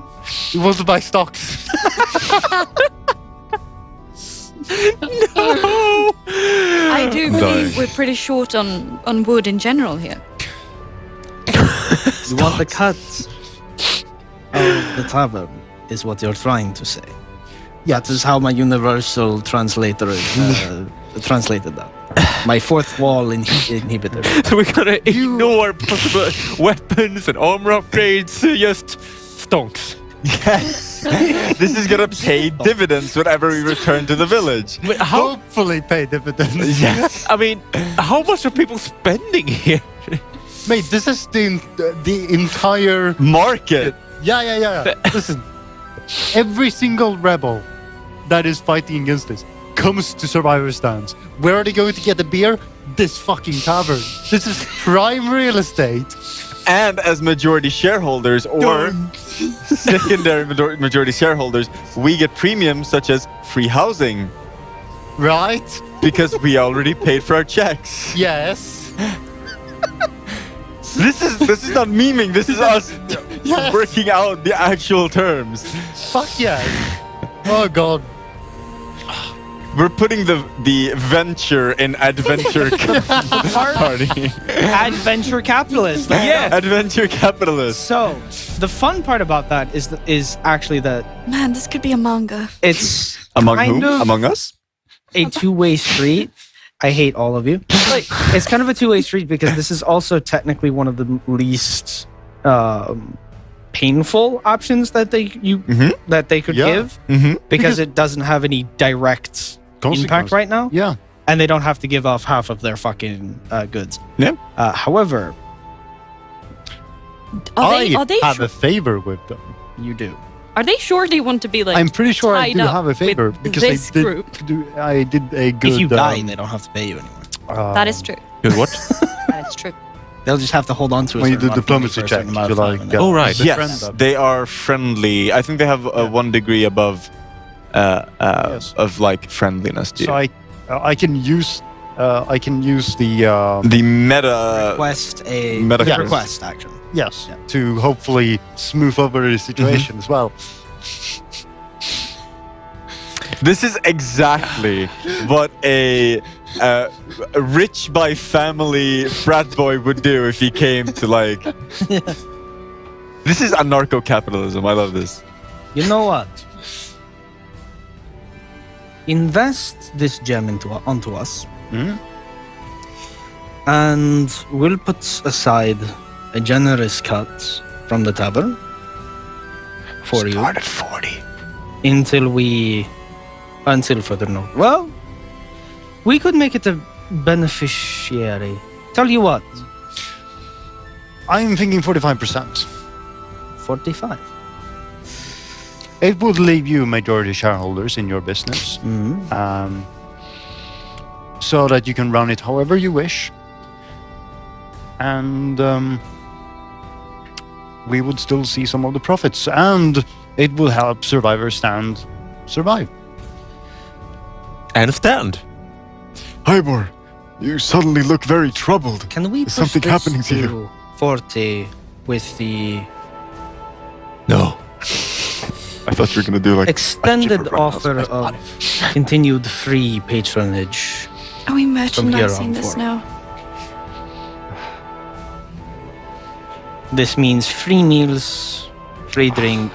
You want to buy stocks? I do believe we're pretty short on wood in general here. You want the cut of the tavern, is what you're trying to say. That is how my universal translator translated that. My fourth wall inhibitor. So we're gonna ignore possible weapons and armor upgrades. Just stonks. Yes. This is gonna pay dividends whenever we return to the village. But how? Hopefully pay dividends. Yes. I mean, how much are people spending here? Mate, this is the entire... Market. Yeah. Listen, every single rebel that is fighting against this comes to Survivor Stands. Where are they going to get the beer? This fucking tavern. This is prime real estate. And as majority shareholders or secondary majority shareholders, we get premiums such as free housing Right? because we already paid for our checks. Yes. This is not memeing. This is us Yes. working out the actual terms. Fuck yes. Oh god. We're putting the venture in adventure party. Adventure capitalist. Yeah. Adventure capitalist. So the fun part about that is actually that Man, this could be a manga. it's Among kind whom? of Among us? a two-way street. I hate all of you. Like, it's kind of a two-way street because this is also technically one of the least painful options that they could Yeah. give Mm-hmm. because it doesn't have any direct impact right now, Yeah. and they don't have to give off half of their fucking goods. Yeah. However, Are they have sure, a favor with them. you do. are they sure they want to be like I'm pretty sure I tied do up have a favor with because this I did group? I did a good. If you die, they don't have to pay you anymore. That is true. Good what? That is true. They'll just have to hold on to it. When you do diplomacy check, you like get Oh, right. befriend Yes, them. they are friendly. I think they have a 1 degree above Yes. of like friendliness to you. So I can use the The meta. request a Meta Yeah. request action. yes Yeah. to hopefully smooth over the situation as well. This is exactly what a rich by family frat boy would do if he came to like. This is anarcho-capitalism. I love this. You know what? Invest this gem onto us, and we'll put aside a generous cut from the tavern for you Start at 40. until further notice. Well, we could make it a beneficiary. Tell you what, I'm thinking 45%. 45. It would leave you majority shareholders in your business, so that you can run it however you wish. And we would still see some of the profits, and it will help Survivor Stand survive. I understand. Ivor, you suddenly look very troubled. Can we Is push something this happening to you? 40 with the No. I thought you were going to do like extended Chipper offer Roundhouse. of continued free patronage? Are we here merchandising on this forward. now? This means free meals, free drink,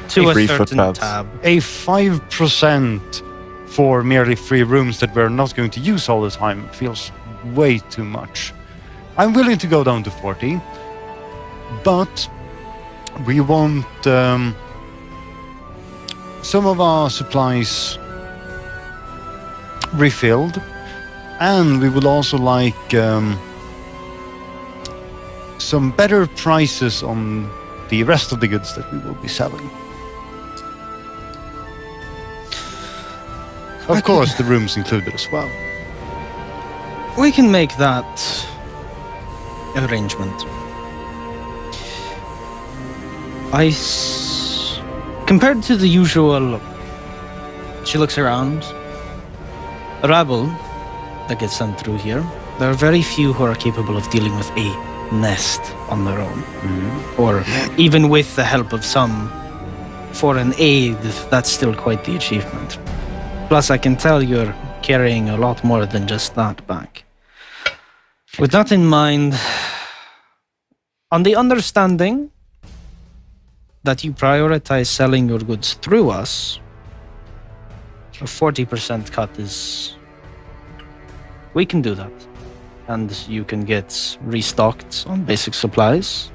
to a Free certain footpaths. tab. A 5% for merely free rooms that we're not going to use all the time feels way too much. I'm willing to go down to 40, but we want some of our supplies refilled, and we would also like some better prices on the rest of the goods that we will be selling. Of course, the rooms included as well. We can make that arrangement. Compared to the usual, she looks around, rabble that gets sent through here, there are very few who are capable of dealing with a nest on their own. Or even with the help of some foreign aid, that's still quite the achievement. Plus, I can tell you're carrying a lot more than just that back. With that in mind, on the understanding that you prioritize selling your goods through us, a 40% cut is... We can do that. And you can get restocked on basic supplies,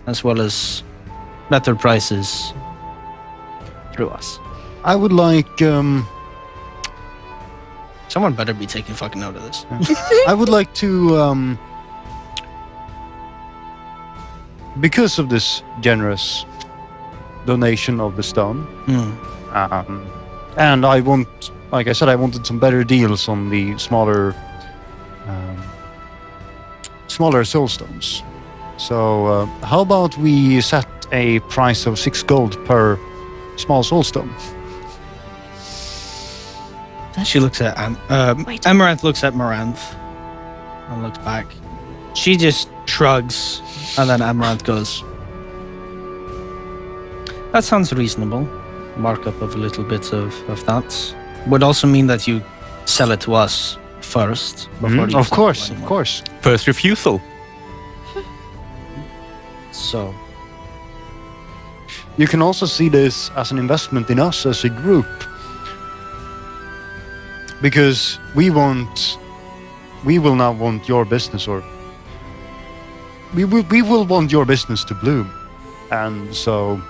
as well as better prices through us. I would like Someone better be taking fucking note of this. I would like to because of this generous donation of the stone, and I want, like I said, I wanted some better deals on the smaller soul stones. So how about we set a price of 6 gold per small soul stone? She looks at Wait. Amaranth looks at Moranth and looks back. She just shrugs, and then Amaranth goes, "That sounds reasonable. Markup of a little bit of that would also mean that you sell it to us first before you Of sell course, to of anyone. course. First refusal. So You can also see this as an investment in us as a group. Because we will now want your business, or we will want your business to bloom. And so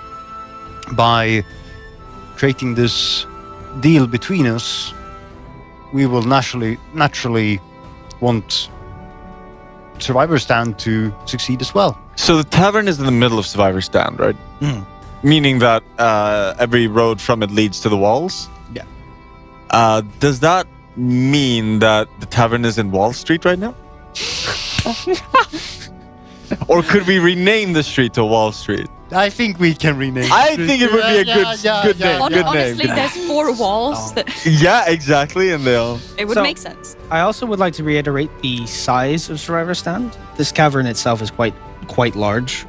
by creating this deal between us, we will naturally want Survivor Stand to succeed as well. So the tavern is in the middle of Survivor Stand, right? Meaning that every road from it leads to the walls? Yeah. Does that mean that the tavern is in Wall Street right now? Or could we rename the street to Wall Street? I think we can rename I think it would be a good name. Good Honestly, name. there's 4 walls that Yeah, exactly. And they'll... it would So- make sense. I also would like to reiterate the size of Survivor Stand. This cavern itself is quite large.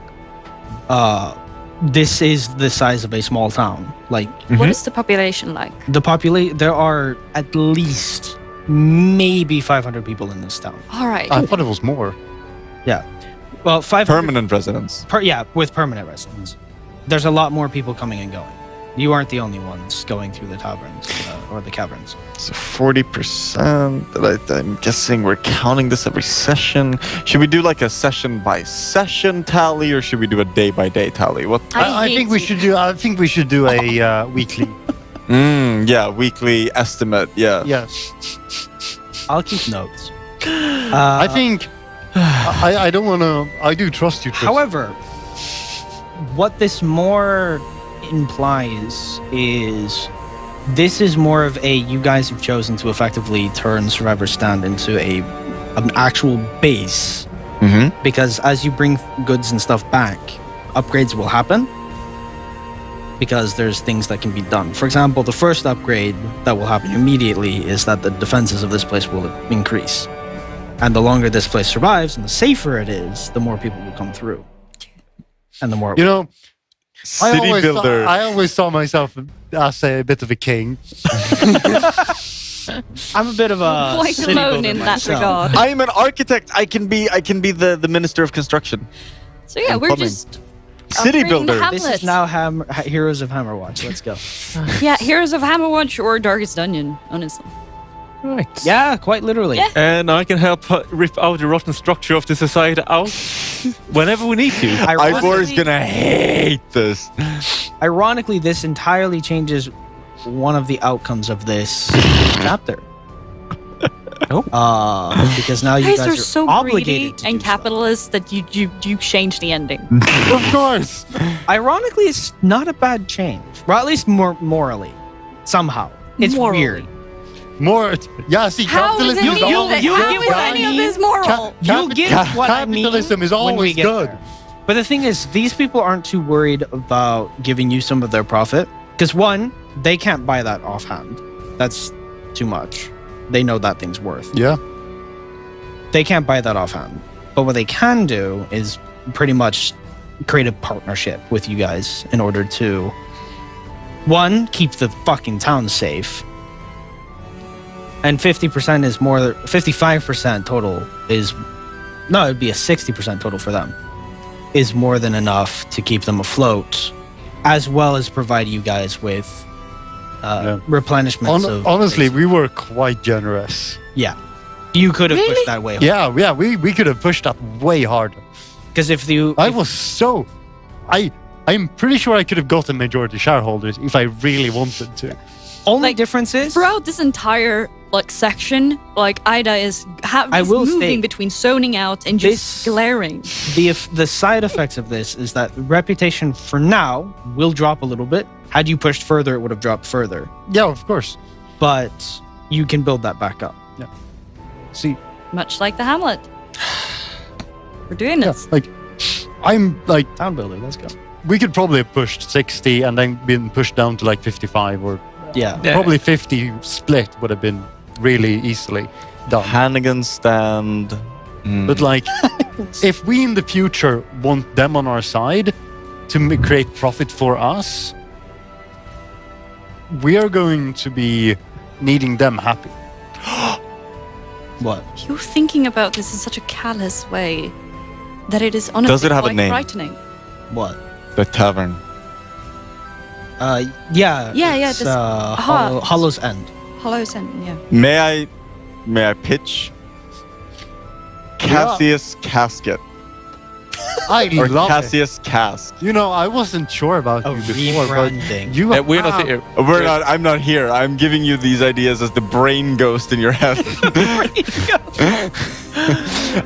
This is the size of a small town. Like What is the population like? there are at least maybe 500 people in this town. All right. I thought it was more. Well, 500 Permanent residents. with permanent residents. There's a lot more people coming and going. You aren't the only ones going through the taverns or the caverns. So 40%. I'm guessing we're counting this every session. Should we do like a session by session tally, or should we do a day by day tally? What? I think we should do. I think we should do a weekly. Yeah, weekly estimate. Yeah. Yes. I'll keep notes. I think I don't want to. I do trust you. Tristan. However, what this more implies is this is more of a you guys have chosen to effectively turn Survivor Stand into an actual base. Because as you bring goods and stuff back, upgrades will happen. Because there's things that can be done. For example, the first upgrade that will happen immediately is that the defenses of this place will increase. And the longer this place survives and the safer it is, the more people will come through. And the more... You know, City builder. I always saw myself as a bit of a king. I'm a bit of a Quite city alone builder in that myself. regard. I am an architect. I can be the minister of construction. So yeah, And we're plumbing. just City upgrading builder. the This is hamlet. now Heroes of Hammerwatch. Let's go. Yeah, Heroes of Hammerwatch or Darkest Dungeon, honestly. Right. Yeah, quite literally. Yeah. And I can help rip out the rotten structure of the society out whenever we need to. Ivor is gonna hate this. Ironically, this entirely changes one of the outcomes of this chapter. Because now you Guys guys are are so obligated greedy to and do capitalist that you change the ending. Of course. stuff. Ironically, it's not a bad change. Well, at least more morally. Somehow. It's Morally. weird. More. Yeah. See, How is capitalism is any, always you how get is what I any of mean? this moral? You'll get what I mean capitalism is when we always get good. there. But the thing is, these people aren't too worried about giving you some of their profit. Because one, they can't buy that offhand. That's too much. They know that thing's worth. Yeah. They can't buy that offhand. But what they can do is pretty much create a partnership with you guys in order to, one, keep the fucking town safe. And 50% is more, 55% total is, no, it'd be a 60% total for them, is more than enough to keep them afloat, as well as provide you guys with replenishments of... Honestly, things. we were quite generous. Yeah. You could have Really? pushed that way harder. Yeah, we could have pushed up way harder. Because if you... I was so... I'm pretty sure I could have gotten majority shareholders if I really wanted to. Only Like, difference is... Throughout this entire section, Ida is I will moving state, between zoning out and just glaring. The side effects of this is that reputation for now will drop a little bit. Had you pushed further, it would have dropped further. Yeah, of course. But you can build that back up. See, Much like the Hamlet. We're doing yeah, this. like, I'm like, Town building, let's go. we could probably have pushed 60 and then been pushed down to like 55 or Yeah. probably 50 split would have been really easily done. Hannigan stand. But like, if we in the future want them on our side to create profit for us, we are going to be needing them happy. What? You're thinking about this in such a callous way that it is honestly Does it have a quite name? frightening. What? The tavern. Yeah. Yeah, It's, this Hollow's End. Hollow's End, yeah. May I pitch? Cassius Casket I or love Cassius Cask. it. You know, I wasn't sure about A you before, but rebranding. you We're not here. I'm not here. I'm giving you these ideas as the brain ghost in your head.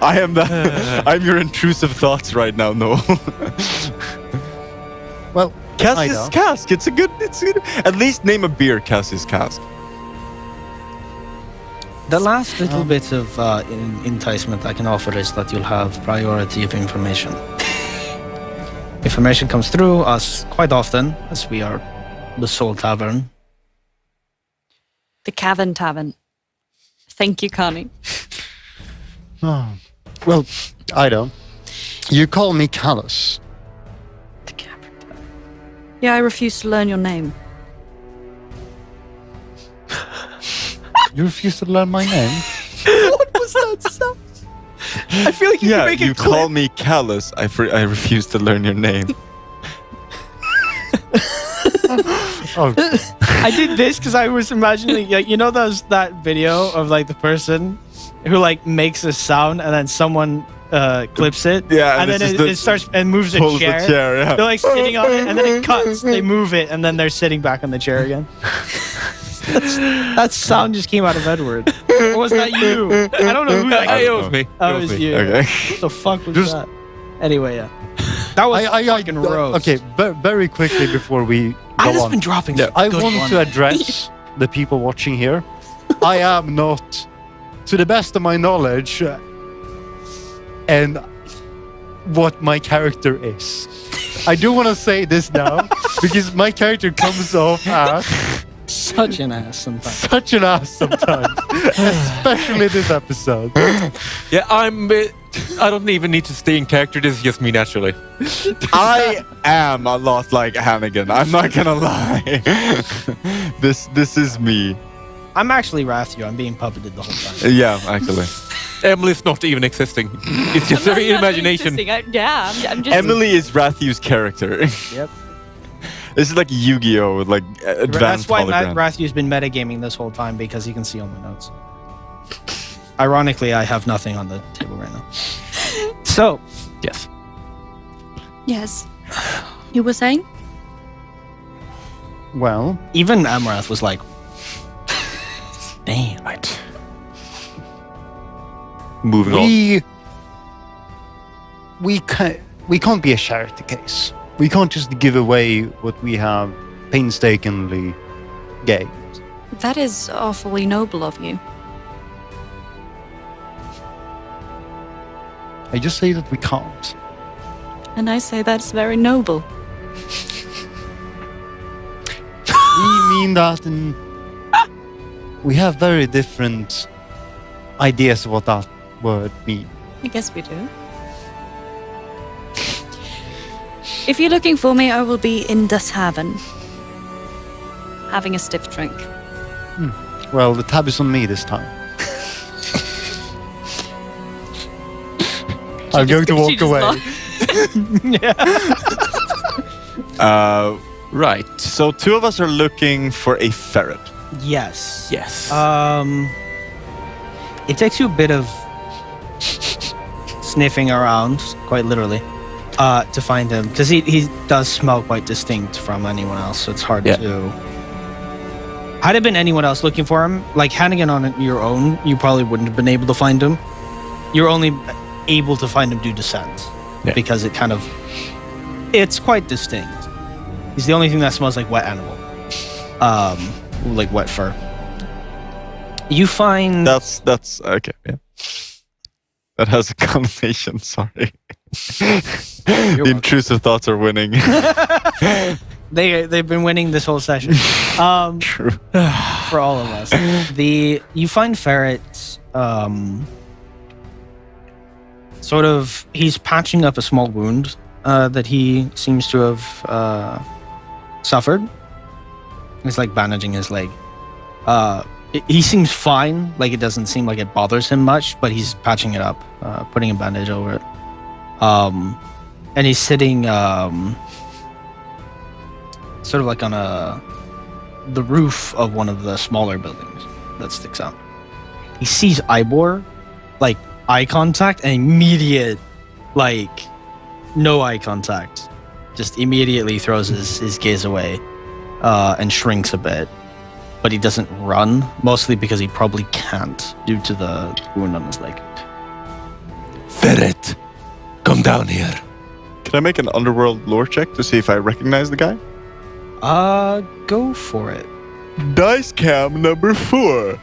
I am I'm your intrusive thoughts right now. No. Well, Cassius Ida. Cask. It's good. At least name a beer, Cassius Cask. The last little bit of enticement I can offer is that you'll have priority of information. Information comes through us quite often, as we are the sole tavern. The Cavern Tavern. Thank you, Connie. Oh. Well, Ida, you call me callous. The Cavern Tavern. Yeah, I refuse to learn your name. You refuse to learn my name? What was that sound? I feel like you can make you it clear. call me callous. I refuse to learn your name. Oh, I did this because I was imagining, like, you know, that video of like the person who like makes a sound and then someone clips it. Yeah, and this then is it starts and moves a pulls chair. the chair. Yeah. They're like sitting on it, and then it cuts. They move it, and then they're sitting back on the chair again. That sound just came out of Edward. Or was that you? I don't know who that It was me. That was you. Okay. What the fuck was that? Anyway, yeah. That was fucking roast. Okay, very quickly before we go I just on. been dropping I good want one. to address the people watching here. I am not, to the best of my knowledge, and what my character is. I do want to say this now because my character comes off as Such an ass sometimes. such an ass sometimes, especially this episode. Yeah, I don't even need to stay in character. This is just me naturally. I am a lot like Hannigan. I'm not gonna lie. This is me. I'm actually Rathu. I'm being puppeted the whole time. Yeah, actually. Emily's not even existing. It's just her imagination. I'm just. Emily is Rathu's character. Yep. This is like Yu-Gi-Oh! With like advanced That's why hologram. Rathu's been metagaming this whole time because he can see all my notes. Ironically, I have nothing on the table right now. So, Yes. Yes. You were saying? Well, even Amrath was like, damn. Right. Moving on. we can't be a charity case. We can't just give away what we have painstakingly gained. That is awfully noble of you. I just say that we can't. And I say that's very noble. We mean that, and we have very different ideas of what that word means. I guess we do. If you're looking for me, I will be in the tavern. Having a stiff drink. Well, the tab is on me this time. I'm going to She walk just away. laughed. Right. So two of us are looking for a ferret. Yes. Yes. It takes you a bit of sniffing around, quite literally, to find him. Because he does smell quite distinct from anyone else, so it's hard to... Had it been anyone else looking for him, like Hannigan on your own, you probably wouldn't have been able to find him. You're only able to find him due to scent. Yeah. Because it kind of... It's quite distinct. He's the only thing that smells like wet animal. Like wet fur. You find... That's okay. Yeah. That has a connotation. Sorry. The intrusive thoughts are winning. They've been winning this whole session. True. For all of us. You find Ferret sort of, he's patching up a small wound that he seems to have suffered. He's like bandaging his leg. He seems fine, like it doesn't seem like it bothers him much, but he's patching it up, putting a bandage over it. And he's sitting sort of like on the roof of one of the smaller buildings that sticks out. He sees Ivor, like eye contact, and immediate, like no eye contact, just immediately throws his gaze away and shrinks a bit. But he doesn't run, mostly because he probably can't due to the wound on his leg. Ferret, come down here. Can I make an underworld lore check to see if I recognize the guy? Go for it. Dice cam number 4.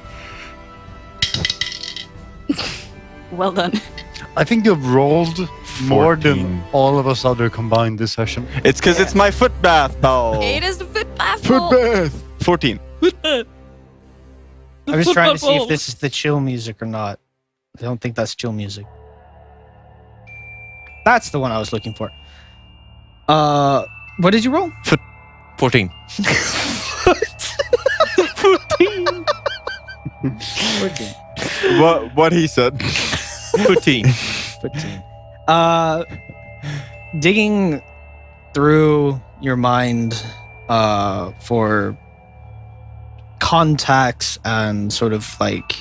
Well done. I think you've rolled more than 14. all of us other combined this session. It's because it's my foot bath, pal. It is the foot bath. Foot bath. 14. I was trying to see if this is the chill music or not. I don't think that's chill music. That's the one I was looking for. What did you roll? 14. 14. What he said. 14. 14. Digging through your mind for contacts and sort of like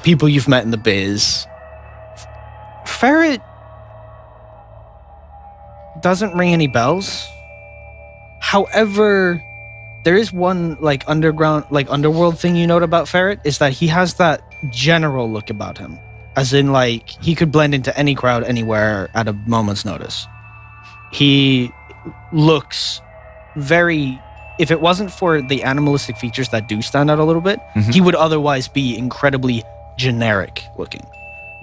people you've met in the biz, Ferret doesn't ring any bells. However, There is one like underworld thing you note about Ferret is that he has that general look about him, as in like he could blend into any crowd anywhere at a moment's notice. He looks very. If it wasn't for the animalistic features that do stand out a little bit, he would otherwise be incredibly generic looking.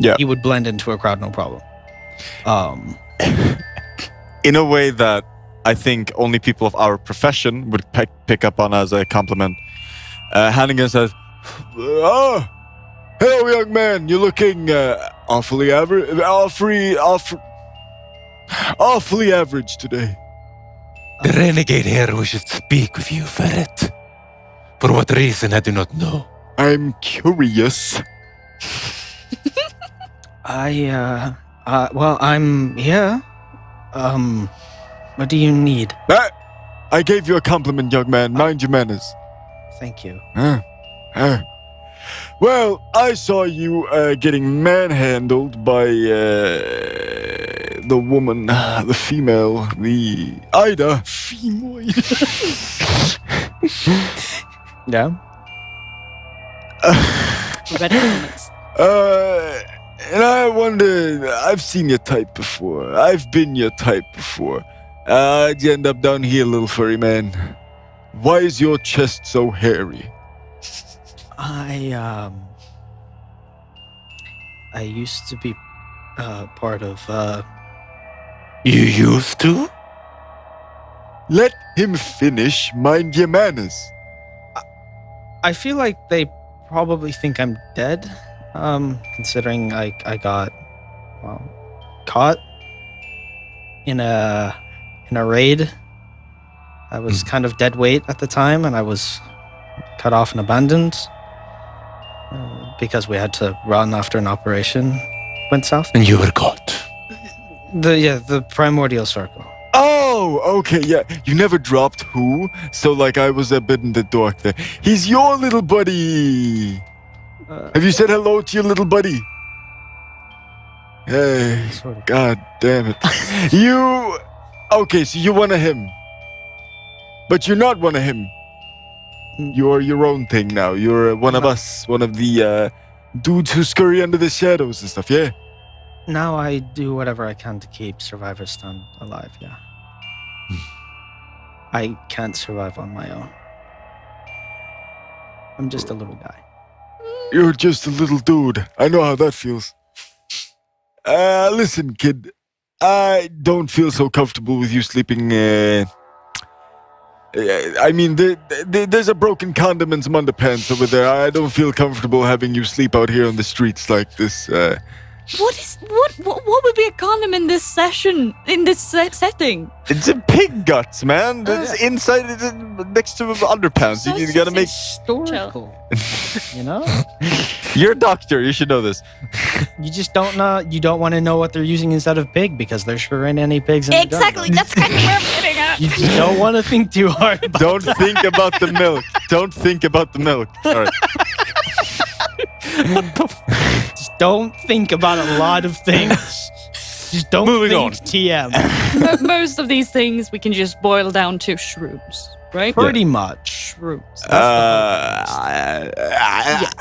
Yeah. He would blend into a crowd no problem. In a way that I think only people of our profession would pick up on as a compliment. Hannigan says, Oh, hello, young man. You're looking awfully average today. The renegade here wishes to speak with you, Ferret. For what reason, I do not know. I'm curious. Well, I'm here. What do you need? I gave you a compliment, young man. Mind your manners. Thank you. Well, I saw you getting manhandled by the woman, the female, the Ida. Yeah. Ready moments. And I wonder, I've seen your type before. I've been your type before. How'd you end up down here, little furry man? Why is your chest so hairy? I used to be part of You used to? Let him finish. Mind your manners. I feel like they probably think I'm dead, considering I got caught in a raid. I was kind of dead weight at the time, and I was cut off and abandoned because we had to run after an operation went south. And you were caught. The primordial circle. Oh, okay, yeah. You never dropped who? So, like, I was a bit in the dark there. He's your little buddy. Have you said hello to your little buddy? Hey, Sort of. God damn it. Okay, so you're one of him. But you're not one of him. You're your own thing now. You're one of us. One of the dudes who scurry under the shadows and stuff, yeah? Now I do whatever I can to keep survivors stand alive, yeah. I can't survive on my own. I'm just a little guy. You're just a little dude. I know how that feels. Listen, kid. I don't feel so comfortable with you sleeping. I mean, there's a broken condom and some underpants over there. I don't feel comfortable having you sleep out here on the streets like this. What would be a condom in this session, in this setting? it's a pig guts, man. It's inside, it's next to underpants. You gotta make... Historical. You know? You're a doctor. You should know this. You just don't know. You don't want to know what they're using instead of pig because there sure ain't any pigs in Exactly. That's kind of where I'm getting at. You just don't want to think too hard about Don't think about the milk. Don't think about the milk. All right. Just don't think about a lot of things. Just don't Moving think on. TM. Most of these things we can just boil down to shrooms, right? Pretty much. Shrooms.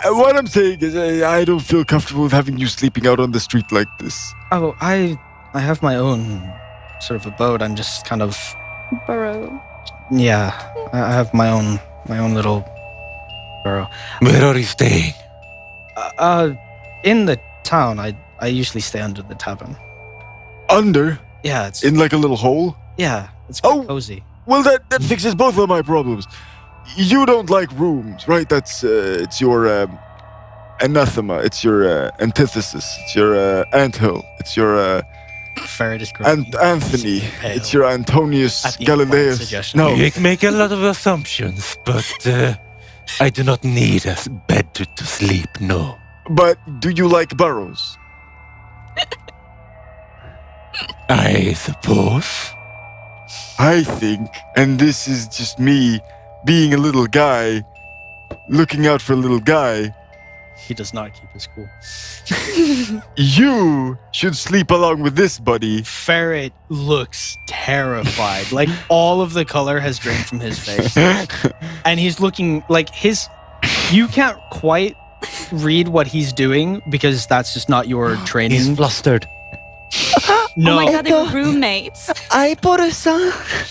What I'm saying is, I don't feel comfortable with having you sleeping out on the street like this. Oh, I have my own sort of abode. I'm just kind of Burrow. I have my own little burrow. Where are you staying? In the town, I usually stay under the tavern. Under? Yeah, it's In like a little hole? it's quite Oh. cozy. Well, that fixes both of my problems. You don't like rooms, right? That's it's your anathema. It's your antithesis. It's your anthill. It's your Ferret is great. Anthony. Pale. It's your Antonius At the Galileus. suggestion. No, You make a lot of assumptions, but I do not need a bed to sleep, no. but do you like burrows? I suppose. I think, and this is just me being a little guy, looking out for a little guy, He does not keep his cool. You should sleep along with this, buddy. Ferret looks terrified. Like all of the color has drained from his face. And he's looking like you can't quite read what he's doing because that's just not your training. He's flustered. No, Oh my god, they were roommates.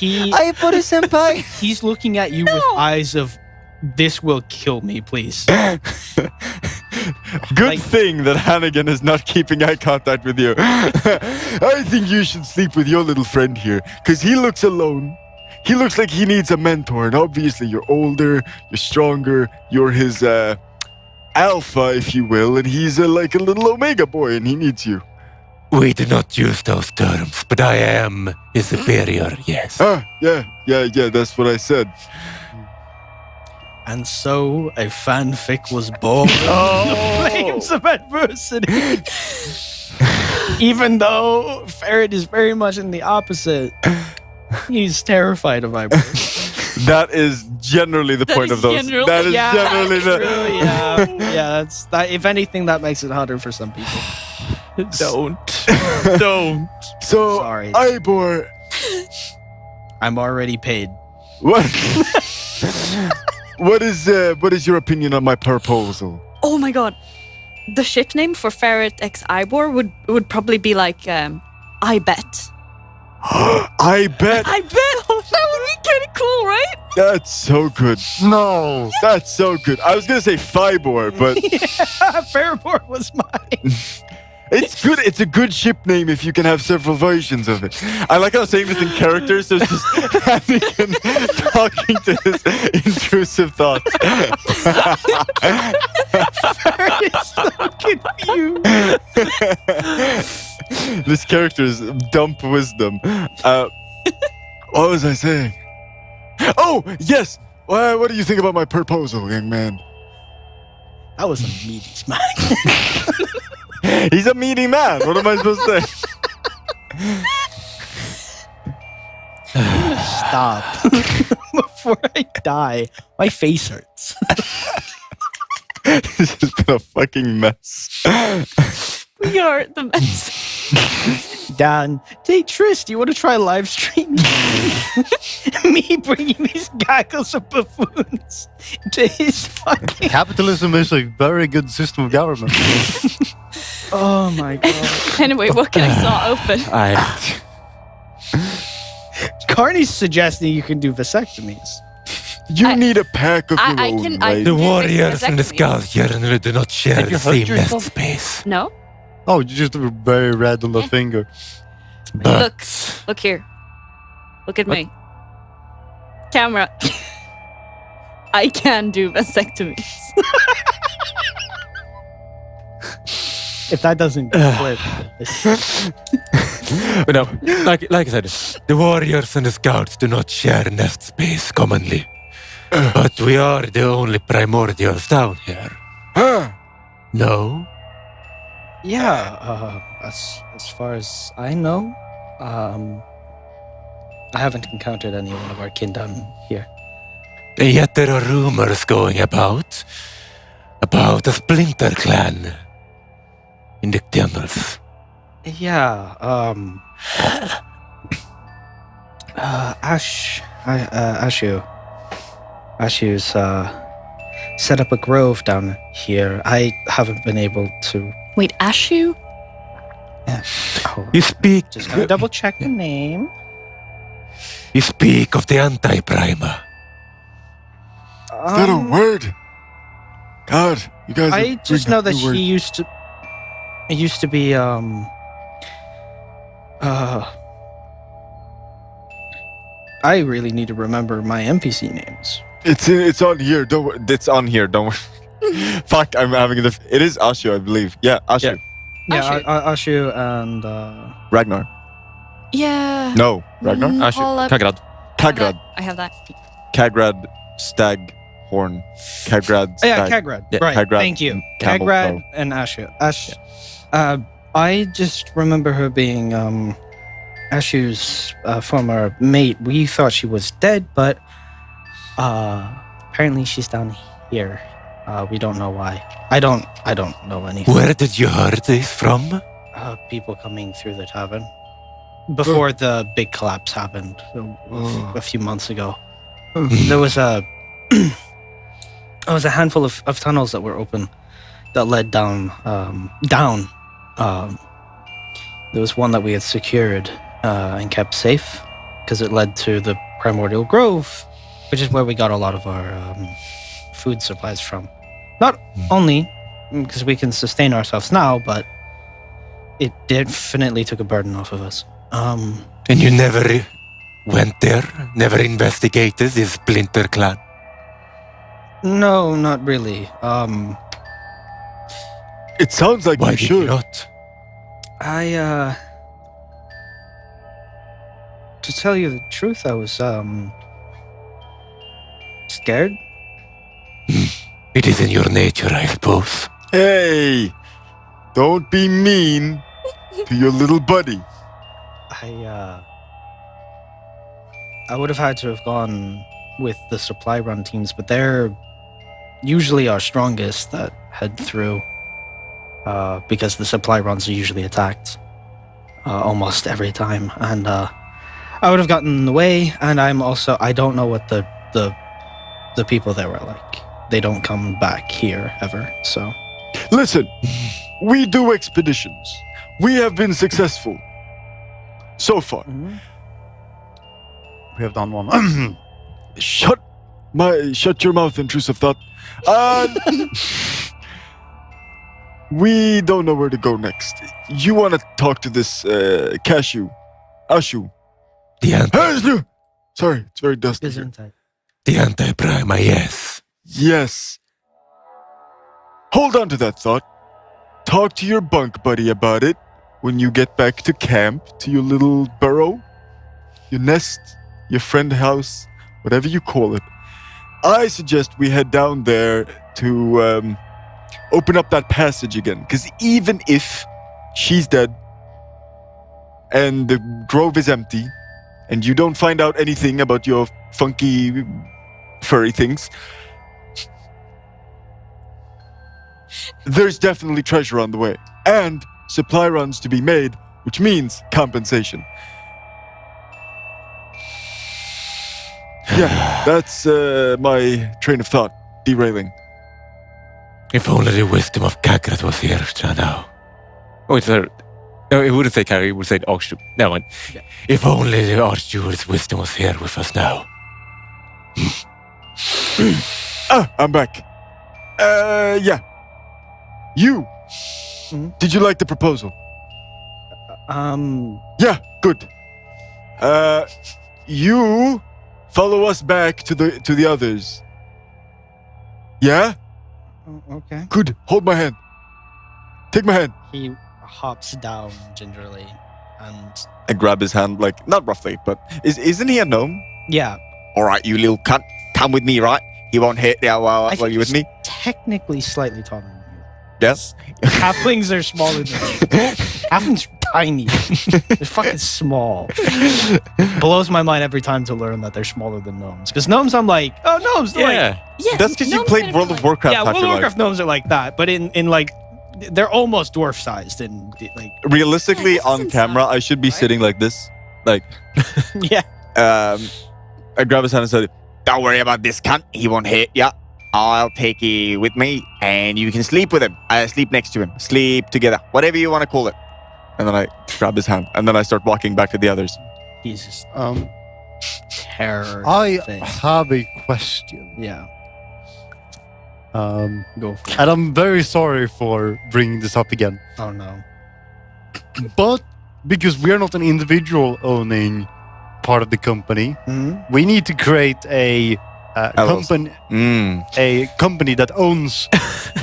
senpai. he's looking at you with eyes of, this will kill me, please. Good thing that Hannigan is not keeping eye contact with you. I think you should sleep with your little friend here, because he looks alone. He looks like he needs a mentor, and obviously you're older, you're stronger, you're his alpha, if you will, and he's like a little omega boy, and he needs you. We do not use those terms, but I am his superior, yes. Yeah, that's what I said. And so a fanfic was born. The flames of adversity. Even though Ferret is very much in the opposite. He's terrified of vibrators. That is generally the point of those. That is generally the. Yeah, that's that. If anything, that makes it harder for some people. Don't. So, Sorry. Ivor, I'm already paid. what? What is your opinion on my proposal? Oh my god. The ship name for Ferret X Ivor would probably be like, I bet. I bet. I bet! That would be kind of cool, right? That's so good. No. That's so good. I was gonna say Fibor, but Fairport was mine. it's good. It's a good ship name if you can have several versions of it. I like how I'm saying this in character, so it's just Anakin talking to his intrusive thoughts. Ferret is so confused. This character is dump wisdom. What was I saying? Oh, yes! What do you think about my proposal, young man? That was a meaty smack. He's a meaty man. What am I supposed to say? Stop. Before I die. My face hurts. This has been a fucking mess. We are the mess. Dan, hey Tris, you want to try live streaming? Me bringing these gaggles of buffoons to his fucking. Capitalism is a very good system of government. Oh my god. Anyway, what can I saw open? Carney's suggesting you can do vasectomies. You need a pack of your own, right? The warriors and the vasectomies. scouts here do not share Have you the hurt same nest yourself? space. No? Oh, you just were very red on the finger. But Look here. Look at me. Camera. I can do vasectomies. If that doesn't clip. But no, like I said, the warriors and the scouts do not share nest space commonly. But we are the only primordials down here. No? Yeah, as far as I know, I haven't encountered anyone of our kin down here. And yet there are rumors going about a splinter clan in the tunnels. Yeah, Ashu's set up a grove down here. I haven't been able to. Wait, Ashu? Yeah. Oh, You speak. just gotta double check the name. You speak of the anti-primer. Is that a word? God, you guys. I just know that she he used to. It used to be I really need to remember my NPC names. It's on here. Don't worry. It's on here. Don't worry. Fuck, I'm having the. It is Ashu, I believe. Yeah, Ashu. Yeah, Ashu. Ashu and Ragnar. Yeah. No, Ragnar. Mm, Ashu, hold up. Kagrad. Kagrad. I have that. Kagrad. Stag. Horn. Kagrad. oh, yeah, Stag. Kagrad. Yeah, Right. Kagrad Thank you. and Camel Kagrad Toe. and Ashu. I just remember her being Ashu's former mate. We thought she was dead, but apparently she's down here. We don't know why. I don't know anything. Where did you hear this from? People coming through the tavern before the big collapse happened a few months ago. There was a handful of tunnels that were open that led down. There was one that we had secured and kept safe because it led to the Primordial Grove, which is where we got a lot of our food supplies from. Not only because we can sustain ourselves now, but it definitely took a burden off of us. And you never went there? Never investigated this splinter clan? No, not really. It sounds like Why you did should. you not? To tell you the truth, I was, scared. It is in your nature, I suppose. Hey, don't be mean to your little buddy. I would have had to have gone with the supply run teams, but they're usually our strongest that head through, because the supply runs are usually attacked almost every time, and I would have gotten in the way. And I don't know what the people there were like. They don't come back here ever, so. Listen, we do expeditions. We have been successful so far. We have done one. Shut your mouth, intrusive thought. We don't know where to go next. You want to talk to this Ashu? Sorry, it's very dusty here. The anti-prima, yes. Yes. Hold on to that thought. Talk to your bunk buddy about it when you get back to camp, to your little burrow, your nest, your friend house, whatever you call it. I suggest we head down there to open up that passage again. Because even if she's dead and the grove is empty and you don't find out anything about your funky furry things, there's definitely treasure on the way. And supply runs to be made, which means compensation. Yeah, that's my train of thought derailing. If only the wisdom of Kagrat was here now. Oh, sorry. No, it wouldn't say Kagrat, it would say Archduke. Never mind. Yeah. If only the Archduke's wisdom was here with us now. I'm back. Yeah. You. Did you like the proposal? Yeah, good. You follow us back to the others. Yeah? Okay. Good. Hold my hand. Take my hand. He hops down gingerly, and I grab his hand, like, not roughly, but isn't he a gnome? yeah, All right, you little cunt. Come with me, right? He won't hit you while you're with me. technically slightly taller than you. Yes. Halflings are smaller than you. Halflings are tiny. They're fucking small. Blows my mind every time to learn that they're smaller than gnomes. Because gnomes, I'm like, oh, gnomes. They're like, Yeah, That's because you gnomes played kind World of Warcraft. yeah, half World of your life. Warcraft gnomes are like that, but in like, they're almost dwarf sized and like, Realistically, Yeah, on this is camera, insane, I should be right? sitting like this. Like, yeah. I grab his hand and said, Don't worry about this cunt. He won't hit you. I'll take you with me, and you can sleep with him. Sleep next to him. Sleep together. Whatever you want to call it. and then I grab his hand, and then I start walking back to the others. He's just Um, terror. I thing. have a question. Yeah, go for it. And I'm very sorry for bringing this up again. Oh no. But because we're not an individual owning part of the company, we need to create a company, company that owns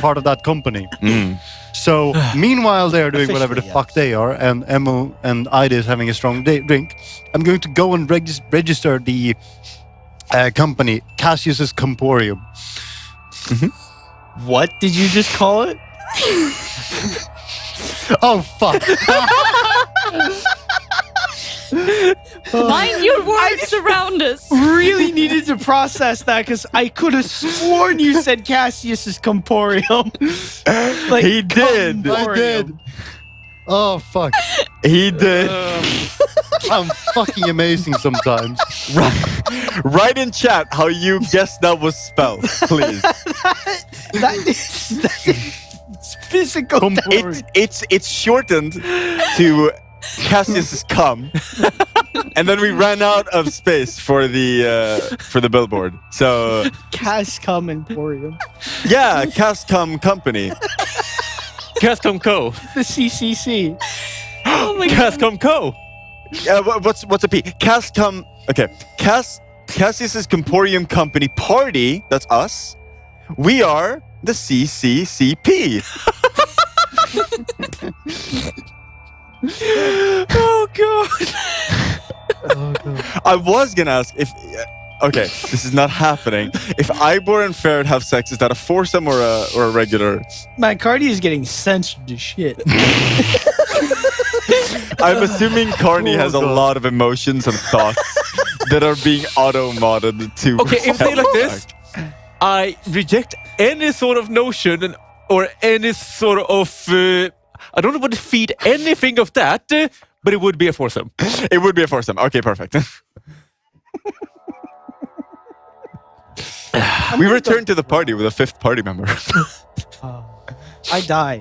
part of that company. So meanwhile they're doing whatever the Officially, fuck they are, and Emil and Ida is having a strong drink, I'm going to go and register the company Cassius's Comporium. What did you just call it? Oh fuck! Mind your words around us. Really needed to process that because I could have sworn you said Cassius's Comporium. Like, He did. Comporium. I did. Oh, fuck. He did. I'm fucking amazing sometimes. Write in chat how you guessed that was spelled, please. That is physical. It's shortened to Cassius's cum, and then we ran out of space for the billboard. So Cascom Emporium. yeah, Cascom Company. Cascom Co. The CCC. Oh my god. Cascom Co. What's a P? Cascom. Okay, Cassius's Comporium Company Party. That's us. We are the CCCP. Oh god. I was gonna ask if. Okay, this is not happening. If Ivor and Ferret have sex, is that a foursome or a regular? My Cardi is getting censored to shit. I'm assuming Carney has a lot of emotions and thoughts that are being auto-modded to. Okay, if they like this, I reject any sort of notion or any sort of. I don't want to feed anything of that, but it would be a foursome. It would be a foursome. Okay, perfect. We return to the party with a fifth party member. I die.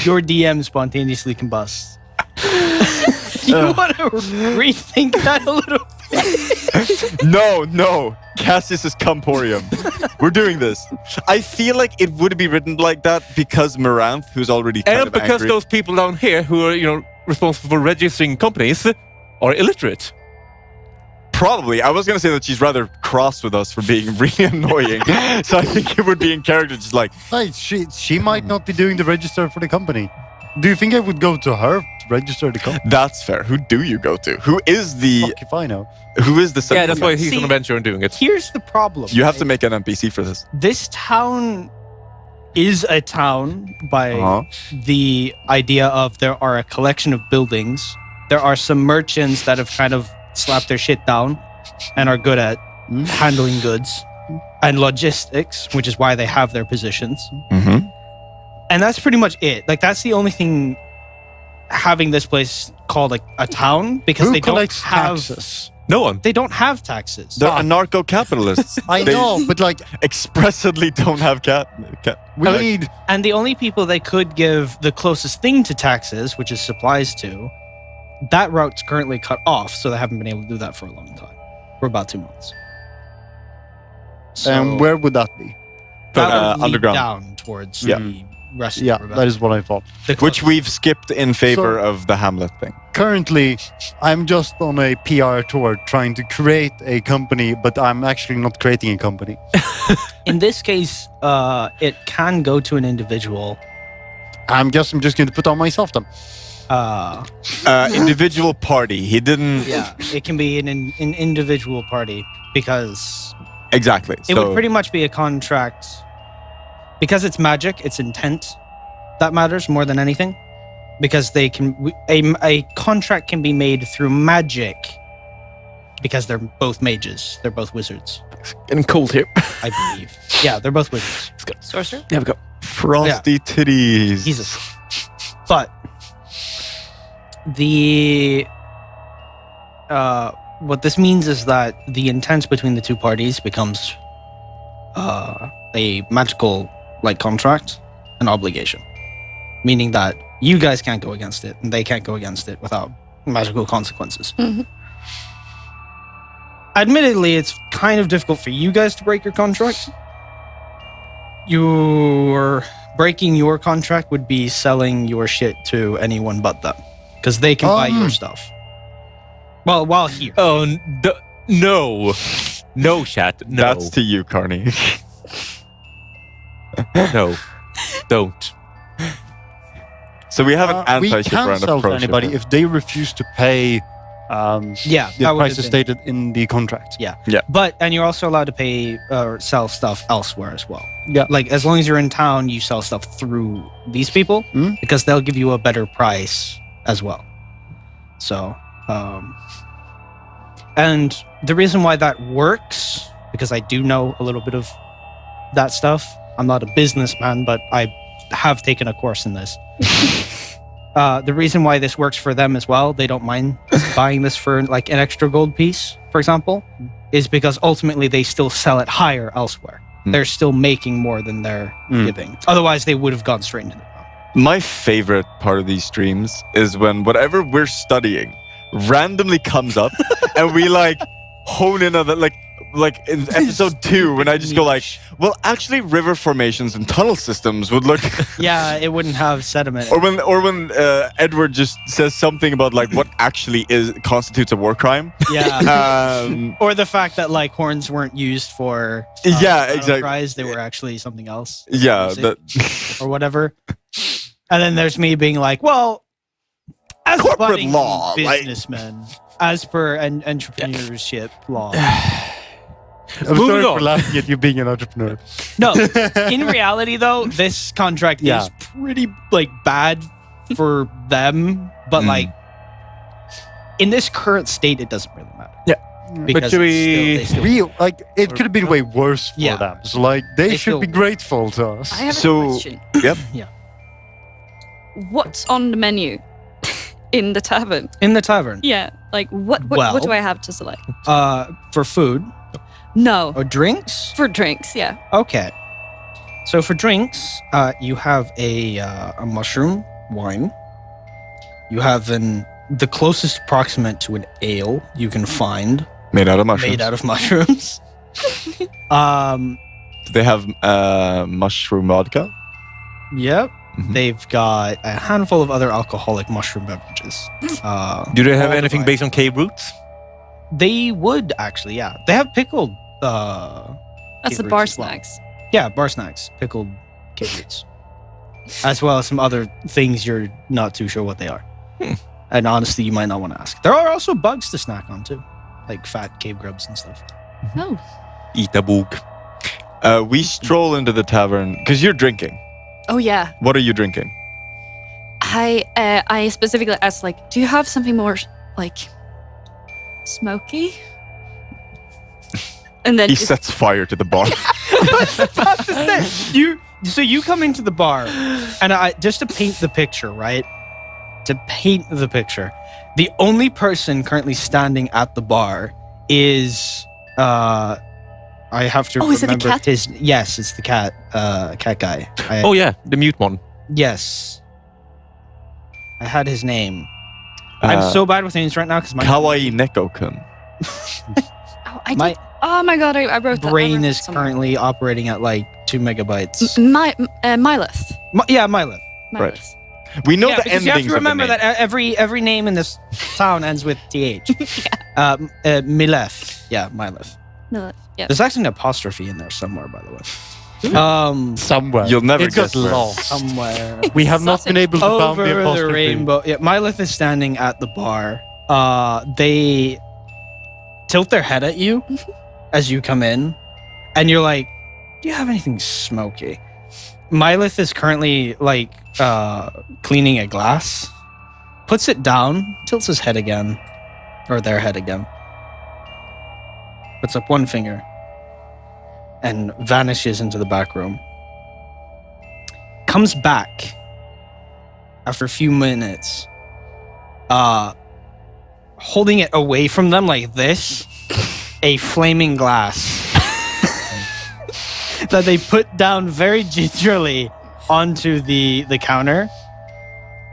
Your DM spontaneously combusts. Do you want to rethink that a little bit? No. Cassius's Comporium. We're doing this. I feel like it would be written like that because Maranth, who's already kind And of because angry. those people down here who are, responsible for registering companies are illiterate. Probably. I was going to say that she's rather cross with us for being really annoying. So I think it would be in character just like, Hey, she might not be doing the register for the company. Do you think I would go to her to register the company? that's fair. Who do you go to? Who is the Fuck if I know. Yeah, that's why he's See, on a venture and doing it. Here's the problem. You have right? to make an NPC for this. This town is a town by Uh-huh. the idea of there are a collection of buildings. There are some merchants that have kind of slapped their shit down and are good at handling goods and logistics, which is why they have their positions. Mm-hmm. And that's pretty much it. Like, that's the only thing having this place called a town, because Who they don't collects have taxes? No one. they don't have taxes. They're anarcho-capitalists. I They know, but like expressly don't have we need. And the only people they could give the closest thing to taxes, which is supplies to, that route's currently cut off, so they haven't been able to do that for a long time. For about 2 months. So And where would that be? that would lead underground. down towards Yeah. the rest Yeah, of the that is what I thought. Which we've skipped in favor So- of the Hamlet thing. Currently, I'm just on a PR tour trying to create a company, but I'm actually not creating a company. In this case, it can go to an individual. I'm just going to put on myself then. Individual party. He didn't. Yeah, it can be an individual party, because Exactly. it would pretty much be a contract. Because it's magic, it's intent that matters more than anything. Because they can a contract can be made through magic, because they're both mages, they're both wizards, Getting cold here. I believe. Yeah, they're both wizards. Sorcerer? There we go. frosty titties. Jesus. But the what this means is that the intent between the two parties becomes a magical like contract, an obligation, meaning that you guys can't go against it and they can't go against it without magical consequences. Mhm. Admittedly, it's kind of difficult for you guys to break your contract. You're breaking your contract would be selling your shit to anyone but them, because they can buy your stuff. Well, while here. Oh, no. No, chat. No. That's to you, Carney. No. Don't. So we have an We anti-ship can and a sell to pro-ship. anybody if they refuse to pay Yeah, the that would prices have been- stated in the contract. But and you're also allowed to pay or sell stuff elsewhere as well. Yeah. Like, as long as you're in town, you sell stuff through these people, because they'll give you a better price as well. So, And the reason why that works, because I do know a little bit of that stuff. I'm not a businessman, but I have taken a course in this. The reason why this works for them as well, they don't mind buying this for like an extra gold piece, for example, is because ultimately they still sell it higher elsewhere. They're still making more than they're giving. Otherwise, they would have gone straight into the ground. My favorite part of these streams is when whatever we're studying randomly comes up and we like hone in on that, like in episode 2 when I just go like, well, actually river formations and tunnel systems would look Yeah, it wouldn't have sediment. or when Edward just says something about like what actually constitutes a war crime. Yeah. Or the fact that like horns weren't used for exactly. cries, they were actually something else. Yeah, Or whatever. And then there's me being like, well, as corporate budding law, businessmen, as per entrepreneurship law. I'm sorry for laughing at you being an entrepreneur. No, in reality though, this contract is pretty like bad for them, but like in this current state, it doesn't really matter. Yeah, because but It could have been way worse for them. So like they should be grateful to us. I have a question. Yep. Yeah. What's on the menu in the tavern? In the tavern, Yeah, like what do I have to select? for food No, or drinks. for drinks. Yeah. Okay. So for drinks, you have a mushroom wine. You have the closest approximate to an ale you can find Made out of mushrooms. made out of mushrooms. Do they have mushroom vodka? Yep. Mhm. They've got a handful of other alcoholic mushroom beverages. Do they have all anything divided. based on cave roots? They would actually, yeah. They have pickled. That's the Cave bar roots as well. snacks. Yeah, bar snacks, pickled cave roots, as well as some other things you're not too sure what they are. And honestly, you might not want to ask. There are also bugs to snack on too, like fat cave grubs and stuff. Oh, Eat a book. We stroll into the tavern because you're drinking. oh yeah. What are you drinking? I specifically asked like, do you have something more like smoky? And then He sets fire to the bar. About to say, you come into the bar, and I just to paint the picture, right? To paint the picture, the only person currently standing at the bar is I have to Oh, is it the remember cat? his. Yes, it's the cat guy. Oh yeah, the mute one. Yes, I had his name. I'm so bad with names right now because my Kawaii Neko-kun. oh, I my did. Oh my god, I wrote that. brain I wrote is that somewhere. currently operating at like 2 megabytes. Mylith. Yeah, Mylith. Right. Mylith. We know Yeah, the because endings you have to remember of the name. that every name in this town ends with th. Mileth. Yeah, Mylith. Mylith. Yeah. There's actually an apostrophe in there somewhere, by the way. Somewhere. You'll never it got guess where. lost. Somewhere We have not been able to find over the the apostrophe. rainbow. Yeah, Mylith is standing at the bar. They tilt their head at you as you come in, and you're like, "Do you have anything smoky?" Mylith is currently like cleaning a glass, puts it down, tilts his head again, or their head again, puts up one finger, and vanishes into the back room. Comes back after a few minutes, holding it away from them like this, a flaming glass that they put down very gingerly onto the counter,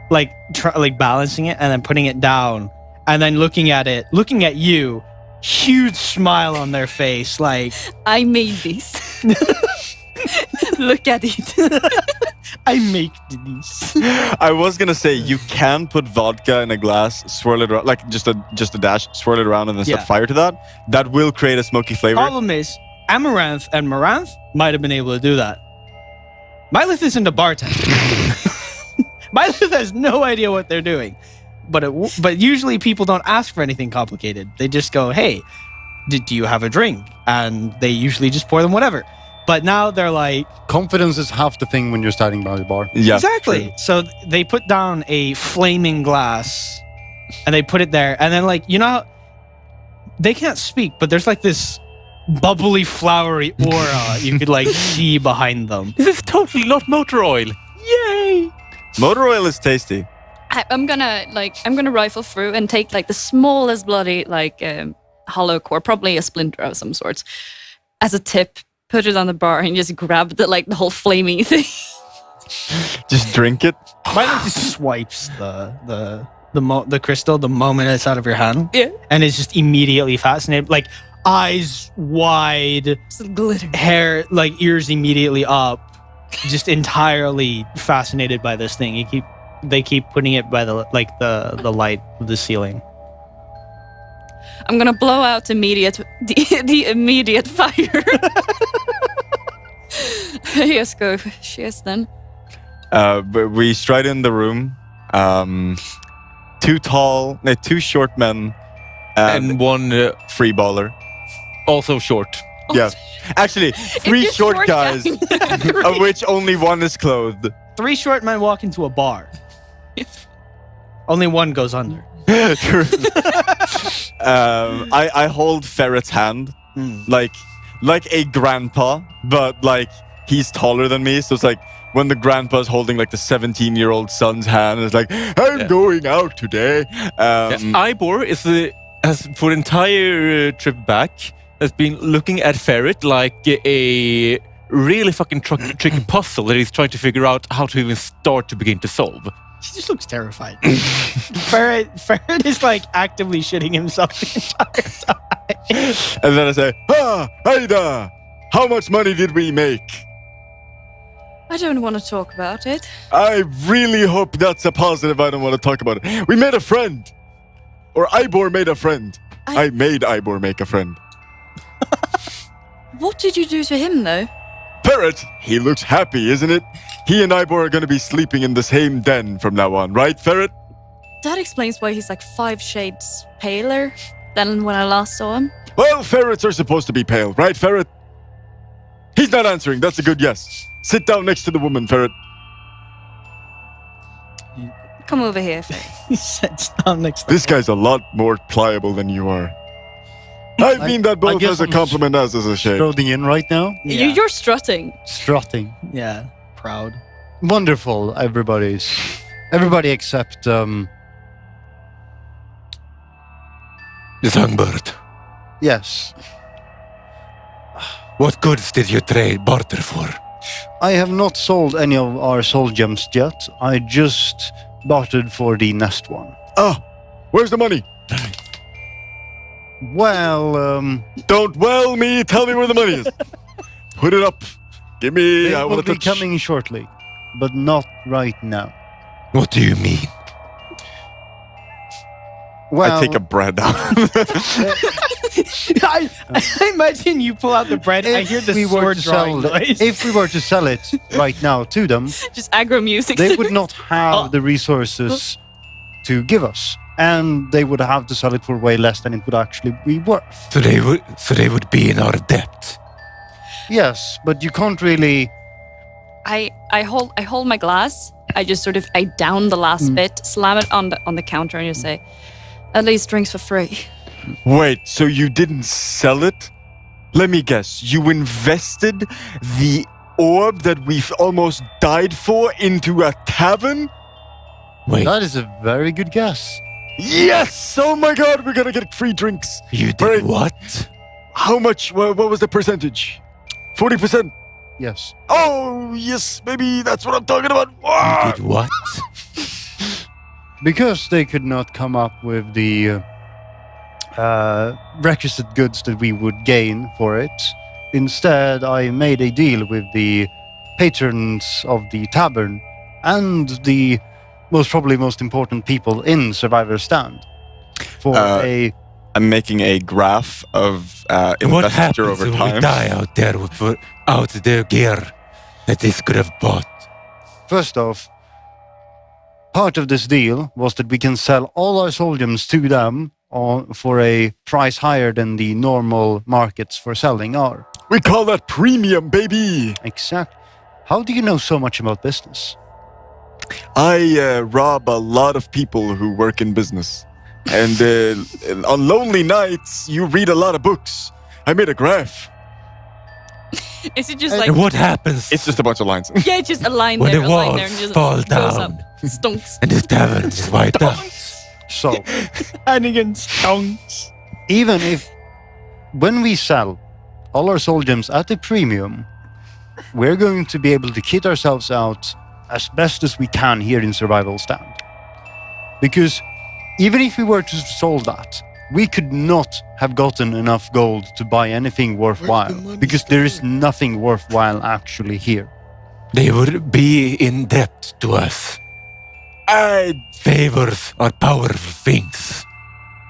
like balancing it and then putting it down, and then looking at you, huge smile on their face, like, I made this. Look at it. I make these. I was gonna say you can put vodka in a glass, swirl it around, like just a dash, swirl it around, and then Yeah. set fire to that. That will create a smoky flavor. Problem is, Amaranth and Maranth might have been able to do that. Mylith isn't a bartender. Mylith has no idea what they're doing. But usually people don't ask for anything complicated. They just go, "Hey, do you have a drink?" And they usually just pour them whatever. But now they're like, Confidence is half the thing when you're standing by the bar. Yeah, exactly. true. So they put down a flaming glass and they put it there. And then, like, you know, they can't speak, but there's like this bubbly, flowery aura you could like see behind them. This is totally not motor oil. Yay! Motor oil is tasty. I'm gonna rifle through and take like the smallest bloody hollow core, probably a splinter of some sorts, as a tip. Put it on the bar and just grab the whole flaming thing. Just drink it. Violet just swipes the crystal the moment it's out of your hand. Yeah. And is just immediately fascinated, like eyes wide, Just glitter. hair, like ears immediately up, just entirely fascinated by this thing. They keep putting it by the light of the ceiling. I'm gonna blow out the immediate fire. Yes, go. Cheers then. But we stride in the room. Two short men, And one free baller. also short. Yeah, actually, three you're short short guys, guy. of which only one is clothed. 3 short men walk into a bar. Only one goes under. True. I hold Ferret's hand, like a grandpa, but like he's taller than me, so it's like when the grandpa's holding like the 17-year-old son's hand, it's like, I'm going out today. Ivor has for the entire trip back has been looking at Ferret like a really fucking tricky puzzle that he's trying to figure out how to even start to begin to solve. He just looks terrified. Ferret is like actively shitting himself the entire time. And then I say, Haida, how much money did we make? I don't want to talk about it. I really hope that's a positive. I don't want to talk about it. We made a friend. Or Ivor made a friend. I made Ivor make a friend. What did you do to him, though? Ferret, he looks happy, isn't it? He and Ivor are going to be sleeping in the same den from now on, right, Ferret? That explains why he's like 5 shades paler than when I last saw him. Well, ferrets are supposed to be pale, right, Ferret? He's not answering. That's a good yes. Sit down next to the woman, Ferret. Come over here, Faye. He sits down next to This guy's a lot more pliable than you are. I mean that both guess as a I'm compliment as a shame. Strolling in right now. Yeah. You're strutting. Strutting. Yeah, proud. Wonderful, everybody except The songbird. yes. What goods did you barter for? I have not sold any of our soul gems yet. I just bartered for the nest one. Where's the money? Well, Don't well me. Tell me where the money is. Put it up. Give me. I it will want to be touch. coming shortly, but not right now. What do you mean? Well, I take a bread out. I imagine you pull out the bread. I hear the sword drawing noise. if we were to sell it right now to them, Just aggro music. they would not have the resources to give us, and they would have to sell it for way less than it would actually be worth. So they would be in our debt. Yes, but you can't really. I hold my glass. I just sort of down the last bit, slam it on the counter, and you say, "At least drinks for free." Wait, so you didn't sell it? Let me guess. You invested the orb that we've almost died for into a tavern? Wait, That is a very good guess. Yes! Oh my god, we're gonna get free drinks. you did Right. what? How much? What was the percentage? 40%? Yes. Oh, yes, maybe that's what I'm talking about. You Ah! did what? Because they could not come up with the requisite goods that we would gain for it. Instead, I made a deal with the patrons of the tavern and the probably most important people in Survivor Stand for I'm making a graph of What investor happens over when we time. die out there without the gear that this could have bought? First off, part of this deal was that we can sell all our soul gems to them for a price higher than the normal markets for selling are. We call that premium, baby. Exact. How do you know so much about business? I rob a lot of people who work in business. And on lonely nights, you read a lot of books. I made a graph. Is it just like And what happens It's just a bunch of lines. yeah, just a line when there, the a line there, and walls just fall goes up. down Stonks. and the tavern is wiped out? So, Hannigan's tongues. even if when we sell all our soul gems at a premium, we're going to be able to kit ourselves out as best as we can here in Survival Stand. Because even if we were to have sold that, we could not have gotten enough gold to buy anything worthwhile, because there is nothing worthwhile actually here. They would be in debt to us. Favors are powerful things.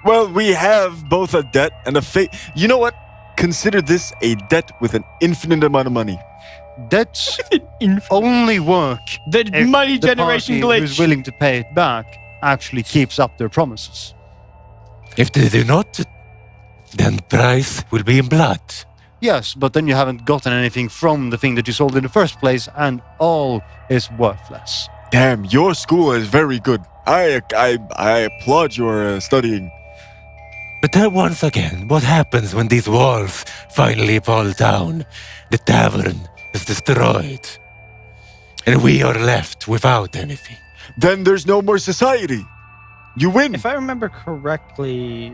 Well, we have both a debt and a fate. You know what? Consider this a debt with an infinite amount of money. Debts only work The if money the generation party who's glitch. willing to pay it back actually keeps up their promises. If they do not, then price will be in blood. Yes, but then you haven't gotten anything from the thing that you sold in the first place, and all is worthless. Damn, your school is very good. I applaud your studying. But then once again, what happens when these walls finally fall down? The tavern is destroyed. And we are left without anything. Then there's no more society. You win. If I remember correctly,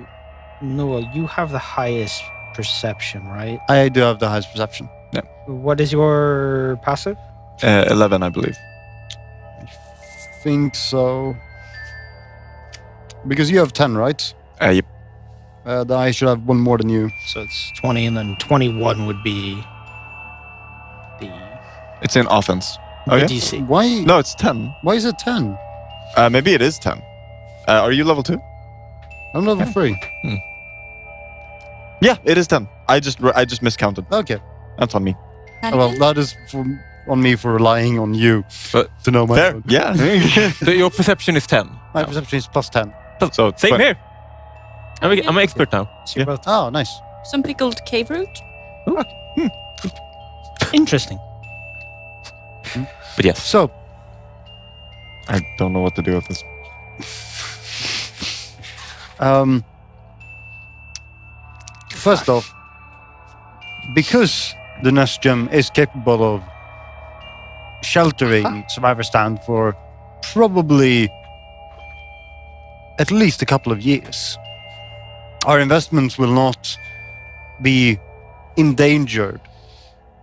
Noel, you have the highest perception, right? I do have the highest perception. What is your passive? 11, I believe. Think so. Because you have 10, right? Yep. I should have one more than you. So it's 20, and then 21 would be the, It's in offense. the Oh, yeah? DC. Why? No, it's 10. Why is it 10? Maybe it is 10. Are you level 2? I'm level 3. Yeah, it is 10. I just miscounted. Okay. That's on me. Well, that is on me for relying on you But to know my There. code. Yeah. So your perception is 10. My perception is plus 10. So Same but- here. I'm an expert now. So you're both Oh, nice. Some pickled cave root. interesting. But yes. So, I don't know what to do with this. first off, because the Nest Gem is capable of sheltering Survivor Stand for probably at least a couple of years, our investments will not be endangered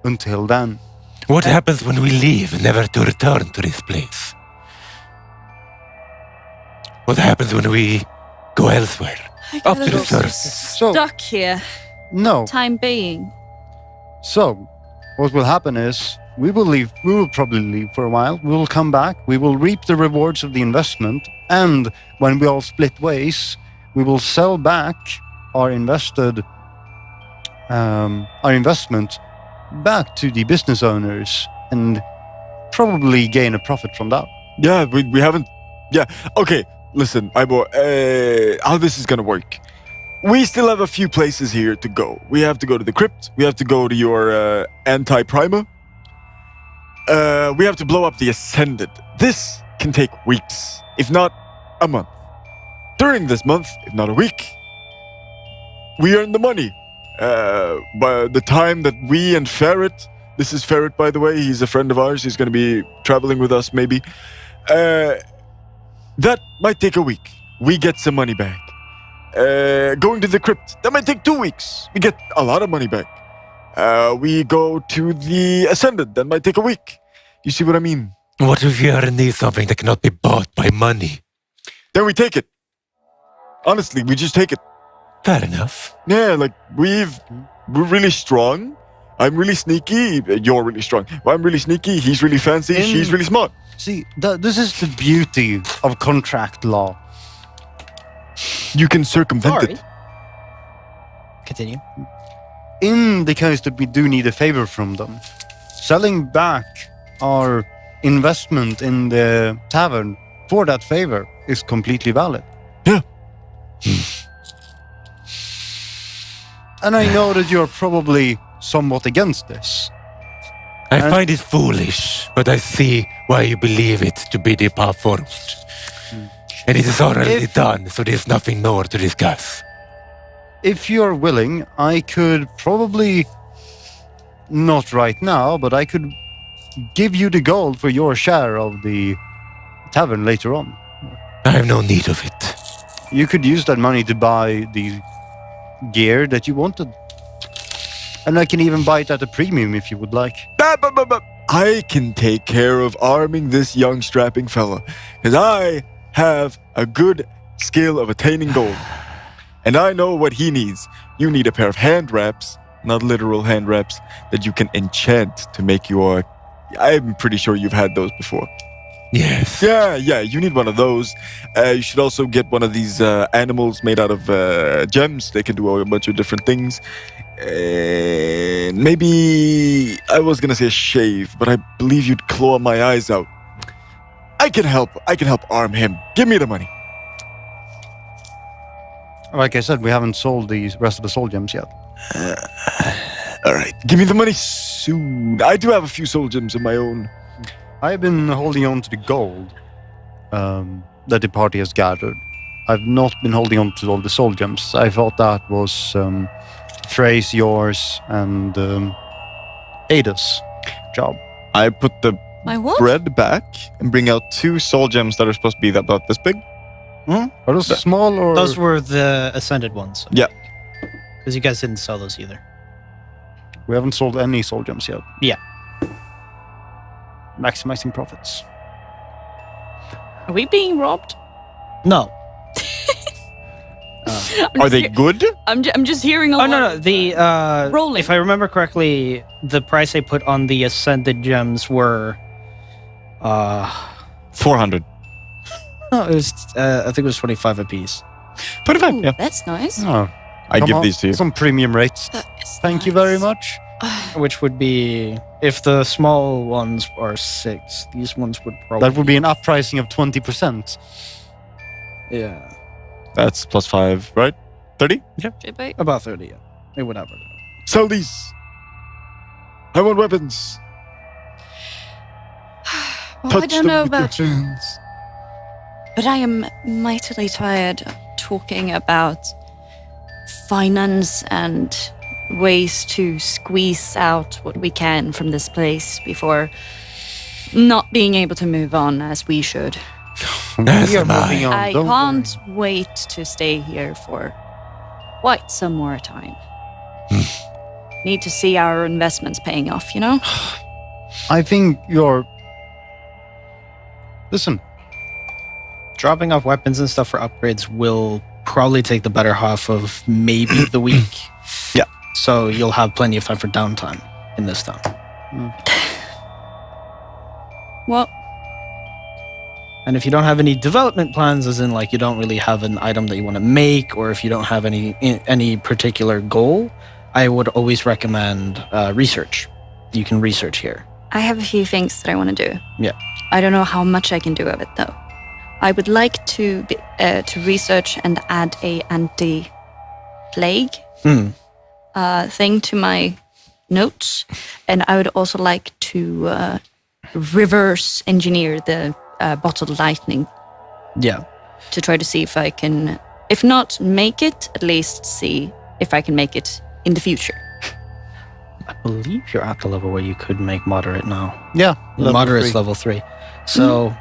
until then. What happens when we leave, never to return to this place? What happens when we go elsewhere? Up to the surface. So, Stuck here. no. Time being. So, what will happen is we will leave. We will probably leave for a while. We will come back. We will reap the rewards of the investment, and when we all split ways, we will sell back our investment back to the business owners and probably gain a profit from that. Yeah, we haven't. Yeah. Okay. Listen, Ibo. How this is gonna work? We still have a few places here to go. We have to go to the crypt. We have to go to your anti-primer. We have to blow up the Ascended. This can take weeks, if not a month. During this month, if not a week, we earn the money. By the time that we and Ferret, this is Ferret, by the way, he's a friend of ours. He's going to be traveling with us, maybe. That might take a week. We get some money back. Going to the crypt, that might take 2 weeks. We get a lot of money back. We go to the Ascended, that might take a week. You see what I mean? What if you are in need of something that cannot be bought by money? Then we take it. Honestly, we just take it. Fair enough. Yeah, like we're really strong. I'm really sneaky. You're really strong. I'm really sneaky. He's really fancy. She's really smart. See, this is the beauty of contract law. You can circumvent Sorry. it. Continue. In the case that we do need a favor from them, selling back our investment in the tavern for that favor is completely valid. Yeah. And I know that you're probably somewhat against this. I find it foolish, but I see why you believe it to be the path forward. And it is already done, so there's nothing more to discuss. If you're willing, I could probably, not right now, but I could give you the gold for your share of the tavern later on. I have no need of it. You could use that money to buy the gear that you wanted. And I can even buy it at a premium if you would like. I can take care of arming this young strapping fella, because I have a good skill of attaining gold. And I know what he needs. You need a pair of hand wraps, not literal hand wraps, that you can enchant to make your... I'm pretty sure you've had those before. Yes. Yeah, you need one of those. You should also get one of these animals made out of gems. They can do a bunch of different things. And maybe I was gonna say a shave, but I believe you'd claw my eyes out. I can help arm him. Give me the money. Like I said, we haven't sold the rest of the soul gems yet. All right, give me the money soon. I do have a few soul gems of my own. I've been holding on to the gold that the party has gathered. I've not been holding on to all the soul gems. I thought that was Frey's, yours, and Ada's job. I put the My what? bread back and bring out 2 soul gems that are supposed to be about this big. Are those small or...? Those were the ascended ones. Yeah. Because you guys didn't sell those either. We haven't sold any soul gems yet. Yeah. Maximizing profits. Are we being robbed? No. Are they good? I'm just hearing a Oh lot. no. The Rolling. if I remember correctly, the price I put on the ascended gems were 400. no, it was I think it was 25 apiece. 25, Ooh, yeah. that's nice. Oh, I come give on, these to you. some premium rates. That is Thank you nice. very much. Which would be if the small ones are 6, these ones would probably That would be an uppricing of 20%. yeah, That's plus 5, right? 30? JP? about 30. Yeah, it would average. Sell these. I want weapons. Well, I Touch don't them know with your about you, hands. but I am mightily tired of talking about finance and ways to squeeze out what we can from this place before not being able to move on as we should. As We are am I. moving on. I don't can't worry. wait to stay here for quite some more time. Need to see our investments paying off, you know? I think you're... Listen, Dropping off weapons and stuff for upgrades will probably take the better half of maybe the week. Yeah. So you'll have plenty of time for downtime in this town. Well, And if you don't have any development plans, as in like you don't really have an item that you want to make, or if you don't have any particular goal, I would always recommend research. You can research here. I have a few things that I want to do. Yeah. I don't know how much I can do of it though. I would like to research and add a anti-plague thing to my notes, and I would also like to reverse engineer the bottled lightning Yeah. to try to see if I can, if not make it, at least see if I can make it in the future. I believe you're at the level where you could make moderate now. yeah. level Moderate 3. is level 3. So,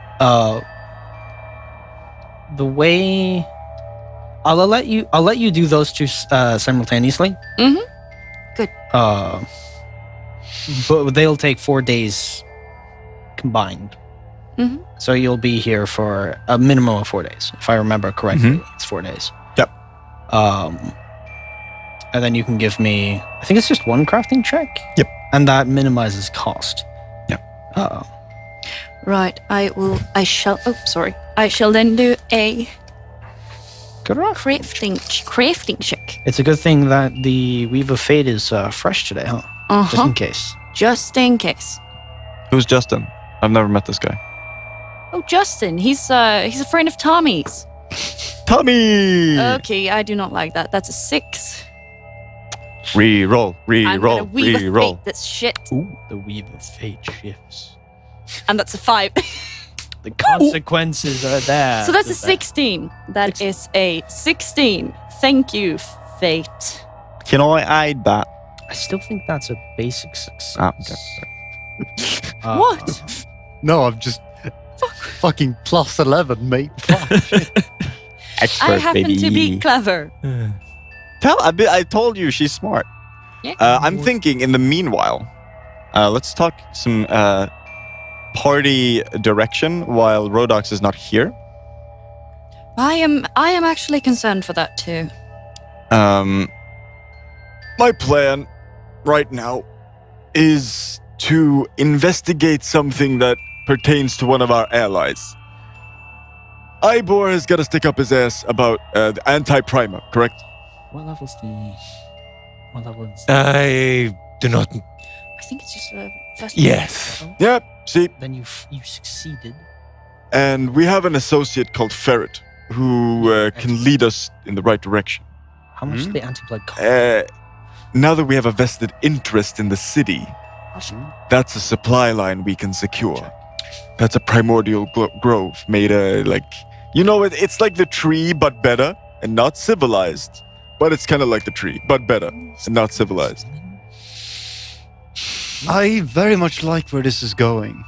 the way I'll let you do those two simultaneously. Mhm. Good. But they'll take 4 days combined. Mhm. So you'll be here for a minimum of 4 days, if I remember correctly. It's 4 days. Yep. And then you can give me, I think it's just one crafting check. Yep. And that minimizes cost. Yep. Right. I shall then do a Good rock. crafting check. It's a good thing that the Weave of Fate is fresh today, huh? Just Uh-huh. in case. Just in case. Who's Justin? I've never met this guy. Oh, Justin. He's a friend of Tommy's. Tommy! Okay, I do not like that. That's a 6. Re-roll, I'm gonna re-roll, weave a re-roll. fate. That's shit. Ooh, the Weave of Fate shifts. And that's a 5. The consequences are there. So that's a 16. That is a 16. Thank you, Fate. Can I aid that? I still think that's a basic success. Ah, okay. What? No, I'm just fucking plus 11, mate. Fuck. Expert, I happen baby. to be clever. I told you she's smart. Yeah. I'm thinking in the meanwhile, let's talk some party direction while Rodox is not here. I am actually concerned for that too. My plan right now is to investigate something that pertains to one of our allies. Ivor has got to stick up his ass about the anti-primer, correct? What level's the? What level is? I do not. I think it's just first. Yes. Yeah, see, Then you succeeded. and we have an associate called Ferret who can lead us in the right direction. How much did the anti-plague cost? Now that we have a vested interest in the city, that's a supply line we can secure. That's a primordial grove made it's like the tree but better and not civilized. But it's kind of like the tree but better and not civilized. I very much like where this is going.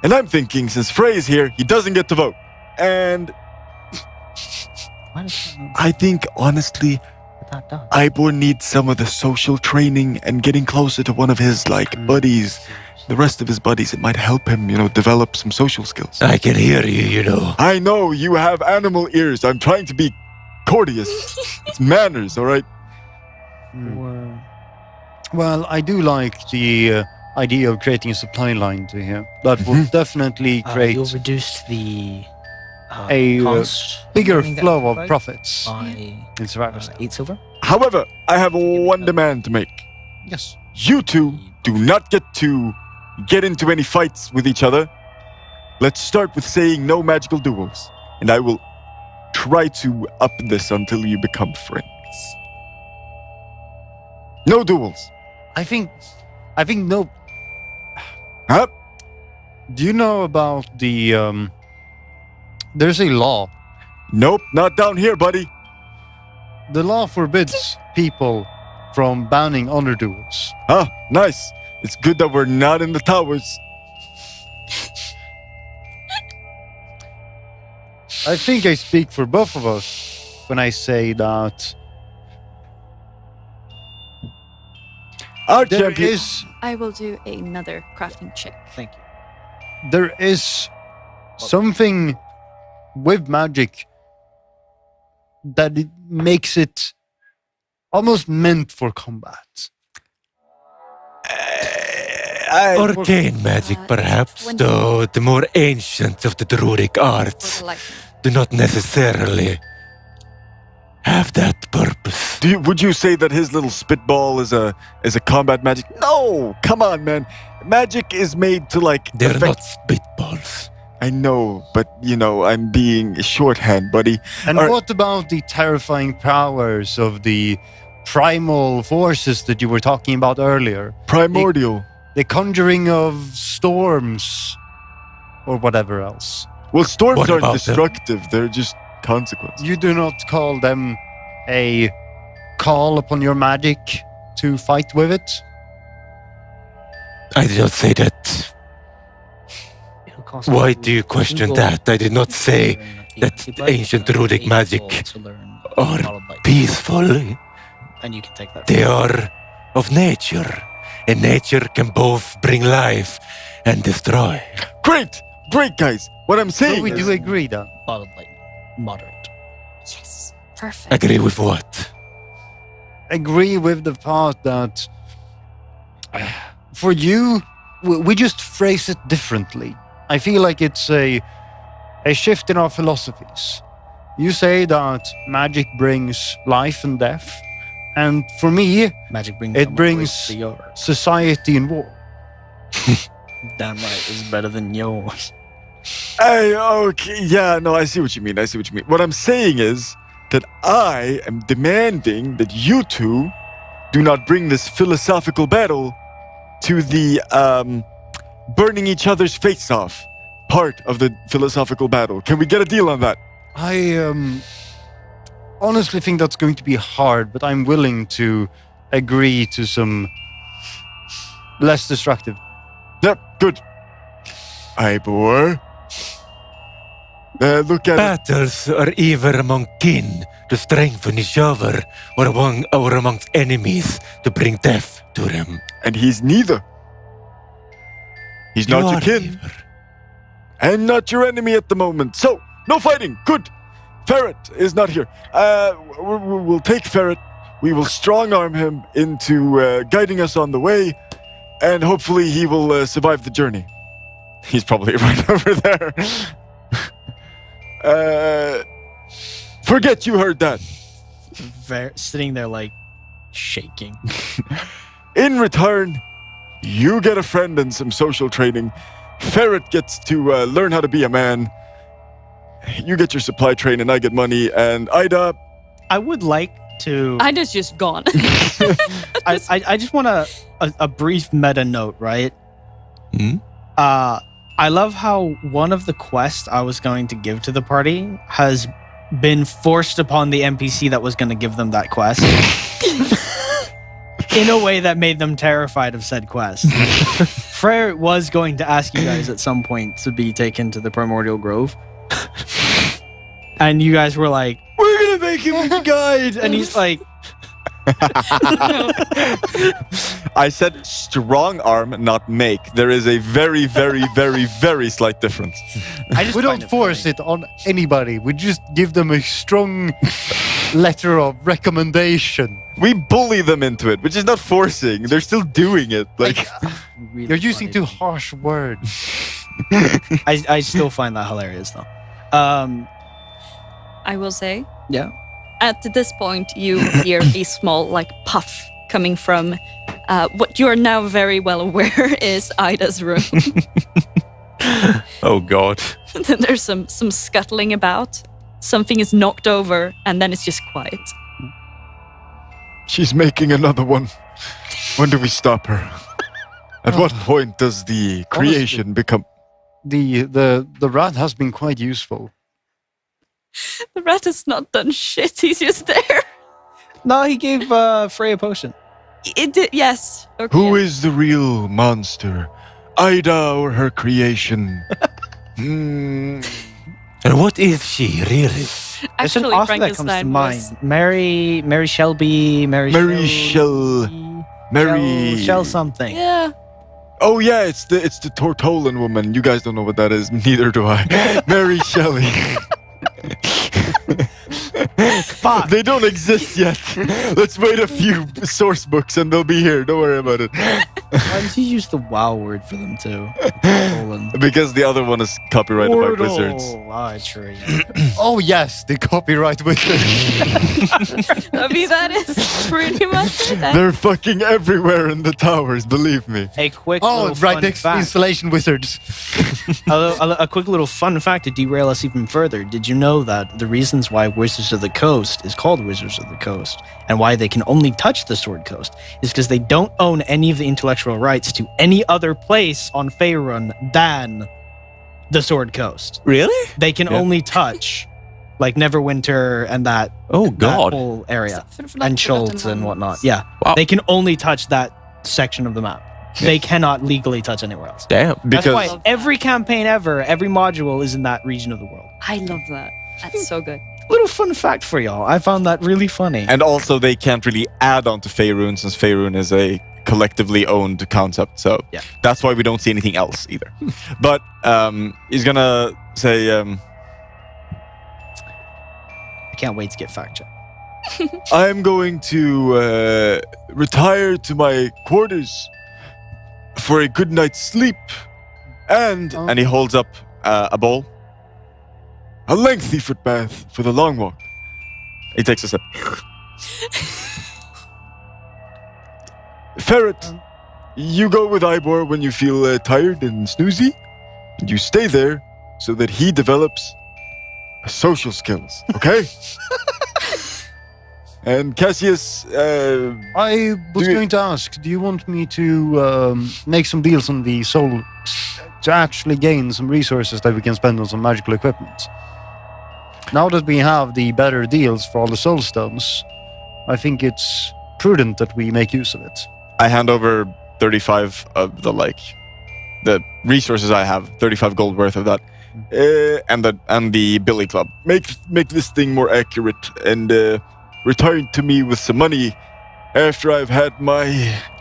And I'm thinking, since Frey's here, he doesn't get to vote. And Why does I think, honestly, that done? Ivor needs some of the social training and getting closer to one of his, buddies. The rest of his buddies, it might help him, develop some social skills. I can hear you, I know you have animal ears. I'm trying to be courteous. It's manners, all right? Well, I do like the idea of creating a supply line to here. That will definitely create You'll reduce the a cost bigger running the flow of anti-plague profits by in Survivor. 8 silver. However, I have one demand to make. Yes. You two do not get into any fights with each other. Let's start with saying no magical duels, and I will try to up this until you become friends. No duels. I think no. Huh? Do you know about the there's a law. Nope, not down here, buddy. The law forbids people from banning honor duels. Ah, nice. It's good that we're not in the towers. I think I speak for both of us when I say that Our there champion. is I will do another crafting check. Thank you. there is something with magic that it makes it almost meant for combat. Arcane magic, perhaps, 20. though the more ancient of the druidic For arts the lightning. do not necessarily have that purpose. Would you say that his little spitball is a combat magic? No, come on, man. Magic is made to They're affect- not spitballs. I know, but I'm being shorthand, buddy. And All right. what about the terrifying powers of the primal forces that you were talking about earlier? Primordial. The conjuring of storms or whatever else. Well, storms What aren't about them? destructive. They're just consequences. You do not call them a call upon your magic to fight with it? I did not say that. It'll cost Why you do you question 2 that? I did not gold say to learn the that anti-plague, ancient and druidic 8 magic gold to learn are Knowledge Light. peaceful. And you can take that. They are of nature, and nature can both bring life and destroy. Great, guys. What I'm saying So we is, do agree that. Bottled light. Moderate. Yes. Perfect. Agree with what? Agree with the part that for you, we just phrase it differently. I feel like it's a shift in our philosophies. You say that magic brings life and death, and for me, Magic brings It someone brings- close to yours. society and war. Damn right, it's better than yours. Hey, okay, yeah, no, I see what you mean. What I'm saying is that I am demanding that you two do not bring this philosophical battle to the burning each other's face off part of the philosophical battle. Can we get a deal on that? I honestly think that's going to be hard, but I'm willing to agree to some less destructive. Yep, good. Ivor. Look at it. Battles are either among kin to strengthen each other, or amongst enemies to bring death to them. And he's neither. He's You not your are kin. neither. And not your enemy at the moment. So, no fighting. Good. Ferret is not here. We'll take Ferret. We will strong arm him into guiding us on the way, and hopefully he will survive the journey. He's probably right over there. Forget you heard that. Sitting there like shaking. In return, you get a friend and some social training. Ferret gets to learn how to be a man. You get your supply train and I get money. And Ida, I would like to. Ida's just gone. I just want a brief meta note, right? Hmm? I love how one of the quests I was going to give to the party has been forced upon the NPC that was going to give them that quest in a way that made them terrified of said quest. Freyr was going to ask you guys at some point to be taken to the Primordial Grove. And you guys were like, we're going to make him the guide. And he's like, I said strong arm, not make. There is a very, very, very, very slight difference. I just We find don't force funny. it on anybody. We just give them a strong letter of recommendation. We bully them into it, which is not forcing. They're still doing it. Like, Really You're using funny. too harsh words. I still find that hilarious though. I will say, Yeah. at this point, you hear a small, like, puff coming from what you are now very well aware is Ida's room. Oh God. Then there's some scuttling about. Something is knocked over, and then it's just quiet. she's making another one. When do we stop her? At what point does the creation become... The rat has been quite useful. The rat has not done shit. He's just there. No, he gave Frey a potion. It did, yes. Okay. Who is the real monster? Ida or her creation? And what is she really? There's an Actually, author that comes to Frankenstein mind. was... Mary Shelby. Mary Shell something. Yeah. Oh yeah, it's the Tortolan woman. You guys don't know what that is. Neither do I. Mary Shelley. Fuck. They don't exist yet. Let's wait a few source books and they'll be here. Don't worry about it. Why did you use the WoW word for them too? Tortolan. because the other one is copyrighted by Wizards. Oh, true. Yeah. Oh yes, the copyright wizard. I mean, that is pretty much it. They're fucking everywhere in the towers, believe me. A quick Oh, little right fun next to the fact. installation wizards. A quick little fun fact to derail us even further. Did you know that the reasons why Wizards of the Coast is called Wizards of the Coast and why they can only touch the Sword Coast is because they don't own any of the intellectual rights to any other place on Faerun than the Sword Coast. Really? They can only touch like Neverwinter and that, Oh that God. whole area For, like, and Schultz Forgotten and Lands. whatnot. Yeah. Wow. They can only touch that section of the map. They cannot legally touch anywhere else. Damn. That's Because why every campaign ever, every module is in that region of the world. I love that. That's so good. Little fun fact for y'all. I found that really funny. and also they can't really add on to Faerun since Faerun is a collectively owned concept. So Yeah. that's why we don't see anything else either. But he's gonna say, I can't wait to get fact checked. I'm going to retire to my quarters for a good night's sleep and and he holds up a bowl. a lengthy foot bath for the long walk. He takes a sip. Ferret, you go with Ivor when you feel tired and snoozy, and you stay there so that he develops social skills, okay? And Cassius, I was Do you- going to ask, do you want me to make some deals on the soul to actually gain some resources that we can spend on some magical equipment? Now that we have the better deals for all the soul stones, I think it's prudent that we make use of it. I hand over 35 of the resources I have, 35 gold worth of that, and the Billy Club. make this thing more accurate and return to me with some money after I've had my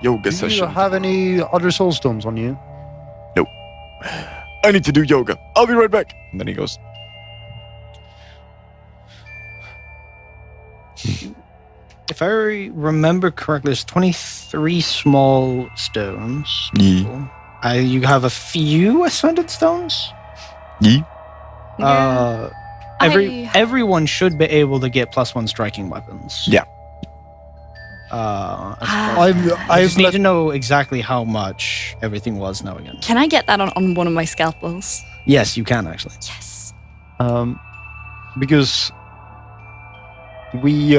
yoga Do you session. have any other soul stones on you? I need to do yoga. I'll be right back. And then he goes, If I remember correctly, there's 23 small stones. "Yee, You have a few ascended stones. yee." Everyone should be able to get +1 striking weapons. Yeah. I just need to know exactly how much everything was now again. Can I get that on one of my scalpels? Yes, you can actually. Yes. Because we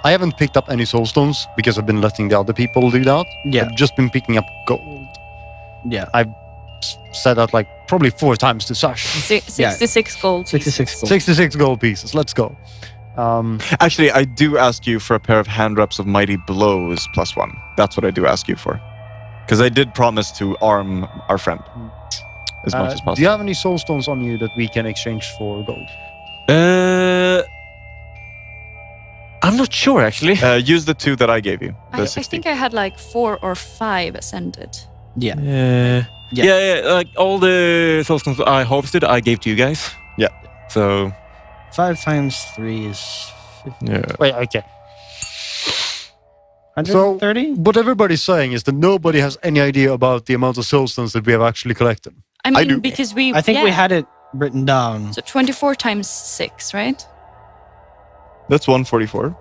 I haven't picked up any soul stones because I've been letting the other people do that. Yeah. I've just been picking up gold. Yeah. I've said that like probably 4 times to Sash. 66 gold. 66 gold. 66 gold pieces. Let's go. Actually, I do ask you for a pair of hand reps of Mighty Blows +1. That's what I do ask you for. Because I did promise to arm our friend as much as possible. Do you have any soul stones on you that we can exchange for gold? I'm not sure actually. Use the 2 that I gave you. The I 60. think I had like 4 or 5 ascended. Yeah. Yeah, like all the soul stones I harvested, I gave to you guys. Yeah. So 5 times 3 is yeah. Wait, okay. 130? What everybody's saying is that nobody has any idea about the amount of soul stones that we have actually collected. I mean, do. because we. I think we had it written down. So 24 times 6, right? That's 144.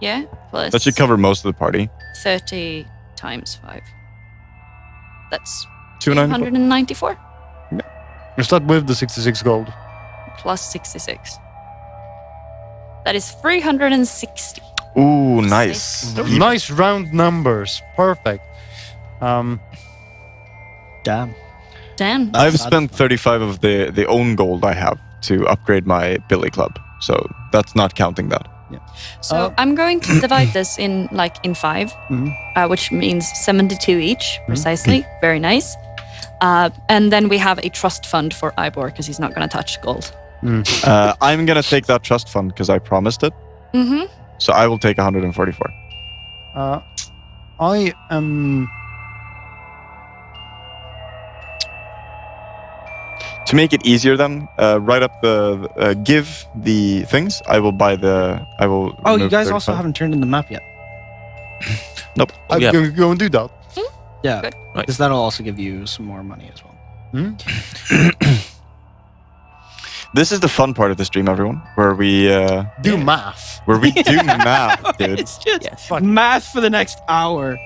Yeah. Plus That should cover most of the party. 30 times 5. That's 294. 294 Is that with the 66 gold? plus 66. That is 360. Ooh, nice. Nice round numbers. Perfect. Damn. Damn. I've spent 35 of the own gold I have to upgrade my Billy Club. So that's not counting that. So I'm going to divide this in 5, which means 72 each, precisely. Very nice. And then we have a trust fund for Ivor because he's not going to touch gold. I'm going to take that trust fund because I promised it. Mm-hmm. So I will take 144. I am. To make it easier then, write up give the things. I will buy I will. Oh, you remove guys also 35. haven't turned in the map yet. Nope. I'm yeah. going to go and do that. Yeah. Good. Because that'll also give you some more money as well. This is the fun part of the stream, everyone, where we Do math. do math, dude. It's just math for the next hour.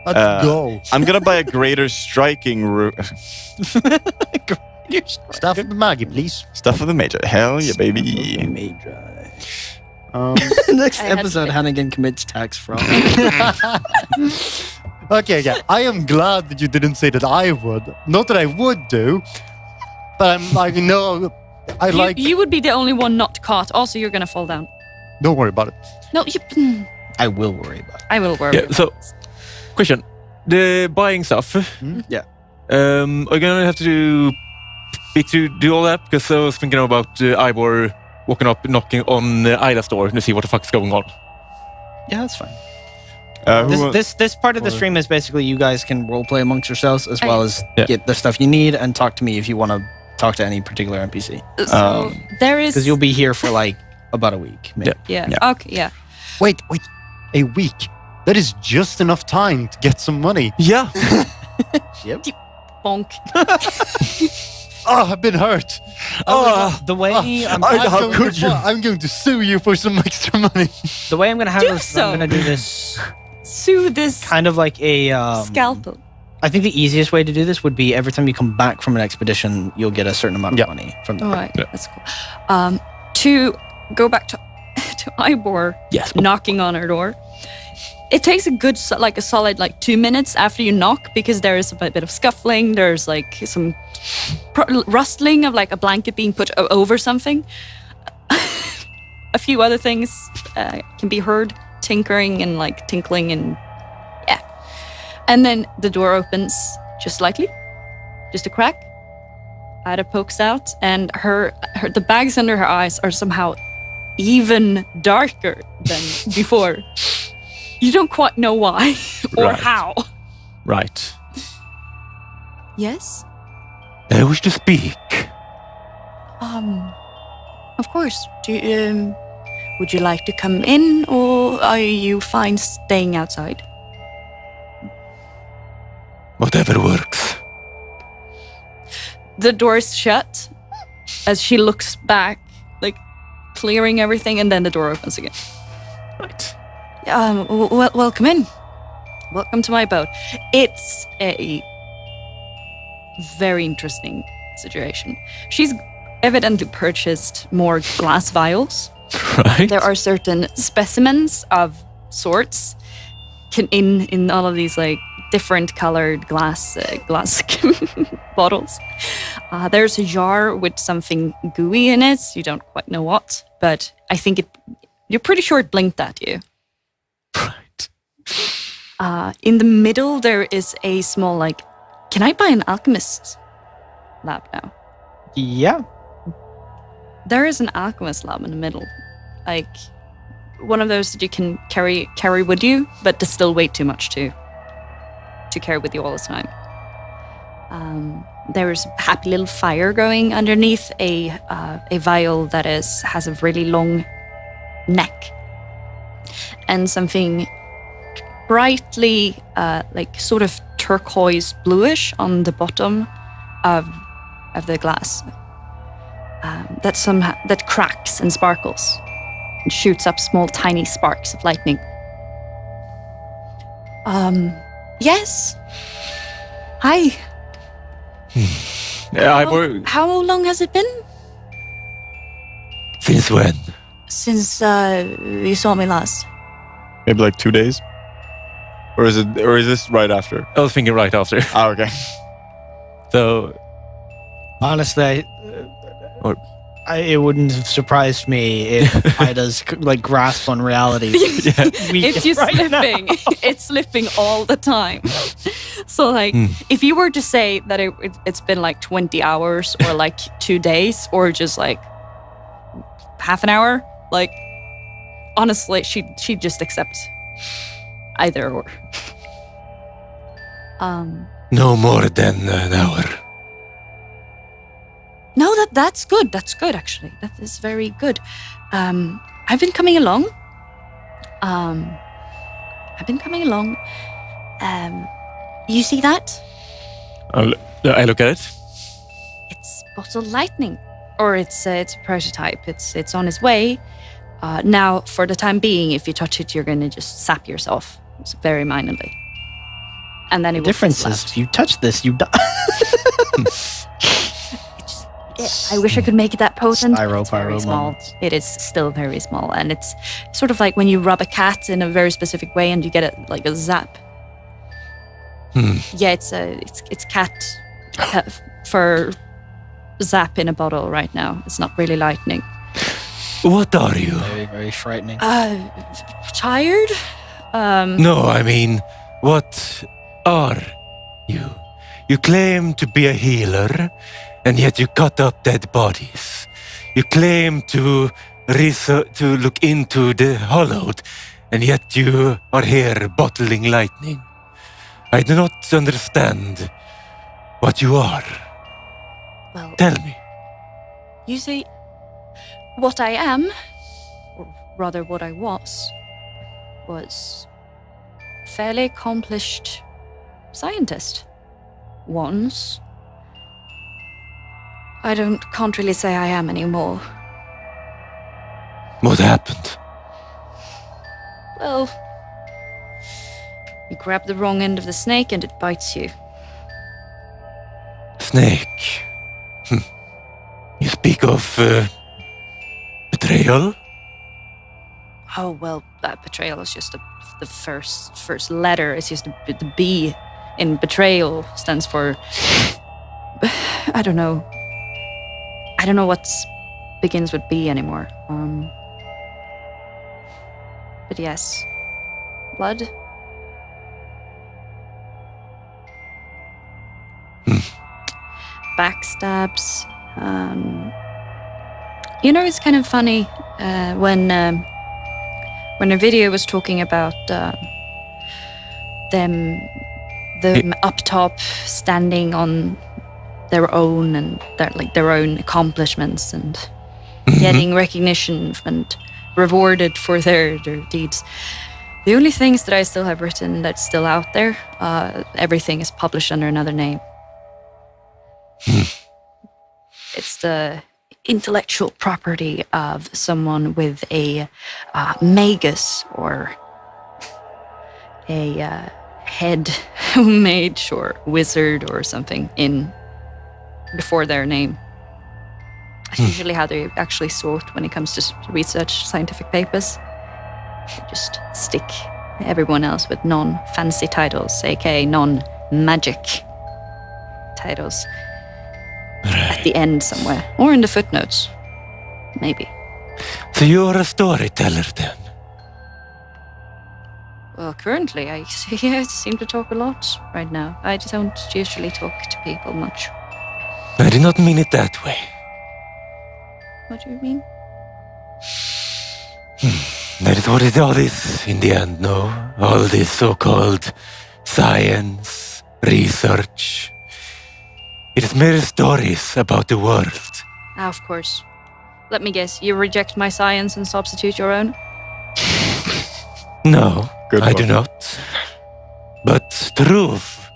Let's go. I'm gonna buy a greater striking Stuff with Maggie, please. stuff of the major. Hell yeah, baby. Next I had episode, to- Hannigan commits tax fraud. Okay, yeah. I am glad that you didn't say that I would. Not that I would do, but I'm like, no, I like. You would be the only one not caught. Also, you're going to fall down. Don't worry about it. No, I will worry about it. I will worry. Yeah, so question. The buying stuff. Yeah. Are you gonna have to do all that? Because I was thinking about Ivor walking up, knocking on Ida's door to see what the fuck's going on. Yeah, that's fine. Who This part of the stream is basically you guys can roleplay amongst yourselves as well as Yeah. get the stuff you need and talk to me if you want to talk to any particular NPC. So there is. Because you'll be here for like about a week. Maybe. Yeah. Yeah. Okay. Yeah. Wait. A week. That is just enough time to get some money. Yeah. Yep. Bonk. Oh, I've been hurt. The way I'm I'm going to sue you for some extra money. the way I'm gonna have Do this, so. I'm gonna do this Sue this kind of like a scalpel. I think the easiest way to do this would be every time you come back from an expedition, you'll get a certain amount of money from them. All right. That's cool. To go back to Ivor Yes. knocking on her door. It takes a solid 2 minutes after you knock, because there is a bit of scuffling. There's some rustling of a blanket being put over something. A few other things can be heard, tinkering and tinkling, and yeah. And then the door opens just slightly, just a crack. Ida pokes out, and the bags under her eyes are somehow even darker than before. You don't quite know why or Right. how. Right. Yes? I wish to speak. Of course. Would you like to come in, or are you fine staying outside? Whatever works. The door's shut as she looks back, clearing everything, and then the door opens again. Right. Welcome in. Welcome to my boat. It's a very interesting situation. She's evidently purchased more glass vials. Right. There are certain specimens of sorts in all of these different colored glass bottles. There's a jar with something gooey in it. You don't quite know what, but I think you're pretty sure it blinked at you. Right. In the middle, there is a small, can I buy an alchemist lab now? Yeah. There is an alchemist lab in the middle. One of those that you can carry with you, but there's still way too much to carry with you all the time. There's a happy little fire going underneath a vial that has a really long neck. And something brightly, sort of turquoise bluish on the bottom of the glass. That cracks and sparkles and shoots up small, tiny sparks of lightning. Yes. Hi. How long has it been? Since when? Since you saw me last. Maybe 2 days? Or is this right after? I was thinking right after. Oh, okay. So, Honestly, Or- it wouldn't have surprised me if Ida's grasp on reality. It's just right slipping. It's slipping all the time. So if you were to say that it's been 20 hours or 2 days or just half an hour, honestly, she just accepts either or. no more than an hour. No, that's good. That's good, actually. That is very good. I've been coming along. You see that? I look at it. It's bottle lightning, or it's a prototype. It's on its way. Now, for the time being, if you touch it, you're going to just sap yourself, very minorly. And then The it will difference fizzle is, out. if you touch this, you die. I wish I could make it that potent. but Styro it's very pyro small. moments. It is still very small, and it's sort of like when you rub a cat in a very specific way, and you get a zap. Yeah, it's cat for zap in a bottle right now. It's not really lightning. What are you? Very, very frightening. Tired? No, I mean, what are you? You claim to be a healer, and yet you cut up dead bodies. You claim to look into the hollowed, and yet you are here bottling lightning. I do not understand what you are. Well, Tell me. you see, what I am, or rather what I was fairly accomplished scientist. Once. I can't really say I am anymore. What happened? Well, you grab the wrong end of the snake and it bites you. Snake. You speak of betrayal? Oh, well, that betrayal is just the first letter. It's just the B in betrayal stands for... I don't know. I don't know what begins with B anymore. But yes. Blood. Backstabs. It's kind of funny when a video was talking about them up top standing on their own and their own accomplishments and getting recognition and rewarded for their deeds. The only things that I still have written that's still out there, everything is published under another name. It's the intellectual property of someone with a magus or a head mage or wizard or something in before their name. That's usually how they actually sort when it comes to research scientific papers. They just stick everyone else with non-fancy titles, aka non-magic titles, at the end somewhere, or in the footnotes, maybe. So you're a storyteller then? Well, currently I seem to talk a lot right now. I don't usually talk to people much. I did not mean it that way. What do you mean? That is what it all is in the end, no? All this so-called science, research. It is mere stories about the world. Of course. Let me guess, you reject my science and substitute your own? No, Good I one. do not. But truth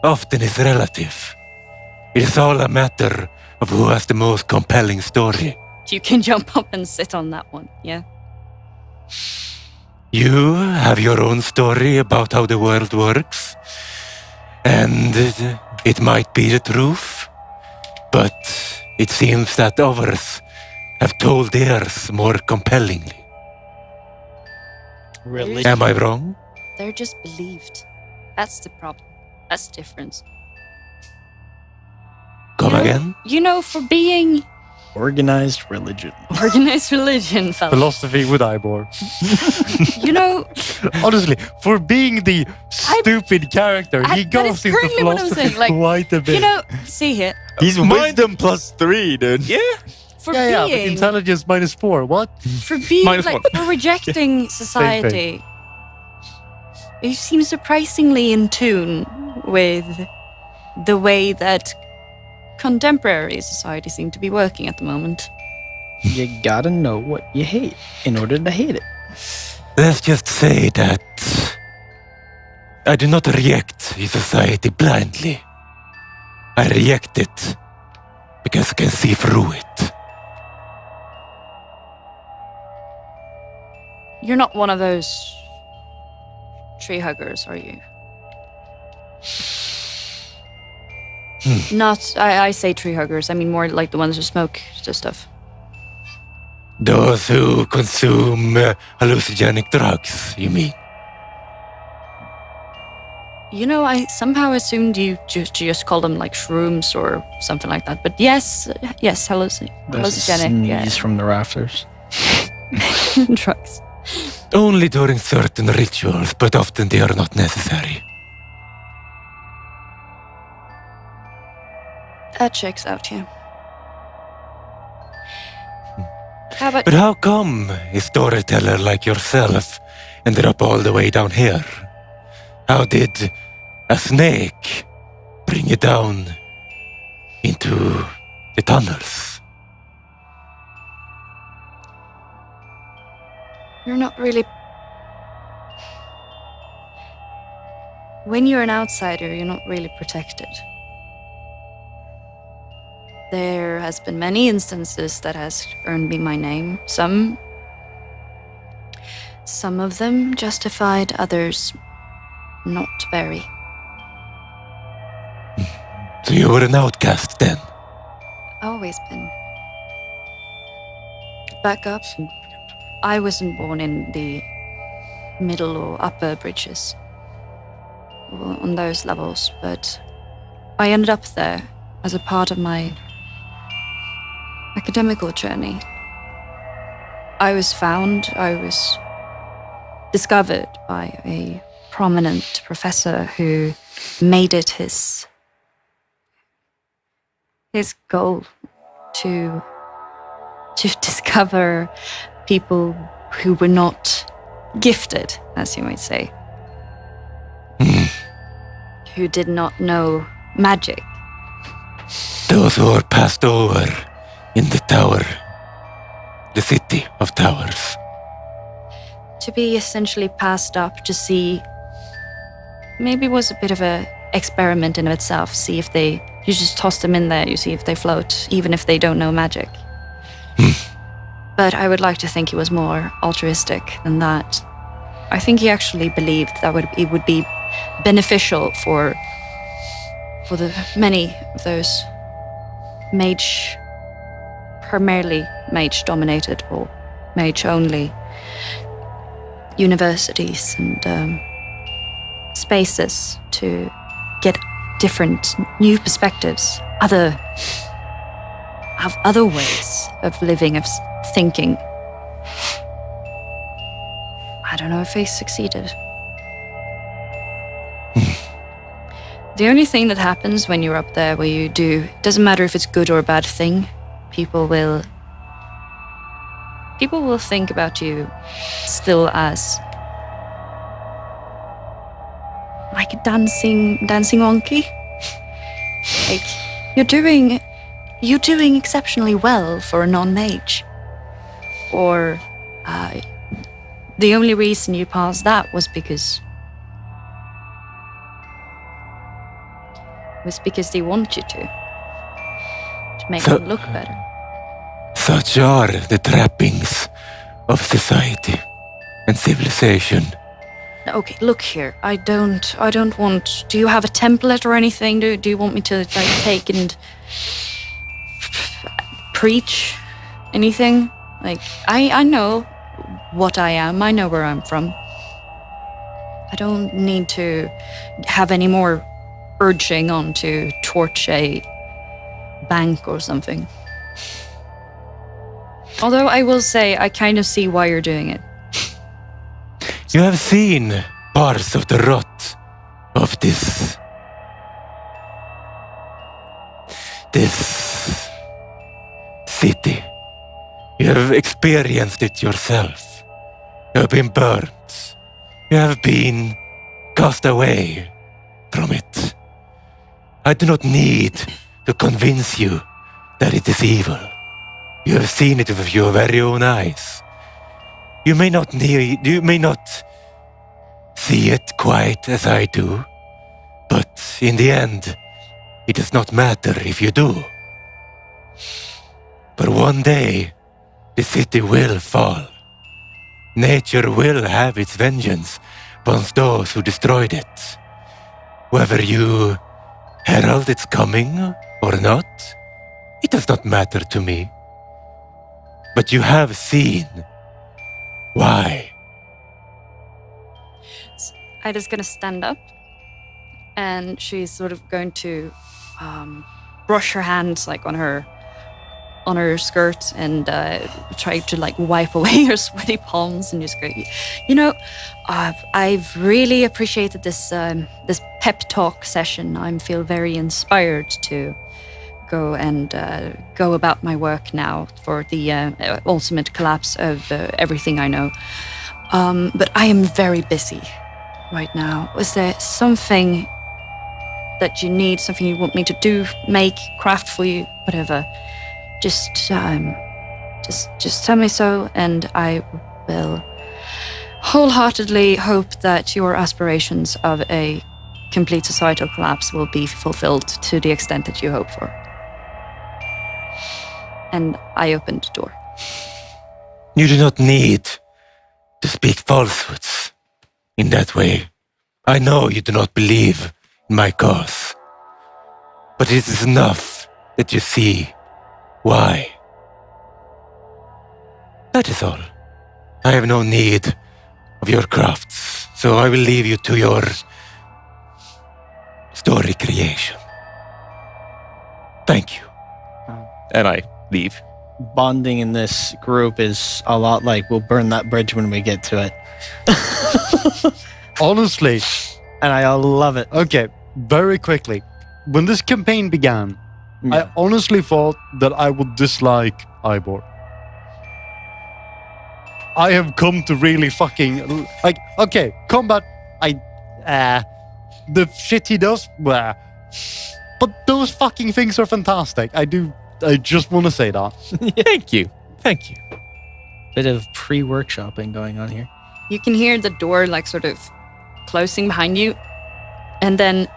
often is relative. It is all a matter of who has the most compelling story. You can jump up and sit on that one, yeah? You have your own story about how the world works, and it might be the truth, but it seems that others have told theirs more compellingly. Really? Am I wrong? They're just believed. That's the problem. That's the difference. Come again? For being Organized religion. organized religion, fellas. Philosophy with Ivor. Honestly, for being the stupid character, he that is goes into currently what I'm philosophy saying, like, quite a bit. See here. He's wisdom +3, dude. Yeah. For yeah, but being intelligence -4. What? for being -1. for rejecting society. You seem surprisingly in tune with the way that contemporary society seem to be working at the moment. You gotta know what you hate in order to hate it. Let's just say that I do not reject society blindly. I reject it because I can see through it. You're not one of those tree huggers, are you? Not, I say tree huggers. I mean more like the ones who smoke stuff. Those who consume hallucinogenic drugs, you mean? I somehow assumed you just call them like shrooms or something like that. But yes, There's a hallucinogenic. sneeze from the rafters. Drugs. Only during certain rituals, but often they are not necessary. That checks out, yeah. How about But how come a storyteller like yourself ended up all the way down here? How did a snake bring you down into the tunnels? you're not really... When you're an outsider, you're not really protected. There has been many instances that has earned me my name. Some of them justified, others not very. So you were an outcast then? Always been. Back up. I wasn't born in the middle or upper bridges, or on those levels, but I ended up there as a part of my academical journey. I was discovered by a prominent professor who made it his goal to discover people who were not gifted, as you might say, who did not know magic. Those who are passed over in the tower, the city of towers. To be essentially passed up to see, maybe it was a bit of a experiment in itself. See if you just toss them in there, you see if they float, even if they don't know magic. But I would like to think he was more altruistic than that. I think he actually believed that it would be beneficial for the many of those primarily mage-dominated or mage-only universities and spaces to get different new perspectives, other ways of living, of thinking. I don't know if he succeeded. The only thing that happens when you're up there where you do, doesn't matter if it's good or a bad thing, people will think about you still as like a dancing monkey. Like you're doing exceptionally well for a non-mage. Or the only reason you passed that was because they want you to make them look better. Such are the trappings of society and civilization. Okay, look here. I don't want. Do you have a template or anything? Do you want me to take and preach anything? Like I know what I am. I know where I'm from. I don't need to have any more urging on to torch a bank or something. Although I will say, I kind of see why you're doing it. You have seen parts of the rot of this city. You have experienced it yourself. You have been burnt. You have been cast away from it. I do not need to convince you that it is evil. You have seen it with your very own eyes. You may not see it quite as I do, but in the end, it does not matter if you do. But one day, the city will fall. Nature will have its vengeance upon those who destroyed it. Whether you herald its coming or not, it does not matter to me. But you have seen why. Ida's gonna stand up, and she's sort of going to brush her hands like on her skirt and try to like wipe away her sweaty palms and just go. I've really appreciated this pep talk session. I feel very inspired to go about my work now for the ultimate collapse of everything I know. But I am very busy right now. Is there something that you need, something you want me to do, make, craft for you, whatever? Just tell me so, and I will wholeheartedly hope that your aspirations of a complete societal collapse will be fulfilled to the extent that you hope for. And I opened the door. You do not need to speak falsehoods in that way. I know you do not believe in my cause, but it is enough that you see why. That is all. I have no need of your crafts, so I will leave you to your story creation. Thank you. And I leave. Bonding in this group is a lot like we'll burn that bridge when we get to it. Honestly, And I love it. okay, very quickly. When this campaign began, I Yeah. honestly thought that I would dislike Ivor. I have come to really fucking like. Okay, combat. The shit he does. Blah. But those fucking things are fantastic. I just want to say that. Thank you. Thank you. Bit of pre-workshopping going on here. You can hear the door like sort of closing behind you. And then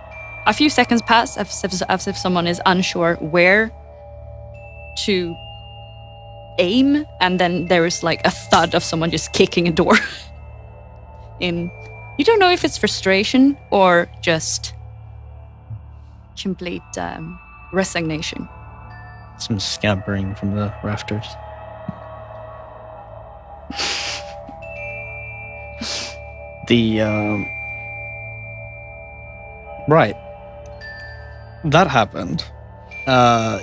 a few seconds pass as if someone is unsure where to aim. And then there is like a thud of someone just kicking a door. You don't know if it's frustration or just complete resignation. Some scampering from the rafters. Right. That happened.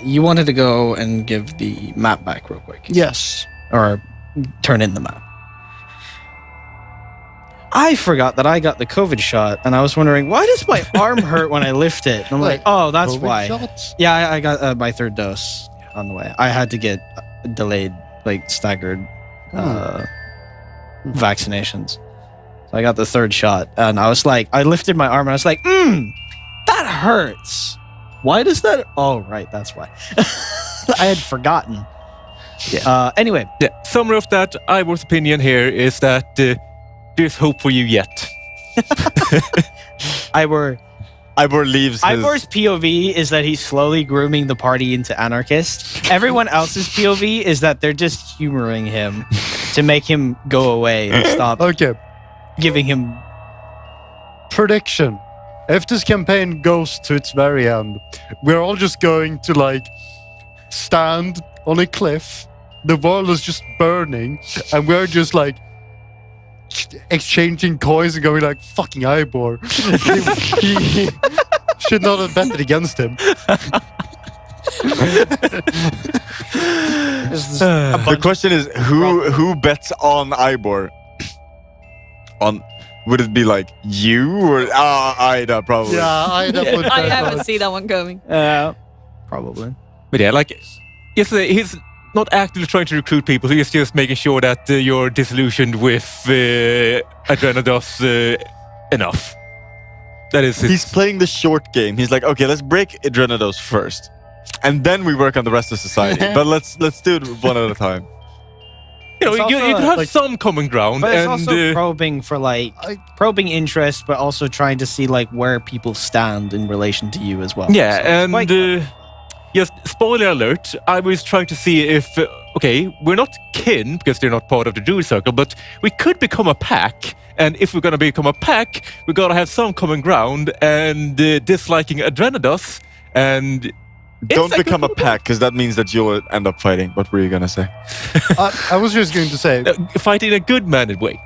You wanted to go and give the map back real quick. Yes. Or turn in the map. I forgot that I got the COVID shot, and I was wondering, why does my arm hurt when I lift it? And I'm like, oh, that's COVID why. shots? Yeah, I got my third dose on the way. I had to get delayed, like staggered vaccinations. So I got the third shot, and I was like, I lifted my arm, and I was like, that hurts. Why does that? Oh, right, that's why. I had forgotten. Yeah. Anyway, Yeah. Summary of that, Ivor's opinion here is that there's hope for you yet. Ivor leaves his... Ivor's POV is that he's slowly grooming the party into anarchist. Everyone else's POV is that they're just humoring him to make him go away and stop Okay. giving him. Prediction. If this campaign goes to its very end, we're all just going to like stand on a cliff. The world is just burning, and we're just like exchanging coins and going like, fucking Ivor. he should not have betted against him. The question is, who bets on Ivor? Would it be like you or Ida? Probably. Yeah, Ida would I bet haven't on- seen that one coming. Probably. But yeah, like, he's not actively trying to recruit people. He's just making sure that you're disillusioned with Adrenados enough. That is his... He's playing the short game. He's like, okay, let's break Adrenados first, and then we work on the rest of society. But let's do it one at a time. You know, It's you also, can have like- some common ground, But it's and also probing for probing interest, but also trying to see like where people stand in relation to you as well. yeah, So it's and quite- yes, spoiler alert. I was trying to see if okay, we're not kin because they're not part of the Druid Circle, but we could become a pack. And if we're gonna become a pack, we gotta have some common ground. And disliking Adrenados, and Don't It's a become a good- pack, because that means that you'll end up fighting. What were you gonna say? I was just going to say, fight in a good-mannered way,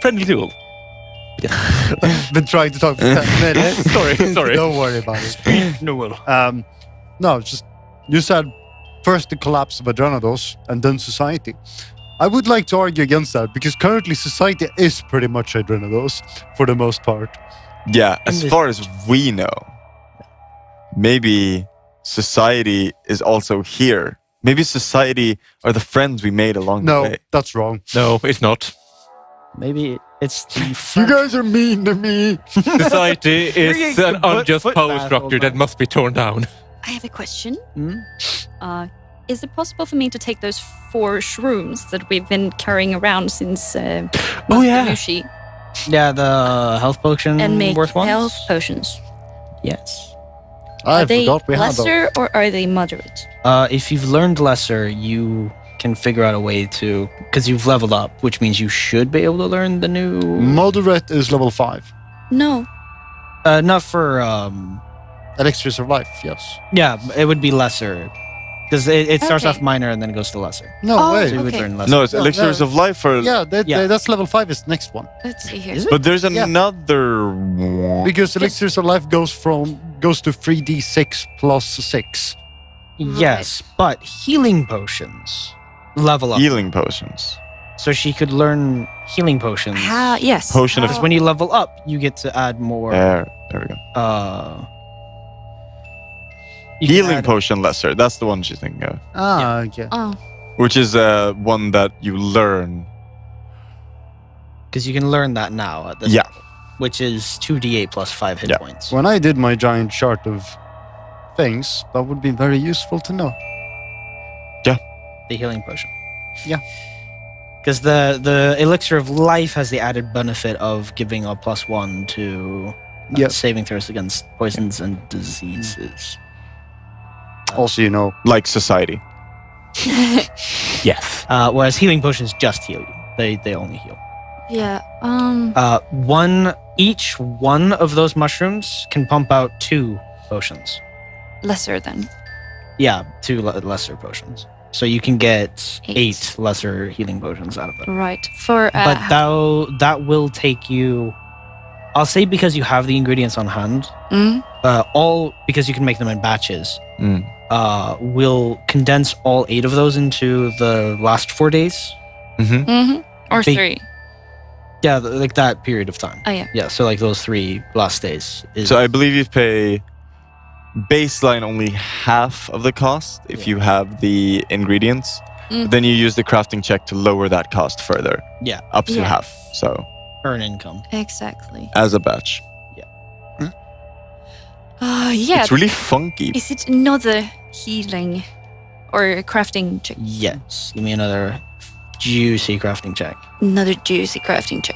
friendly duel. been trying to talk for 10 minutes. Sorry. Don't worry about it. No, just you said first the collapse of Adrenados and then society. I would like to argue against that because currently society is pretty much Adrenados for the most part. Yeah, as far as we know. Maybe society is also here. Maybe society are the friends we made along the No, way. that's wrong. No, it's not. maybe it's the You guys are mean to me. Society is Bringing an the unjust foot power bath structure all that night. must be torn down. I have a question. Hmm? Is it possible for me to take those 4 shrooms that we've been carrying around since Oh, yeah. Mushi Yeah, the health potion and make worth ones? health potions? Yes. I Are they forgot we had those. lesser or are they moderate? If you've learned lesser, you can figure out a way to, because you've leveled up, which means you should be able to learn the new. Moderate is level 5. No. Not for Elixirs of life, yes. yeah, it would be lesser. Because it starts Okay. off minor and then it goes to lesser. No Oh, way. So you would Okay. learn lesser. No, it's Yeah, elixirs yeah. of life. Or Yeah, Yeah. that's level 5 is the next one. Let's see here. Is it? but there's Yeah. another one. Because elixirs of life goes to 3d6 plus 6. Yes, but healing potions level up. Healing potions. So she could learn healing potions. Yes. Potion of- Because when you level up, you get to add more. There we go. You can Healing add- potion lesser. That's the one she's thinking of. Okay. Oh, Which is one that you learn. Because you can learn that now at this Yeah. level, which is 2d8 plus 5 hit Yeah. points. When I did my giant chart of things, that would be very useful to know. The healing potion. Yeah. Because the elixir of life has the added benefit of giving a +1 to Yep. saving throws against poisons and diseases. Also, you know, Like society. Yes. Whereas healing potions just heal you. They only heal. yeah. Each one of those mushrooms can pump out 2 potions. Lesser than. Yeah, 2 lesser potions. So you can get 8. 8 lesser healing potions out of it. Right. For. But that will take you. I'll say because you have the ingredients on hand. Mm, All because you can make them in batches. Mm. Will condense all 8 of those into the last 4 days. mm-hmm. Or Big- 3. Yeah, like that period of time. Oh, yeah. Yeah, so like those 3 last days. Is, So I believe you pay baseline only half of the cost if you have the ingredients. Mm. Then you use the crafting check to lower that cost further. Yeah. Up to Yeah. half. So earn income. Exactly. as a batch. Yeah. It's really funky. Is it another healing or crafting check? Yes. Give me another juicy crafting check. Another juicy crafting check.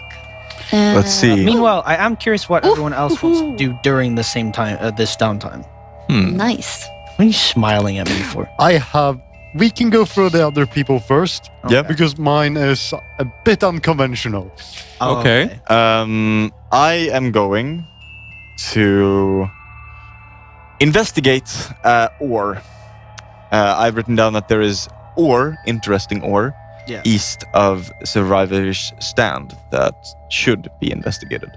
Let's see. Meanwhile, I am curious what everyone else wants to do during the same time, this downtime. Nice. What are you smiling at me for? we can go through the other people first. Yeah. Because mine is a bit unconventional. Oh, Okay. I am going to investigate ore. I've written down that there is ore, interesting ore, Yeah. east of Survivor's Stand that should be investigated.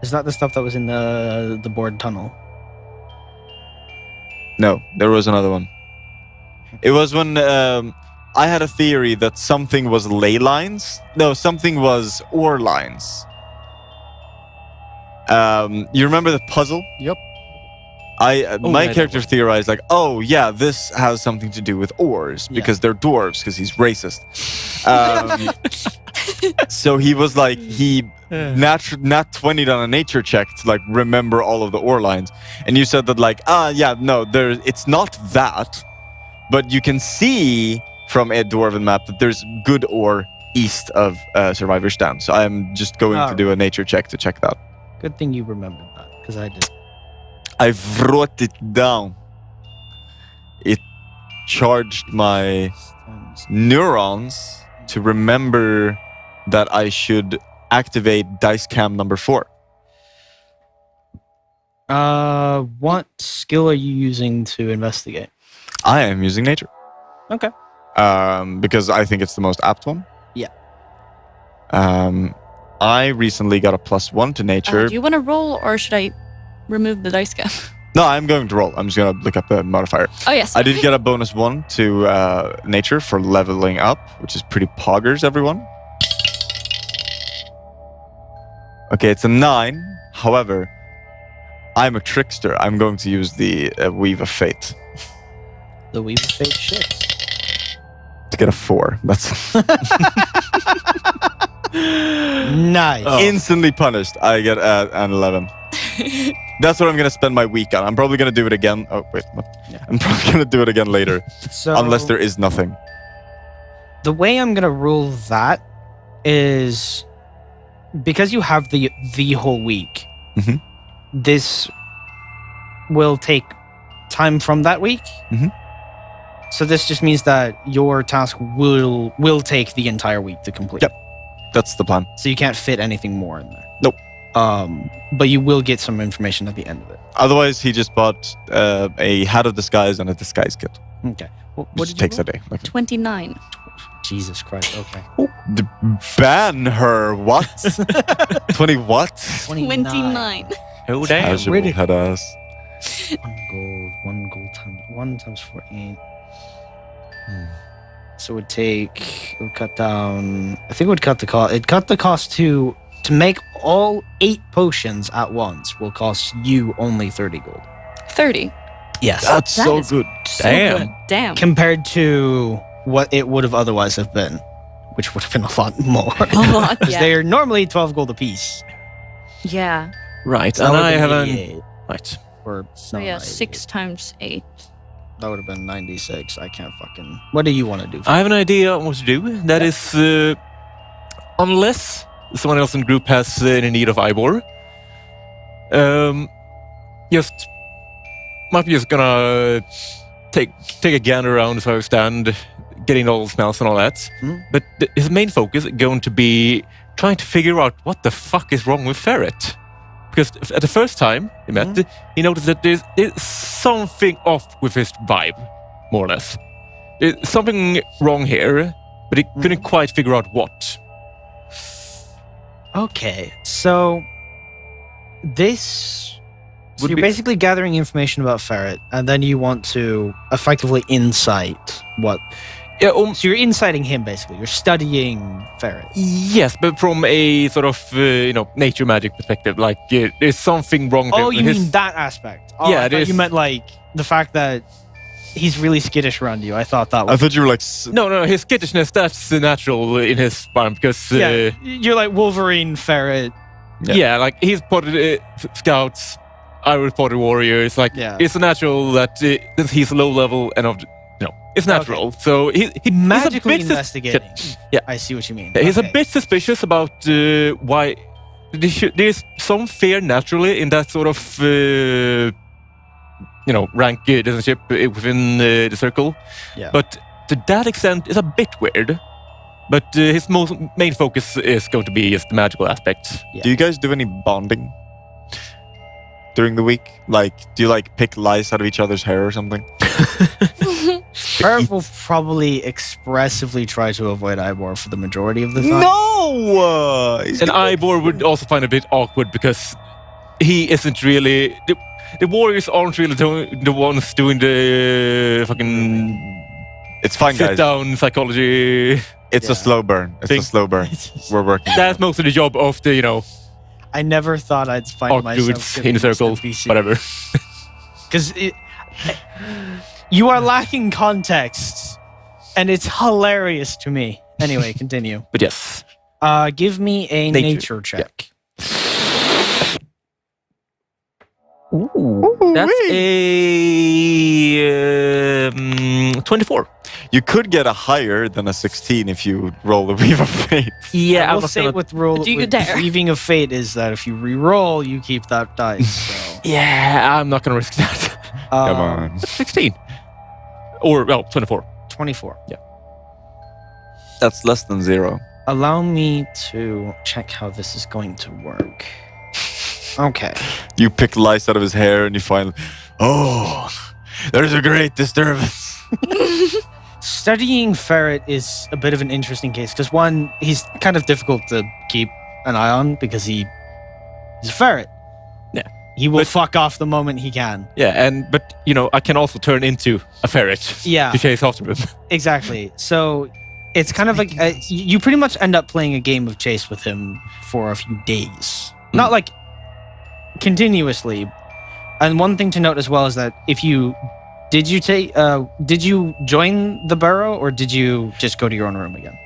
Is that the stuff that was in the board tunnel? No, there was another one. It was when I had a theory that something was ley lines. No, something was ore lines. You remember the puzzle? Yep. My yeah, character that theorized like, oh yeah, this has something to do with ores because they're dwarves because he's racist. So he was like nat 20'd on a nature check to like remember all of the ore lines, and you said that like it's not that, but you can see from a dwarven map that there's good ore east of Survivor's Stand. So I'm just going to do a nature check to check that. Good thing you remembered that, because I did. I wrote it down. It charged my neurons to remember that I should activate dice cam number 4. What skill are you using to investigate? I am using nature. Okay. Because I think it's the most apt one. Yeah. I recently got a +1 to nature. Do you want to roll or should I remove the dice cap? No, I'm going to roll. I'm just going to look up the modifier. Oh, yes. I did get a -1 to nature for leveling up, which is pretty poggers, everyone. Okay, it's a 9. However, I'm a trickster. I'm going to use the Weave of Fate The Weave of Fate shit. to get a 4. That's Nice. instantly punished. I get an 11. That's what I'm going to spend my week on. I'm probably going to do it again. Oh, wait. What? Yeah. I'm probably going to do it again later. So Unless there is nothing. the way I'm gonna rule that is because you have the whole week. Mhm. This will take time from that week. Mhm. So this just means that your task will take the entire week to complete. Yep. That's the plan. So you can't fit anything more in there. Nope. But you will get some information at the end of it. Otherwise, he just bought a hat of disguise and a disguise kit. Okay. What Which did you takes roll? a day. Like, 29. Jesus Christ. Okay. ban her. What? 20 what? 29. Oh, damn. Casual Really? head ass. 1 gold times 1 times 4, 8. So it would cut down. I think it would cut the cost. It cut the cost to make all 8 potions at once will cost you only 30 gold. 30. Yes. That's That so is- good. So Damn. good. Damn. Compared to what it would have otherwise have been, which would have been a lot more. A lot, Because yeah. they're normally 12 gold apiece. Yeah. Right, So that and would I been have an... 88, Right. Or So no, yeah, not 6 88. times 8. That would have been 96. I can't fucking. What do you want to do? I have an idea on what to do. That is, unless someone else in the group has any need of Ivor, might be just gonna take a gander around as I stand, getting all the smells and all that. Hmm. But his main focus is going to be trying to figure out what the fuck is wrong with Ferret. Because at the first time he met, he noticed that there's something off with his vibe, more or less. There's something wrong here, but he couldn't quite figure out what. Okay, so this. So Would you're be- basically gathering information about Ferret, and then you want to effectively insight what. Yeah, So you're inciting him, basically. You're studying Ferret. yes, but from a sort of nature magic perspective, like there's something wrong. Oh, with you his- mean that aspect? Oh, Yeah, I it thought is- you meant like the fact that he's really skittish around you. I thought that I was. thought you were like. No, his skittishness, that's natural in his farm because Yeah, you're like Wolverine, Ferret. yeah, like he's spotted scouts, I reported warriors. Like Yeah. it's natural that he's low level and it's natural. So he's Magically a bit investigating. Yeah. I see what you mean. He's Okay. a bit suspicious about why there's some fear naturally in that sort of rank citizenship within the circle. Yeah. But to that extent, it's a bit weird. But his main focus is going to be just the magical aspects. Do you guys do any bonding during the week? Like, do you like pick lice out of each other's hair or something? Ferret will probably expressively try to avoid Ivor for the majority of the time. No! And Ivor would also find it a bit awkward because he isn't really... The warriors aren't really the ones doing the fucking It's fine, guys. sit-down psychology. It's Yeah. a slow burn. It's Thing. a slow burn. We're working. That's most of the job of the, I never thought I'd find orc myself dudes in the circle, whatever. Because you are lacking context, and it's hilarious to me. Anyway, continue. But yes. Give me a Nature. nature check. That's a 24. You could get a higher than a 16 if you roll the Weave of Fate. Yeah, I will say with roll Do you with dare? Weaving of Fate is that if you re-roll, you keep that dice. So, Yeah, I'm not gonna risk that. Come on. 16. Or, 24. 24. That's less than 0. Allow me to check how this is going to work. Okay. You pick lice out of his hair and you find, oh, there's a great disturbance. Studying Ferret is a bit of an interesting case because one, he's kind of difficult to keep an eye on because he's a ferret. Yeah. He will But- fuck off the moment he can. Yeah, but I can also turn into a ferret Yeah, to chase after him. exactly. So it's kind of like you pretty much end up playing a game of chase with him for a few days. Not like continuously. And one thing to note as well is that did you join the burrow or did you just go to your own room again?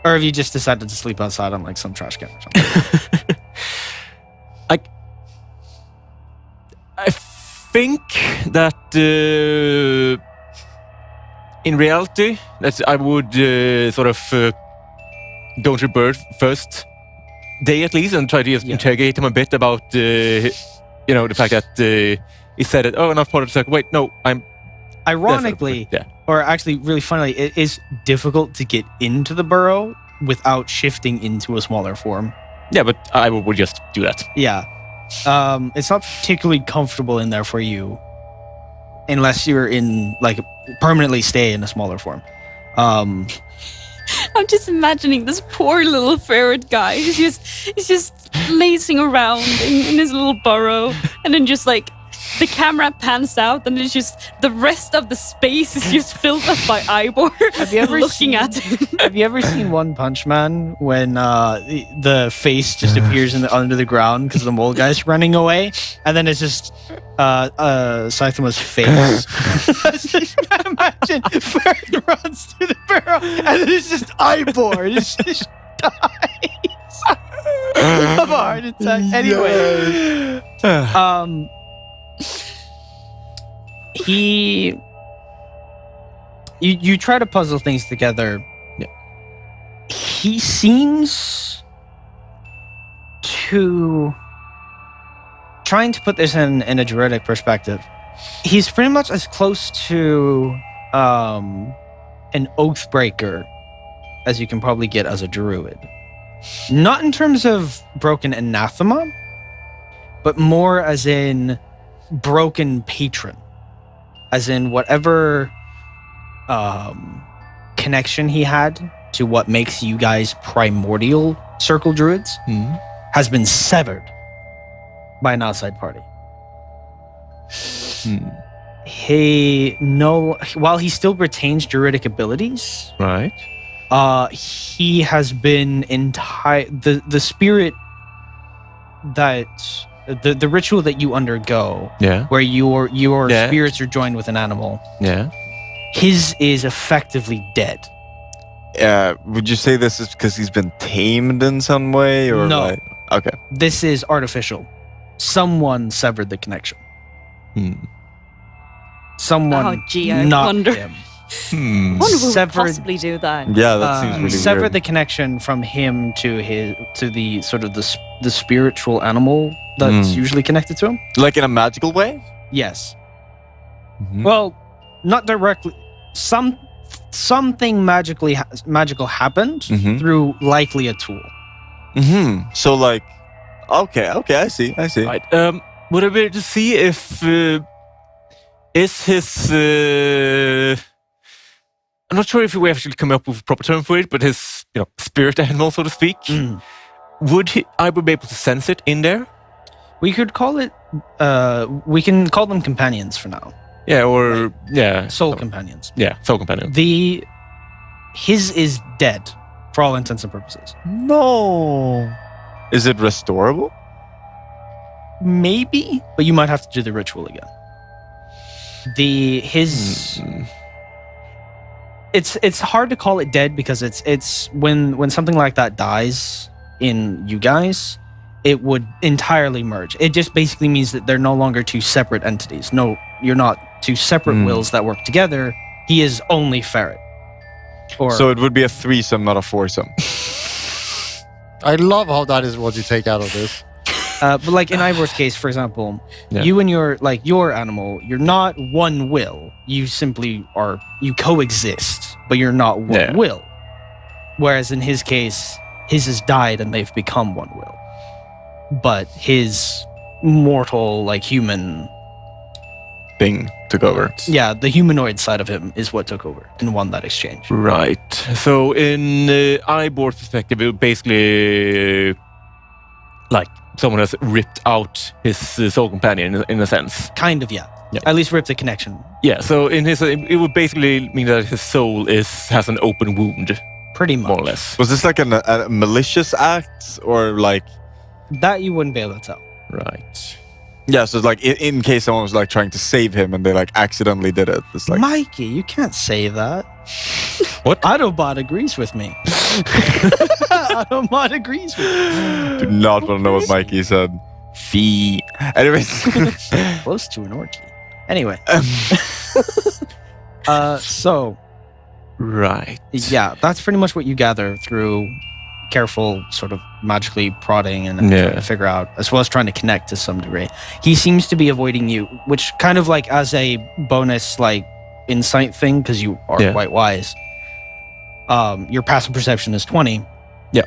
Or have you just decided to sleep outside on like some trash can or something? I think that in reality, that I would go to bird first day at least and try to just interrogate him a bit about the fact that he said it. Oh, and I'm part of the circle. Wait, no, I'm. Ironically, Yeah. or actually really funnily, it is difficult to get into the burrow without shifting into a smaller form. Yeah, but I would just do that. Yeah. It's not particularly comfortable in there for you unless you're in, like, permanently stay in a smaller form. I'm just imagining this poor little ferret guy. He's just lazing around in his little burrow, and then just like the camera pans out, and it's just the rest of the space is just filled up by Ivor. Have you ever looking at him? Have you ever seen One Punch Man when the face just appears under the ground because the mole guy's running away, and then it's just Saitama's face? Imagine Ferret runs through the barrel, and then it's just Ivor. It just dies of a heart attack. Anyway, you try to puzzle things together. Yeah. He seems to, trying to put this in a druidic perspective, he's pretty much as close to an oath breaker as you can probably get as a druid. Not in terms of broken anathema, but more as in broken patron. As in whatever connection he had to what makes you guys primordial circle druids has been severed by an outside party. While he still retains druidic abilities, Right. he has been the spirit that the ritual that you undergo, Yeah. where your Yeah. spirits are joined with an animal, Yeah. his is effectively dead. Would you say this is because he's been tamed in some way, or No. like, okay? This is artificial. Someone severed the connection. Someone, Oh, gee, I not wonder. him. I wonder who would Severed- possibly do that. Yeah, that seems really severed weird. the connection from him to the sort of the spiritual animal that's usually connected to him. Like in a magical way? Yes. Mhm. Well, not directly. Something magical happened Mhm. through likely a tool. So like, okay, I see. Right. Would I be able to see if is his? I'm not sure if we actually come up with a proper term for it, but his, spirit animal, so to speak. Would I be able to sense it in there? We could call it. We can call them companions for now. Yeah, or yeah, Soul companions. yeah, soul companion. His is dead for all intents and purposes. No. Is it restorable? Maybe, but you might have to do the ritual again. It's hard to call it dead because it's when something like that dies in you guys, it would entirely merge. It just basically means that they're no longer two separate entities. No, you're not two separate wills that work together. He is only ferret. So it would be a threesome, not a foursome. I love how that is what you take out of this. But like in Ivor's case, for example, you and your animal, you're not one will. You simply you coexist, but you're not one will. Whereas in his case, his has died and they've become one will. But his mortal, human Thing took over. yeah, the humanoid side of him is what took over and won that exchange. Right. So in Ibor's perspective, it would basically like someone has ripped out his soul companion in a sense. Kind of, yeah. Yeah. At least rip the connection. Yeah. So in his, it would basically mean that his soul has an open wound, Pretty much. more or less. Was this like a malicious act, or like? That you wouldn't be able to tell. Right. Yeah, so it's like in case someone was like trying to save him and they like accidentally did it. It's like, Mikey, you can't say that. What? Autobot agrees with me. Autobot agrees with me. do not want to know what Mikey said. Fee. Anyways, Close to an orgy. Anyway. So, Right. yeah, that's pretty much what you gather through careful sort of magically prodding and Yeah. trying to figure out, as well as trying to connect to some degree. He seems to be avoiding you, which kind of like as a bonus insight thing, because you are quite wise. Your passive perception is 20. Yeah.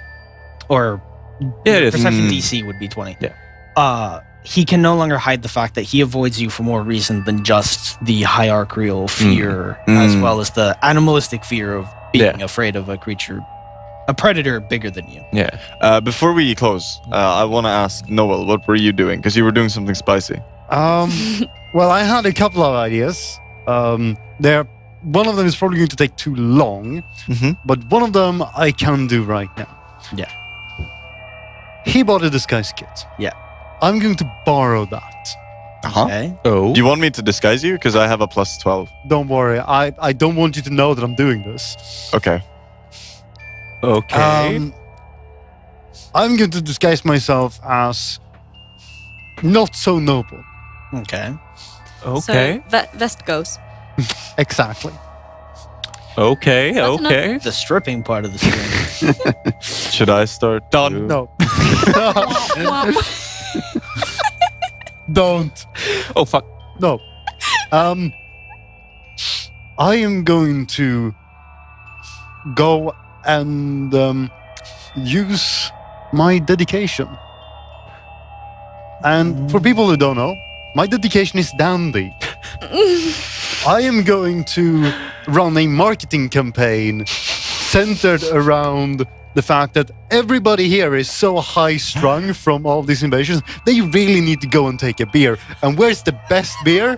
Or Yeah, it is. Perception DC would be 20. Yeah. He can no longer hide the fact that he avoids you for more reason than just the hierarchical fear, as well as the animalistic fear of being afraid of a creature, a predator bigger than you. Yeah. Before we close, I want to ask Noel, what were you doing? Because you were doing something spicy. Well, I had a couple of ideas. One of them is probably going to take too long, but one of them I can do right now. Yeah. He bought a disguise kit. Yeah. I'm going to borrow that. Okay. Oh. Do you want me to disguise you? Because I have a plus 12. Don't worry. I don't want you to know that I'm doing this. Okay. Okay. I'm going to disguise myself as not so noble. Okay. Okay. So vest goes. Exactly. Okay. That's Okay. The stripping part of the stream. Should I start? Done. No. Don't. Oh fuck. No. I am going to go and use my dedication. And for people who don't know, my dedication is dandy. I am going to run a marketing campaign centered around the fact that everybody here is so high-strung from all these invasions, they really need to go and take a beer. And where's the best beer?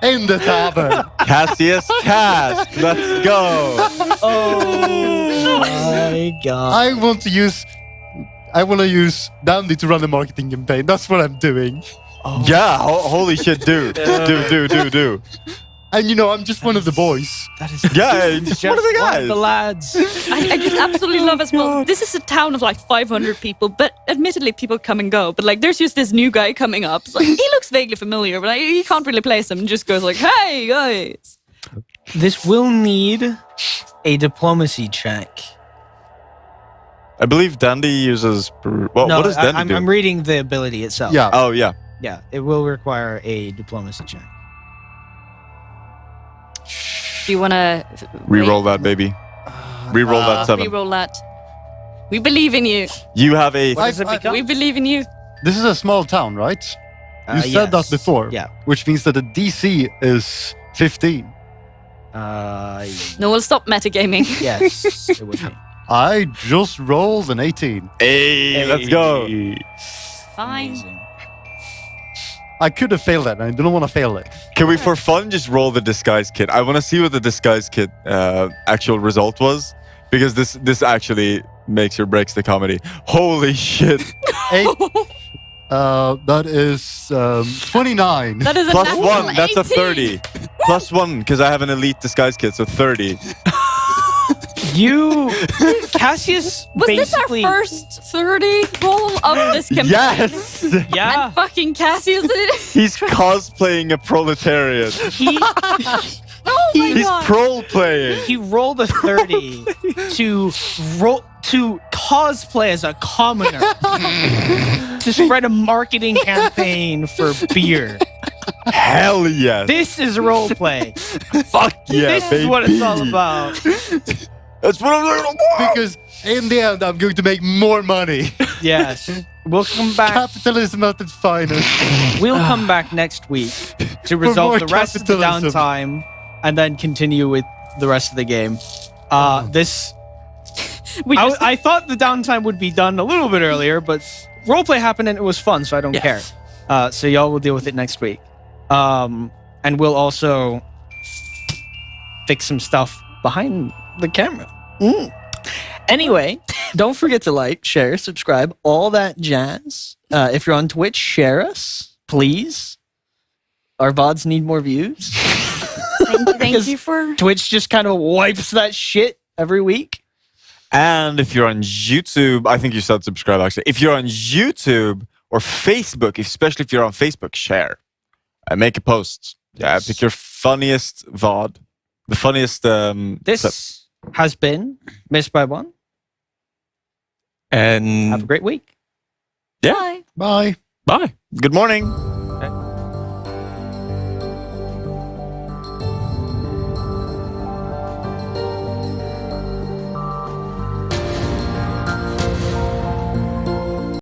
In the tavern. Cassius Cast. Let's go. Oh my god. I want to use Dandy to run a marketing campaign. That's what I'm doing. Yeah. Holy shit, dude. Do. And you know, I'm just one of the boys. That is Yeah, just one of the one guys. of the lads. I just absolutely love as well. This is a town of like 500 people, but admittedly people come and go. But like there's just this new guy coming up. It's like, he looks vaguely familiar, but you can't really place him. And just goes like, hey guys. This will need a diplomacy check. I believe Dandy uses. Well, No, what does Dandy do? I'm reading the ability itself. Yeah. Oh yeah. Yeah, it will require a diplomacy check. Do you want to Reroll that, baby. Reroll that 7. Reroll that. We believe in you. You have a. What does it become? We believe in you. This is a small town, right? You said that Yes. before. Yeah. Which means that the DC is 15. No, we'll stop metagaming. Yes, it would be. I just rolled an 18. Hey, let's go. Fine. Amazing. I could have failed that, and I don't want to fail it. Can we, for fun, just roll the disguise kit? I want to see what the disguise kit actual result was, because this actually makes or breaks the comedy. Holy shit! That is 29. That is a Plus natural 1, that's a 18. 30. Plus 1, because I have an elite disguise kit, so 30. You, Cassius, Was this our basically. first 30 roll of this campaign? Yes! Yeah. And fucking Cassius did it. He's cosplaying a proletariat. He Oh my He's god. prole-playing. he rolled a 30 to cosplay as a commoner to spread a marketing campaign for beer. Hell yes. This is roleplay. Fuck yeah, This is what it's all about. That's what I'm doing. Because in the end, I'm going to make more money. Yes. We'll come back. Capitalism at its finest. We'll come back next week to resolve more the rest of the capitalism. downtime and then continue with the rest of the game. I thought the downtime would be done a little bit earlier, but roleplay happened and it was fun, so I don't care. So y'all will deal with it next week. And we'll also fix some stuff behind the camera. Anyway, don't forget to like, share, subscribe, all that jazz. If you're on Twitch, share us, please. Our VODs need more views. Thank you for. Twitch just kind of wipes that shit every week. And if you're on YouTube, I think you said subscribe actually. If you're on YouTube or Facebook, especially if you're on Facebook, share. Make a post. Yeah, pick your funniest VOD. The funniest This has been MissedByOne. And Have a great week. yeah. Bye. Bye. Bye. Good morning.